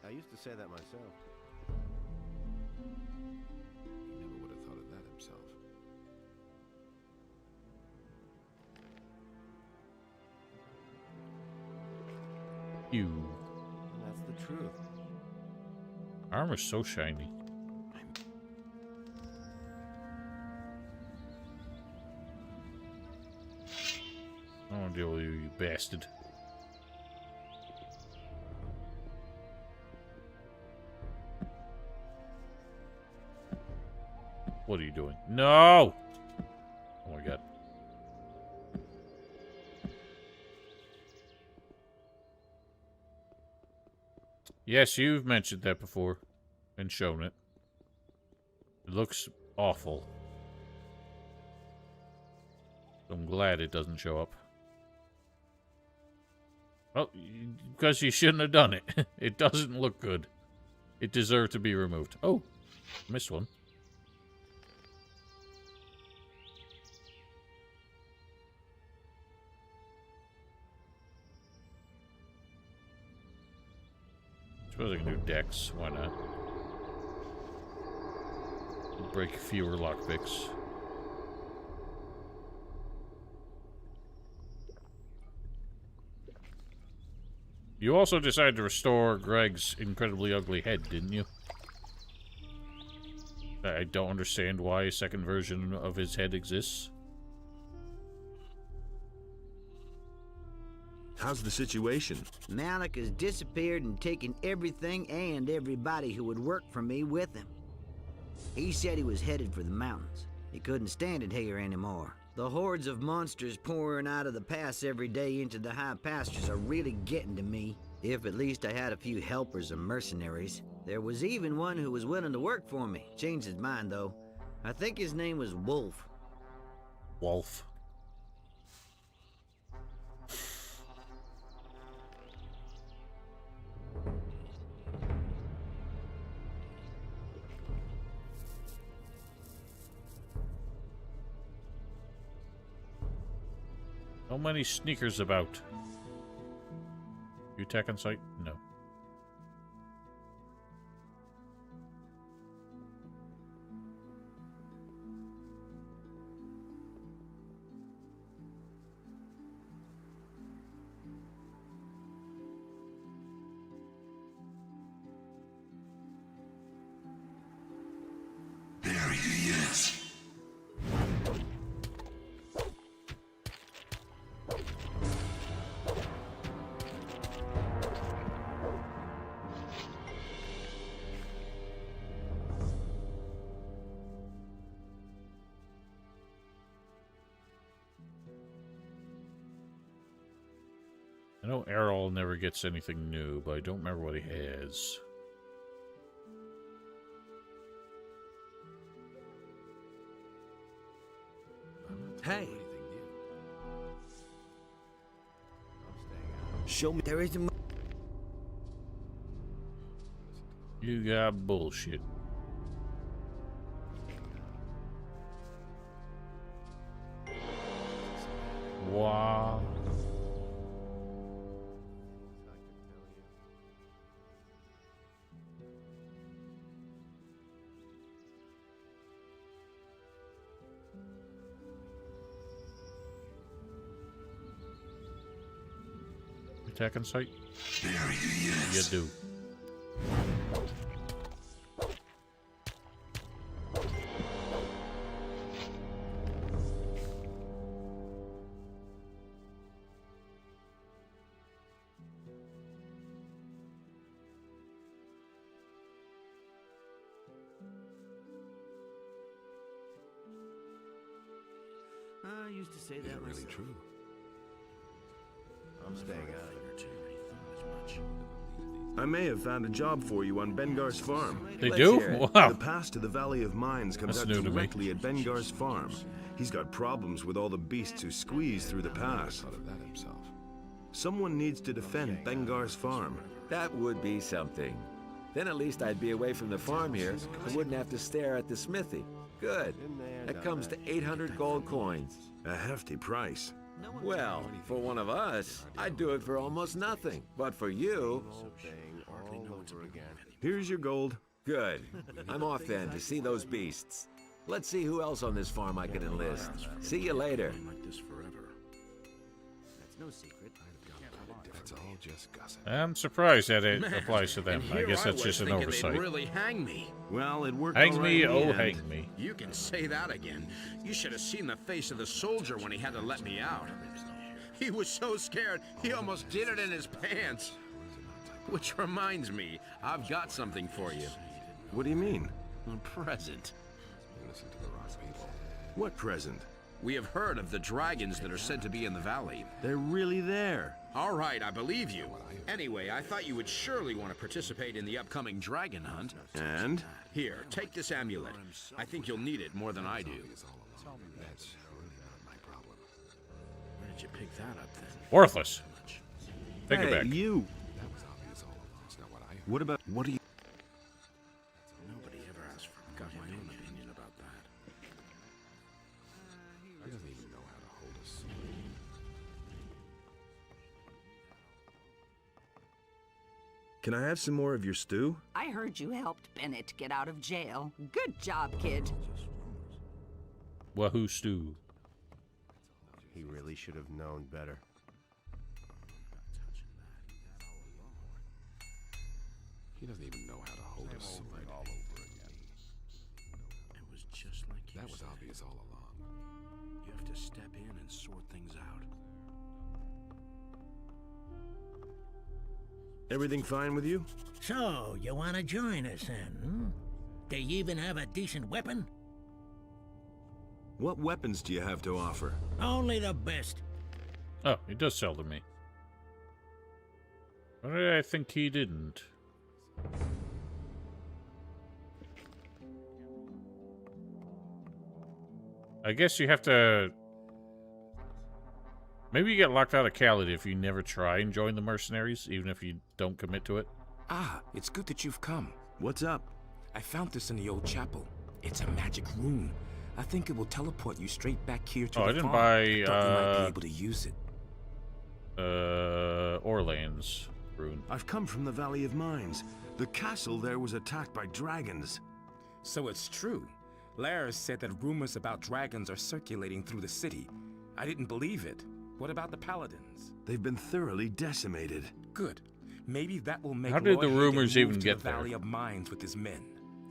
I used to say that myself. He never would have thought of that himself. You. And that's the truth. Armor's so shiny. I don't want to deal with you, you bastard. What are you doing? No! Oh my god. Yes, you've mentioned that before and shown it. It looks awful. I'm glad it doesn't show up. Well, because you shouldn't have done it. It doesn't look good. It deserved to be removed. Oh, missed one. Suppose I can do Dex. Why not? break fewer lockpicks. You also decided to restore Greg's incredibly ugly head, didn't you? I don't understand why a second version of his head exists. How's the situation? Malik has disappeared and taken everything and everybody who would work for me with him. He said he was headed for the mountains. He couldn't stand it here anymore. The hordes of monsters pouring out of the pass every day into the high pastures are really getting to me. If at least I had a few helpers or mercenaries. There was even one who was willing to work for me. Changed his mind, though. I think his name was Wolf. Wolf. How many sneakers about? You tech on site? No. There he is. I know Errol never gets anything new, but I don't remember what he has. Hey! Show me there isn't. You got bullshit. Wow. Attack on sight? There he is. You do. I used to say that really myself. true. I'm staying out of here too. I may have found a job for you on Bengar's farm. They Let's do? hear it. Wow. The pass to the Valley of Mines comes That's out new to me. directly at Bengar's farm. He's got problems with all the beasts who squeeze through the pass. Someone needs to defend Bengar's farm. That would be something. Then at least I'd be away from the farm here and wouldn't have to stare at the smithy. Good. That comes to 800 gold coins. A hefty price. Well, for one of us, I'd do it for almost nothing. But for you... Here's your gold. Good. I'm off then to see those beasts. Let's see who else on this farm I can enlist. See you later. That's no secret. That's all just gossip. I'm surprised that it Man, applies to them. and I here guess that's was just an thinking oversight. they'd really hang me. Well, it worked Hang all me, right in the oh end. hang me. You can say that again. You should have seen the face of the soldier when he had to let me out. He was so scared, he almost did it in his pants. Which reminds me, I've got something for you. What do you mean? A present. What present? We have heard of the dragons that are said to be in the valley. They're really there. All right, I believe you. Anyway, I thought you would surely want to participate in the upcoming dragon hunt. And? Here, take this amulet. I think you'll need it more than I do. Where did you pick that up then? Worthless. Take Hey, it back. You. What about... What do you... Nobody ever asked for got my own opinion about that. He doesn't even know how to hold us. Can I have some more of your stew? I heard you helped Bennett get out of jail. Good job, kid. Wahoo stew. He really should have known better. He doesn't even know how to hold a sword. All over again. It was just like you That was said. obvious all along. You have to step in and sort things out. Everything fine with you? So, you want to join us then, hmm? Do you even have a decent weapon? What weapons do you have to offer? Only the best. Oh, he does sell to me. Why did I think he didn't? I guess you have to... Maybe you get locked out of Khalid if you never try and join the mercenaries, even if you don't commit to it. Ah, it's good that you've come. What's up? I found this in the old chapel. It's a magic rune. I think it will teleport you straight back here to the I didn't farm. buy, I thought you might be able to use it. Orlan's rune. I've come from the Valley of Mines. The castle there was attacked by dragons. So it's true. Lars said that rumors about dragons are circulating through the city. I didn't believe it. What about the paladins? They've been thoroughly decimated. Good. Maybe that will make How did Lord the Hagen rumors move even to get the there? Valley of Mines with his men.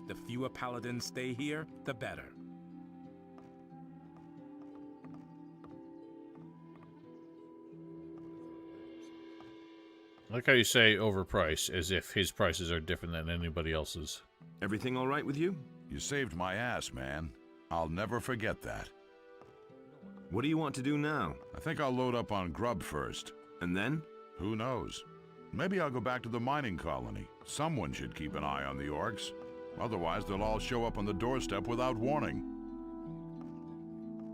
The fewer paladins stay here, the better. I like how you say overpriced, as if his prices are different than anybody else's. Everything all right with you? You saved my ass, man. I'll never forget that. What do you want to do now? I think I'll load up on grub first. And then? Who knows? Maybe I'll go back to the mining colony. Someone should keep an eye on the orcs. Otherwise, they'll all show up on the doorstep without warning.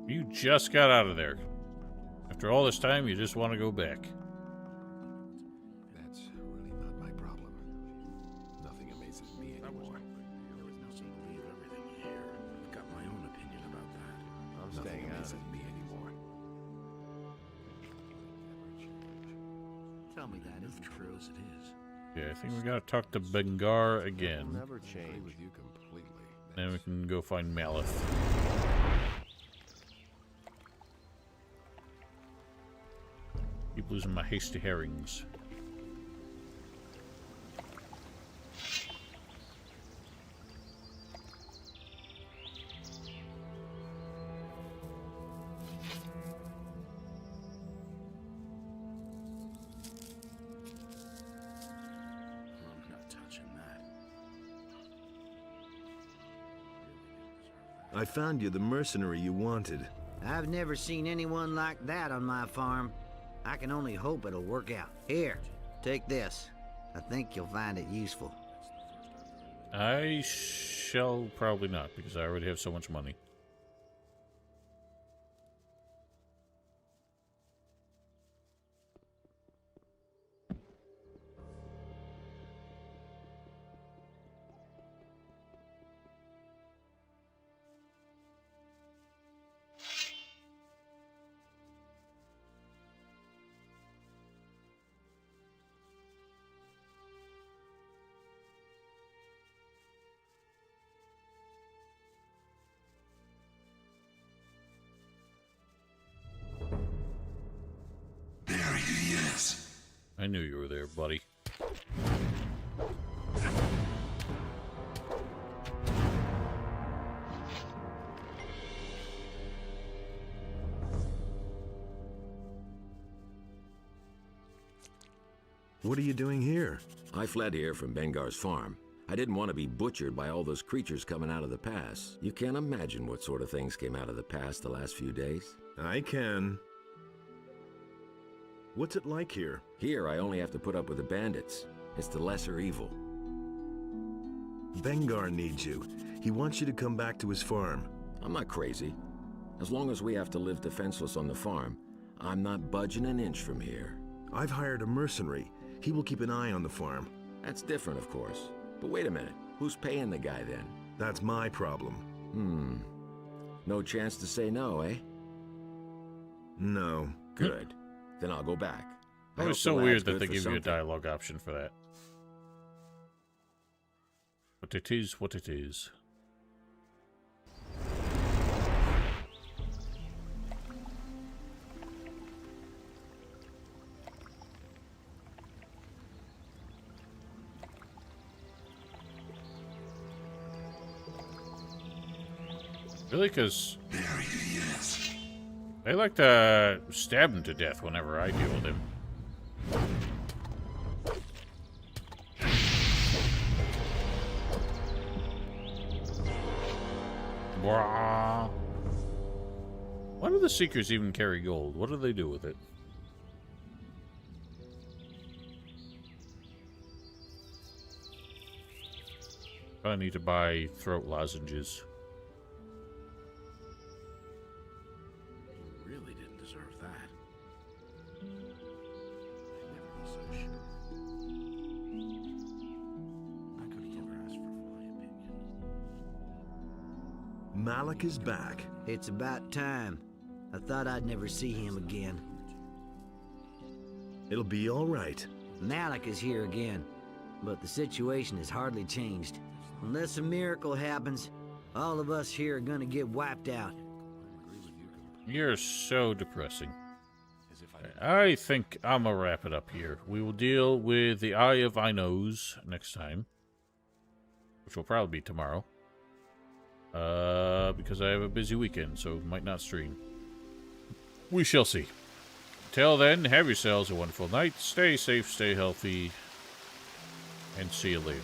You just got out of there. After all this time, you just want to go back. That's really not my problem. Nothing amazes me anymore. There was no reason to leave everything here. I've got my own opinion about that. Nothing amazes me anymore. Tell me that isn't true as it is. Yeah, I think we gotta talk to Bengar again. Never change. With you completely. Then we can go find Malith. Keep losing my hasty herrings. I'm not touching that. I found you the mercenary you wanted. I've never seen anyone like that on my farm. I can only hope it'll work out. Here, take this. I think you'll find it useful. I shall probably not, because I already have so much money. I knew you were there, buddy. What are you doing here? I fled here from Bengar's farm. I didn't want to be butchered by all those creatures coming out of the pass. You can't imagine what sort of things came out of the pass the last few days. I can. What's it like here? Here, I only have to put up with the bandits. It's the lesser evil. Bengar needs you. He wants you to come back to his farm. I'm not crazy. As long as we have to live defenseless on the farm, I'm not budging an inch from here. I've hired a mercenary. He will keep an eye on the farm. That's different, of course. But wait a minute. Who's paying the guy, then? That's my problem. No chance to say no, eh? No. Good. Then I'll go back. It was so weird that they give you a dialogue option for that. But it is what it is. Really? Because they like to stab him to death whenever I deal with him. Wah. Why do the Seekers even carry gold? What do they do with it? I need to buy throat lozenges. Really didn't deserve that. I'd never be so sure. I could have never asked for my opinion. Malik is back. It's about time. I thought I'd never see him again. It'll be all right. Malik is here again, but the situation has hardly changed. Unless a miracle happens, all of us here are gonna get wiped out. You're so depressing. I think I'm gonna wrap it up here. We will deal with the Eye of Inos next time, which will probably be tomorrow. Because I have a busy weekend, so might not stream. We shall see. Till then, have yourselves a wonderful night. Stay safe, stay healthy, and see you later.